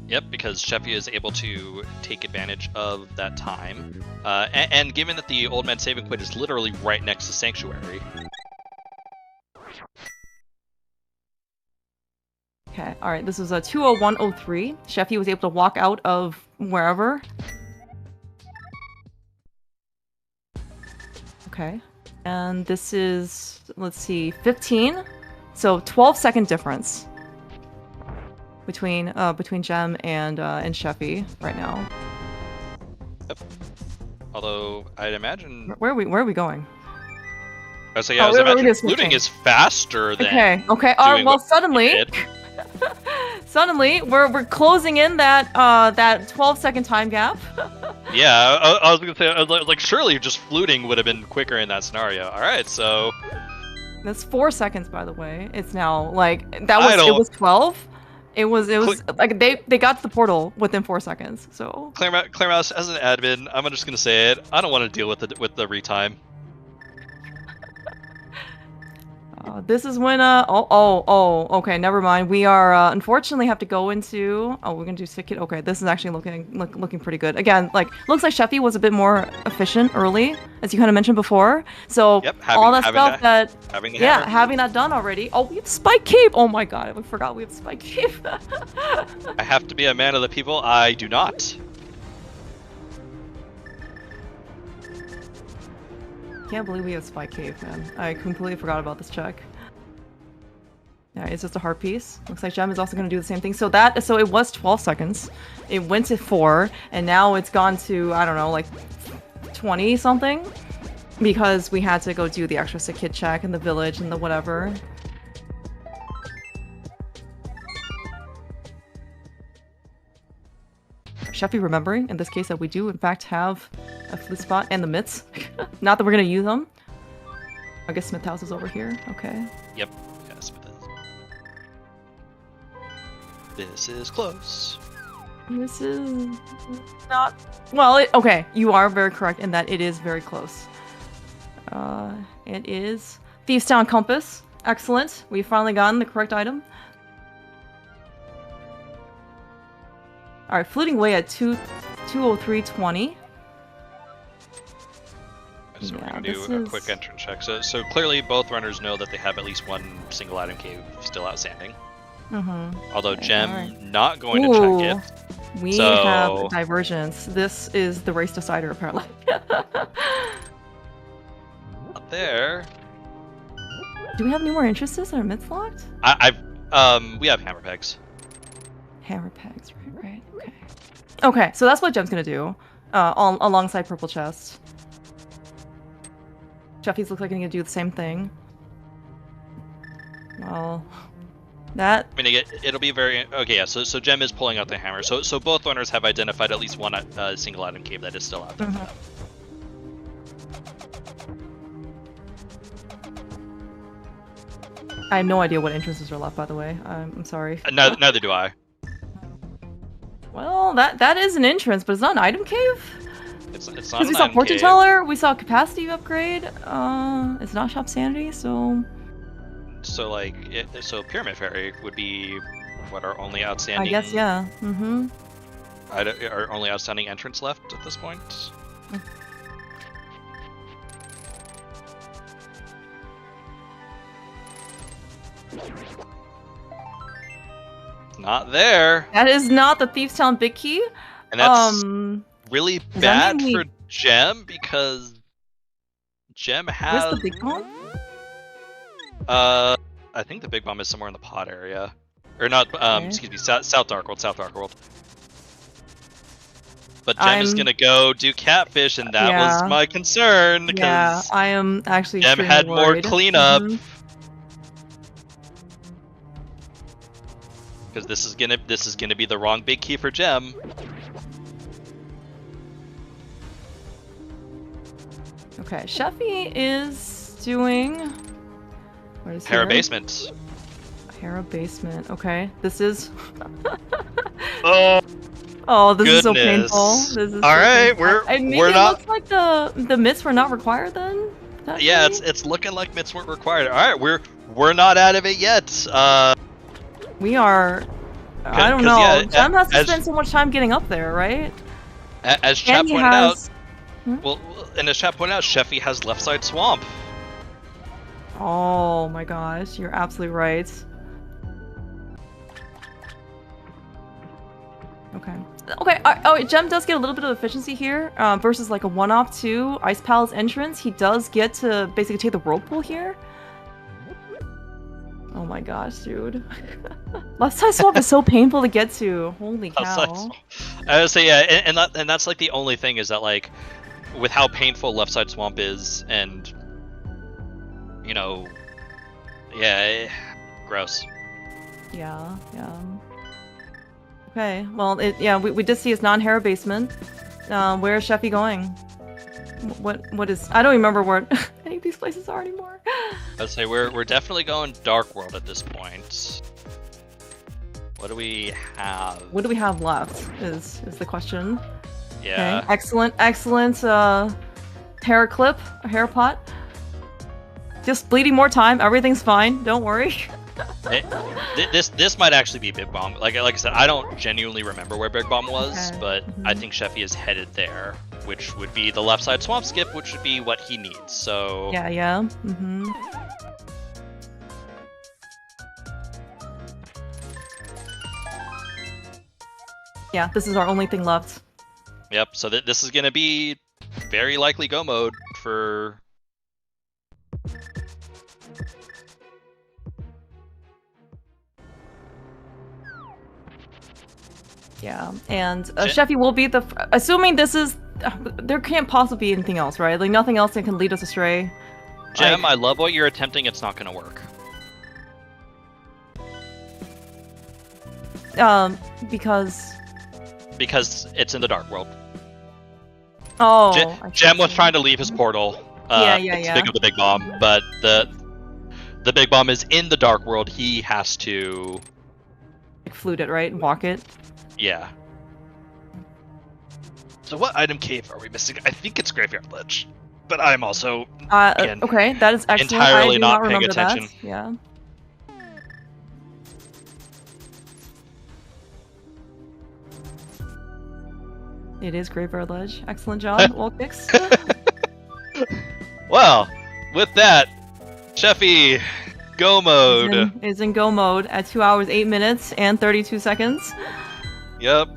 Yep, because Cheffy is able to take advantage of that time. And given that the Old Man Saving Point is literally right next to Sanctuary. Okay, alright, this was a 201.03. Cheffy was able to walk out of wherever. Okay, and this is, let's see, 15. So 12-second difference. Between Gem and Cheffy right now. Yep. Although I'd imagine where are we going? I say I was imagining looting is faster than okay. Well, suddenly we're closing in that 12-second time gap. Yeah, I was gonna say like surely just fluting would have been quicker in that scenario. All right, so that's 4 seconds, by the way. It's now like it was 12. It was like they got to the portal within 4 seconds. So Claire Mouse, as an admin, I'm just gonna say it. I don't want to deal with the retime. This is when okay, never mind. We are unfortunately have to go into we're gonna do sick kit. Okay, this is actually looking pretty good. Again, like looks like Cheffy was a bit more efficient early, as you kind of mentioned before. So yep, all that stuff having that done already. Oh, we have Spike Cape. Oh my god, I forgot we have Spike Cape. I have to be a man of the people. I do not. Can't believe we have Spike Cave, man. I completely forgot about this check. Yeah, it's just a heart piece. Looks like Gem is also going to do the same thing. So it was 12 seconds. It went to 4, and now it's gone to, I don't know, like 20 something, because we had to go do the extra sick kid check in the village and the whatever. Cheffy remembering in this case that we do in fact have a flute spot and the mitts. Not that we're gonna use them. I guess Smith House is over here. Okay. Yep. Yeah, Smith is. This is close. This is not well. Okay, you are very correct in that it is very close. It is Thieves Town Compass. Excellent. We've finally gotten the correct item. All right, fluting away at 203.20. So we're gonna do a quick entrance check. So clearly both runners know that they have at least one single item cave still outstanding. Although Okay, Gem not going to check it. We have divergence. This is the race decider, apparently. Not there. Do we have any more interests? Are myths locked? We have hammer pegs. Hammer pegs, right, okay. Okay, so that's what Gem's gonna do, alongside purple chest. Cheffy's looks like he's gonna do the same thing. Well, that. I mean, it'll be very okay. Yeah. So Gem is pulling out the hammer. So both runners have identified at least one single item cave that is still out there. I have no idea what entrances are left, by the way. I'm sorry. Neither do I. Well, that is an entrance, but it's not an item cave. It's not. Because we saw fortune teller, we saw capacity upgrade. It's not shop sanity, so. So like, so pyramid fairy would be what our only outstanding. I guess yeah. Our only outstanding entrance left at this point. Not there. That is not the Thieves Town big key. And that's really bad for Gem because Gem has. Where's the big bomb? I think the big bomb is somewhere in the pod area, or not. Excuse me, South Dark World. South Dark World. But Gem is gonna go do catfish, and that was my concern. Yeah, I am actually. Gem had worried. more cleanup. Because this is gonna be the wrong big key for Gem. Okay, Cheffy is doing. Where is Hera basement. Hera basement. Okay, this is. Oh. Oh, this is so Goodness. painful. This is all right. maybe We're it not. Looks like the mitts were not required then. Yeah, it's looking like mitts weren't required. All right, we're not out of it yet. We are. I don't know. Yeah, Gem has to spend so much time getting up there, right? As chat pointed out, well, and as chat pointed out, Cheffy has left side swamp. Oh my gosh, you're absolutely right. Okay. Okay. Oh, Gem does get a little bit of efficiency here versus like a 1-off 2 Ice Palace entrance. He does get to basically take the whirlpool here. Oh my gosh, dude. Left side swamp is so painful to get to. Holy cow. I would say yeah, and that's like the only thing is that like with how painful left side swamp is, and you know, yeah, gross. Yeah. Okay, well, we did see his non-Hera basement. Where is Cheffy going? What is? I don't remember where any of these places are anymore. I'd say we're definitely going Dark World at this point. What do we have? What do we have left? Is the question. Yeah. Okay. Excellent. Hair clip, a hair pot. Just bleeding more time. Everything's fine. Don't worry. This might actually be Big Bomb. Like I said, I don't genuinely remember where Big Bomb was, but I think Cheffy is headed there, which would be the left side swamp skip, which would be what he needs. So yeah. Yeah, this is our only thing left. Yep. So this is gonna be very likely go mode for. Yeah, and Cheffy will be the. Assuming this is, there can't possibly be anything else, right? Like nothing else that can lead us astray. Gem, I love what you're attempting. It's not gonna work. Because it's in the dark world. Oh, Gem was trying to leave his portal. Yeah. To pick up the big bomb, but the big bomb is in the dark world. He has to like, flute it, right? Walk it. Yeah. So what item cave are we missing? I think it's Graveyard Ledge, but I'm also again, okay. That is excellent. entirely I do not not paying remember attention. That. Yeah. It is Graveyard Ledge. Excellent job, wall kicks. Well, with that, Cheffy, go mode. Is in go mode at 2 hours 8 minutes and 32 seconds. Yep.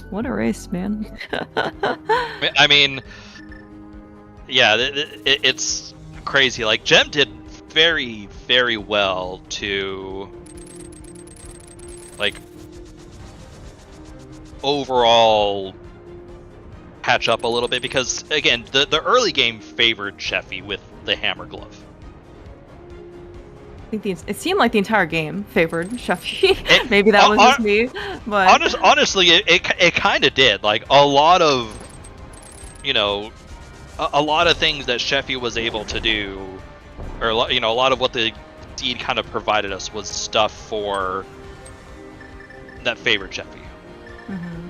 What a race, man. I mean, yeah, it's crazy. Like Gem did very, very well to like overall patch up a little bit because again the early game favored Cheffy with the hammer glove. I think it seemed like the entire game favored Cheffy. Maybe that was just me, but honestly it kind of did. Like a lot of a lot of things that Cheffy was able to do, or a lot of what the deed kind of provided us was stuff for that favored Cheffy. Mm-hmm.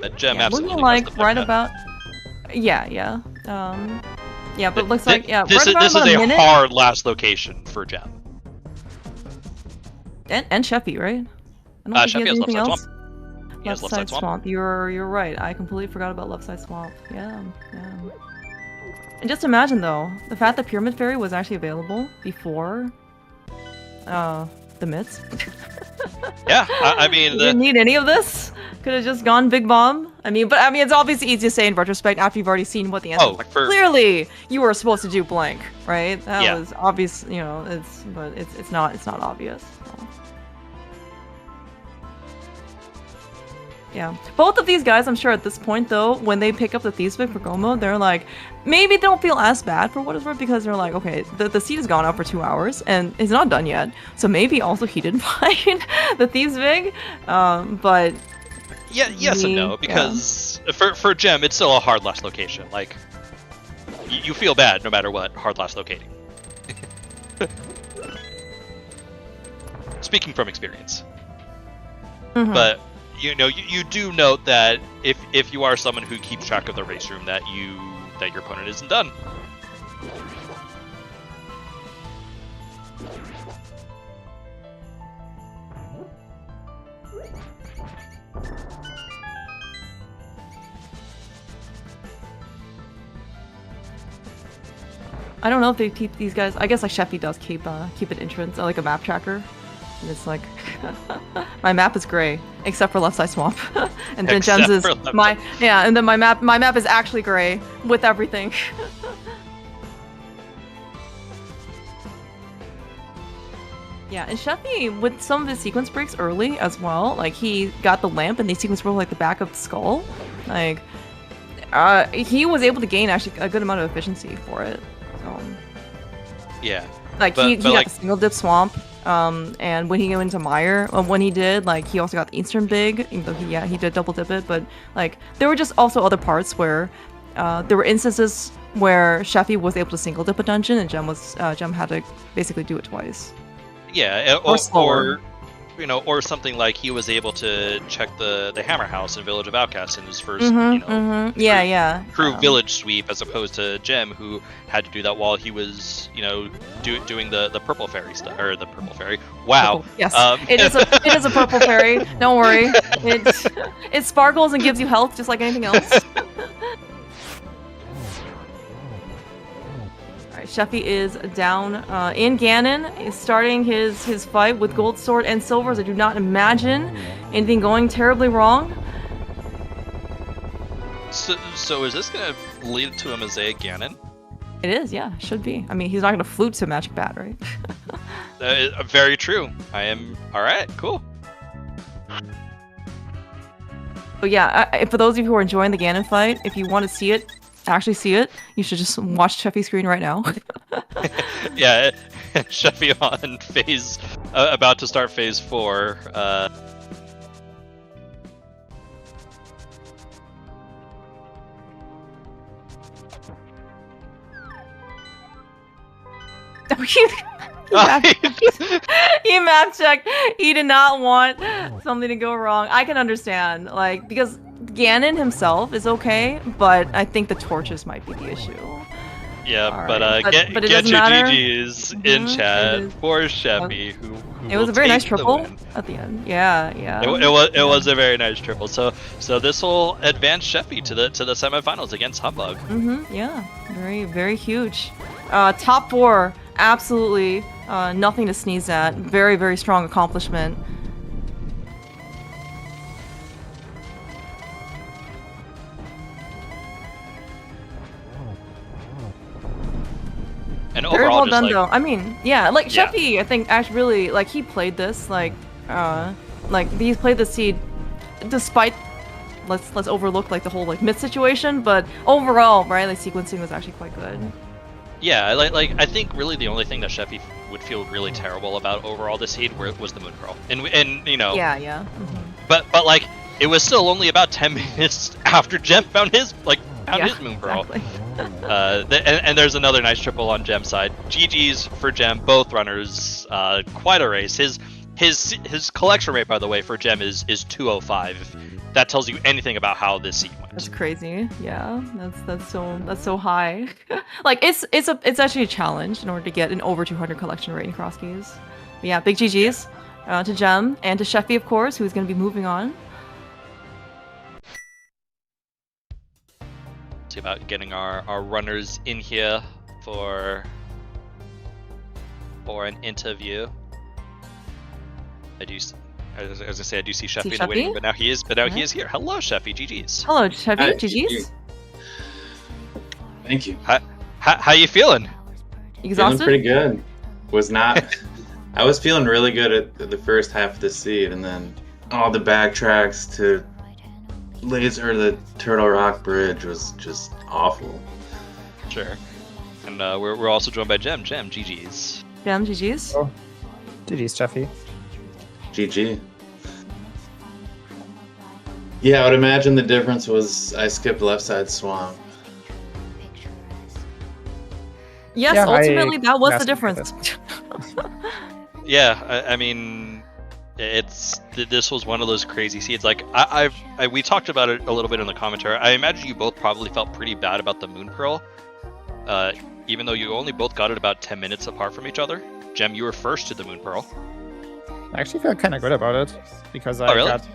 That Gem yeah, absolutely like right about yeah, but it looks like this right is a minute. hard last location for Gem and Cheffy, right? I don't think Cheffy has anything left else. side swamp. Left side swamp. You're right. I completely forgot about left side swamp. Yeah. And just imagine though, the fact that Pyramid Fairy was actually available before the mitts. Yeah, I mean, didn't need any of this. Could have just gone big bomb. I mean, it's obviously easy to say in retrospect after you've already seen what the answer was. Like, clearly, you were supposed to do blank, right? That was obvious. It's not obvious. So. Yeah, both of these guys, I'm sure at this point though, when they pick up the Thieves Pick for Go mode, they're like, maybe they don't feel as bad for what it's worth because they're like, okay, the seed has gone out for 2 hours and it's not done yet, so maybe also he didn't find the Thieves Pick, but yeah, yes and no, because for Gem, it's still a hard last location. Like, you feel bad no matter what, hard last locating. Speaking from experience, but. You do note that if you are someone who keeps track of the race room, that your opponent isn't done. I don't know if they keep these guys. I guess like Cheffy does keep an entrance, like a map tracker. And it's like my map is gray except for left side swamp, and then Gem's is and then my map is actually gray with everything. Yeah, and Cheffy with some of his sequence breaks early as well. Like he got the lamp and they sequence broke like the back of the skull. Like he was able to gain actually a good amount of efficiency for it. So yeah, like he got the single dip swamp. And when he went into Mire, when he did, like, he also got the Eastern Big, even though he did double dip it, but, like, there were just also other parts where, there were instances where Cheffy was able to single dip a dungeon and Gem had to basically do it twice. Yeah, or something like he was able to check the Hammer House in Village of Outcasts in his first, crew village sweep, as opposed to Gem, who had to do that while he was, doing the Purple Fairy stuff, or the Purple Fairy. Wow. Purple. Yes, it is a Purple Fairy. Don't worry, it sparkles and gives you health just like anything else. Cheffy is down in Ganon, is starting his fight with Gold Sword and Silvers. I do not imagine anything going terribly wrong. So is this going to lead to a Mosaic Ganon? It is, yeah, should be. I mean, he's not gonna flute to Magic Bat, right? Very true. I am. All right, cool. But yeah, for those of you who are enjoying the Ganon fight, if you want to see it, actually see it, you should just watch Cheffy's screen right now. Yeah, Cheffy on phase, about to start phase 4. He map checked. He did not want something to go wrong. I can understand, like, because Ganon himself is okay, but I think the torches might be the issue. Yeah, All but right. get but it your doesn't matter. GGs in chat It is. for Cheffy, who It was will a very nice take the triple win. at the end. Yeah. It was a very nice triple. So this will advance Cheffy to the semifinals against Humbug. Yeah, very, very huge. Top 4, absolutely nothing to sneeze at. Very, very strong accomplishment. And Very overall, well just done, like, though. I mean, yeah, like Yeah. Cheffy, I think actually really like he played this like he's played the seed despite let's overlook like the whole like myth situation, but overall, right, like sequencing was actually quite good. yeah, like I think really the only thing that Cheffy would feel really terrible about overall this seed was the Moon Pearl, and you know, Yeah. but like it was still only about 10 minutes after Gem found his Moon Pearl. Exactly. And there's another nice triple on Gem's side. GG's for Gem, both runners. Quite a race. His collection rate, by the way, for Gem is 205. If that tells you anything about how this seed That's went. crazy. Yeah, that's so high. Like it's actually a challenge in order to get an over 200 collection rate in Crosskeys. But yeah, big GG's to Gem and to Cheffy, of course, who's going to be moving on. See about getting our runners in here for an interview. I was gonna say I do see Cheffy in the waiting room, but now he is here. Hello, Cheffy. GG's. Hello, Cheffy. Hi, GG's. Thank you. How you feeling? Exhausted? Feeling pretty good. I was feeling really good at the first half of the seed, and then all the backtracks to the Turtle Rock Bridge was just awful. Sure. And we're also joined by Gem. Gem, GG's. Gem, GG's. Oh. GG's, Cheffy. GG. Yeah, I would imagine the difference was I skipped left side swamp. Yes, Yeah, ultimately that was the massively difference. Yeah, I mean, this was one of those crazy seeds. Like we talked about it a little bit in the commentary. I imagine you both probably felt pretty bad about the Moon Pearl, even though you only both got it about 10 minutes apart from each other. Gem, you were first to the Moon Pearl. I actually felt kind of good about it because I really? got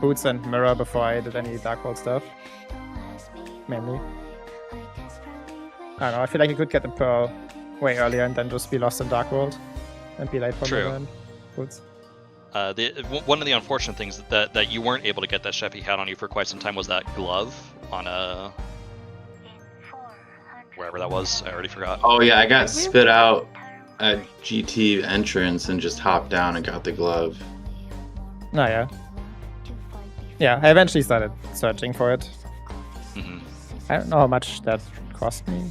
boots and mirror before I did any Dark World stuff. Mainly. I don't know, I feel like I could get the Pearl way earlier and then just be lost in Dark World and be late for True. mirror and boots. One of the unfortunate things that you weren't able to get that Cheffy had on you for quite some time was that glove on wherever that was. I already forgot. Oh yeah, I got spit out at GT entrance and just hopped down and got the glove. Oh yeah. Yeah, I eventually started searching for it. Mm-hmm. I don't know how much that cost me.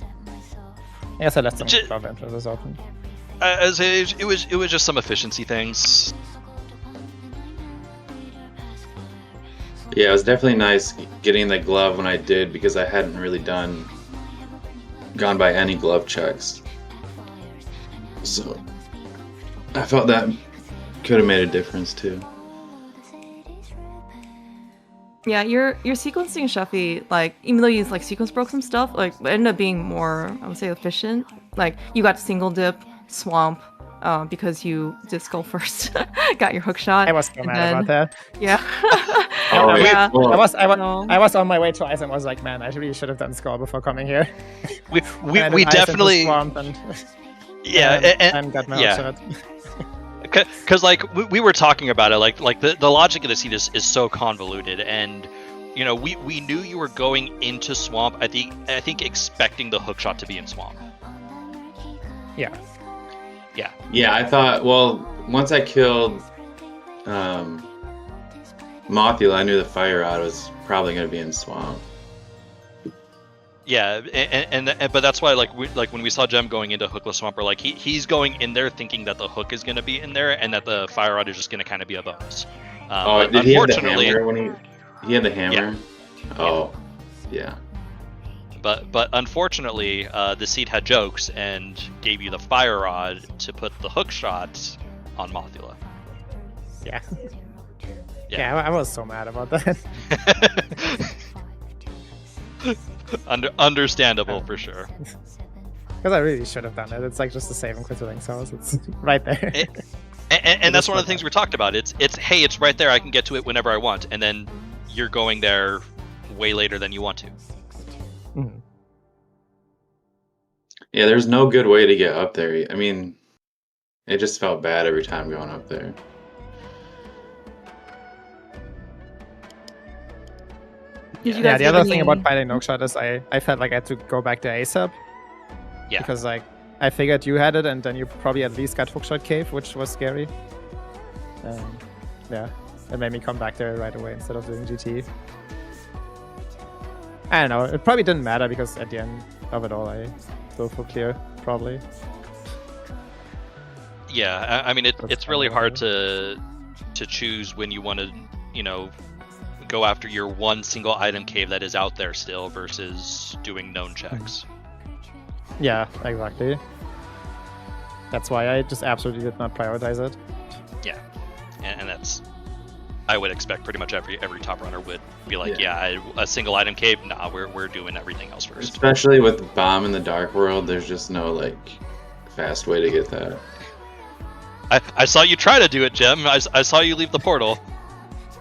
I guess I left some J- glove entrances open. It was just some efficiency things. Yeah, it was definitely nice getting the glove when I did because I hadn't really gone by any glove checks. So I felt that could have made a difference too. Yeah, your sequencing, Cheffy, like even though you like sequence broke some stuff, like it ended up being more, I would say, efficient. Like you got single dip, swamp, because you did skull first, got your hook shot. I was so and mad then- about that. Yeah. Oh, yeah. well, I was on my way to ice and was like, man, I really should have done skull before coming here. We And I did ice into definitely swamp and, yeah and got my yeah. upset. Because like we were talking about it, like the logic of the seed is so convoluted, and you know, we knew you were going into swamp. I think expecting the hookshot to be in swamp. Yeah. Yeah. Yeah, I thought. Well, once I killed Mothula, I knew the fire rod was probably going to be in swamp. Yeah, and but that's why like when we saw Gem going into hookless swamp, we're like he's going in there thinking that the hook is going to be in there and that the fire rod is just going to kind of be a bonus. Did he have the hammer when he had the hammer? Yeah. Oh, yeah. But unfortunately, the seed had jokes and gave you the fire rod to put the hook shot on Mothula. Yeah. Yeah. Yeah, I was so mad about that. Understandable for sure. Because I really should have done it. It's like just the same in Quisling Souls. It's right there. And that's one of the things we talked about. It's hey, it's right there. I can get to it whenever I want. And then you're going there way later than you want to. Mm-hmm. Yeah, there's no good way to get up there. I mean, it just felt bad every time going up there. Yeah, the other thing about fighting Nookshot is I felt like I had to go back there ASAP. Yeah. Because like I figured you had it and then you probably at least got Hookshot Cave, which was scary. Yeah, it made me come back there right away instead of doing GT. I don't know, it probably didn't matter because at the end of it all I go for clear, probably. Yeah, I mean it's really hard to choose when you want to, you know, go after your one single item cave that is out there still versus doing known checks. Yeah, exactly. That's why I just absolutely did not prioritize it. Yeah, and that's, I would expect pretty much every top runner would be like, yeah, a single item cave. Nah, we're doing everything else first. Especially with the bomb in the dark world, there's just no like fast way to get that. I saw you try to do it, Gem. I saw you leave the portal.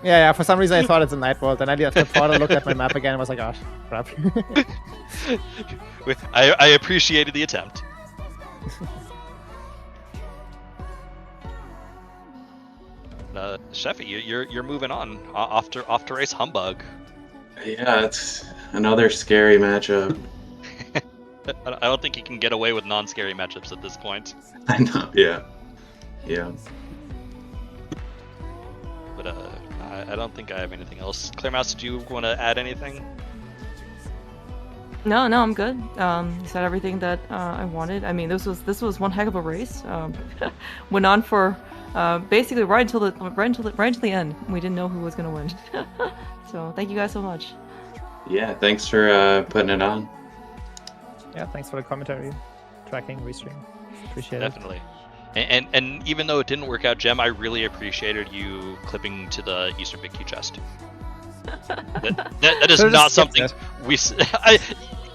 Yeah, for some reason I thought it's a night world, and I left the portal, looked at my map again, and was like, oh, crap. I appreciated the attempt. Cheffy, you're moving on off to race Humbug. Yeah, it's another scary matchup. I don't think you can get away with non-scary matchups at this point. I know. Yeah. Yeah. But I don't think I have anything else. Claire Mouse, do you want to add anything? No, I'm good. You said everything that I wanted. I mean, this was one heck of a race. Went on for basically right until the end. We didn't know who was gonna win. So thank you guys so much. Yeah, thanks for putting it on. Yeah, thanks for the commentary, tracking, restream. Appreciate it. Definitely. And even though it didn't work out, Gem, I really appreciated you clipping to the Eastern Big Q chest. That is not something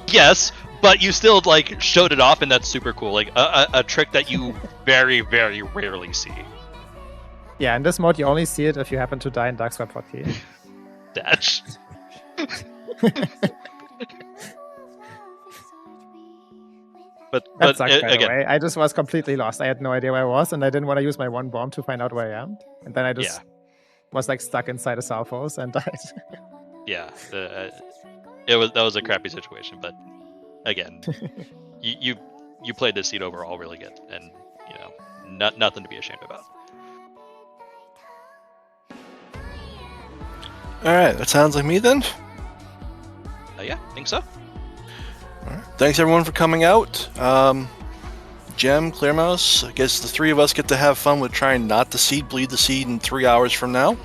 yes, but you still like showed it off, and that's super cool. Like a trick that you very, very rarely see. Yeah, in this mode you only see it if you happen to die in Dark Swap Hotkey. Dash. But that sucked, by the again, way. I just was completely lost. I had no idea where I was, and I didn't want to use my one bomb to find out where I am. And then I just was like stuck inside a Salfos and died. Yeah, that was a crappy situation, but again, you played this seed overall really good, and you know, nothing to be ashamed about. All right, that sounds like me then. Yeah, I think so. All right. Thanks everyone for coming out. Gem, Clearmouse, I guess the three of us get to have fun with trying not to bleed the seed in 3 hours from now.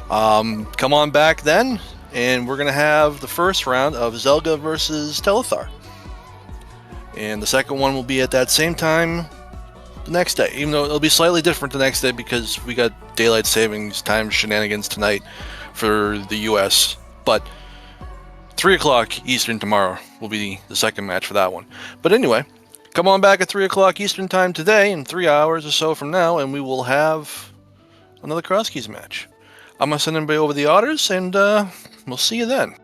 Come on back then, and we're going to have the first round of Zelda versus Telethar. And the second one will be at that same time the next day, even though it'll be slightly different the next day because we got daylight savings time shenanigans tonight for the US. But 3 o'clock Eastern tomorrow will be the second match for that one. But anyway, come on back at 3 o'clock Eastern time today in 3 hours or so from now, and we will have another Crosskeys match. I'm going to send everybody over the otters, and we'll see you then.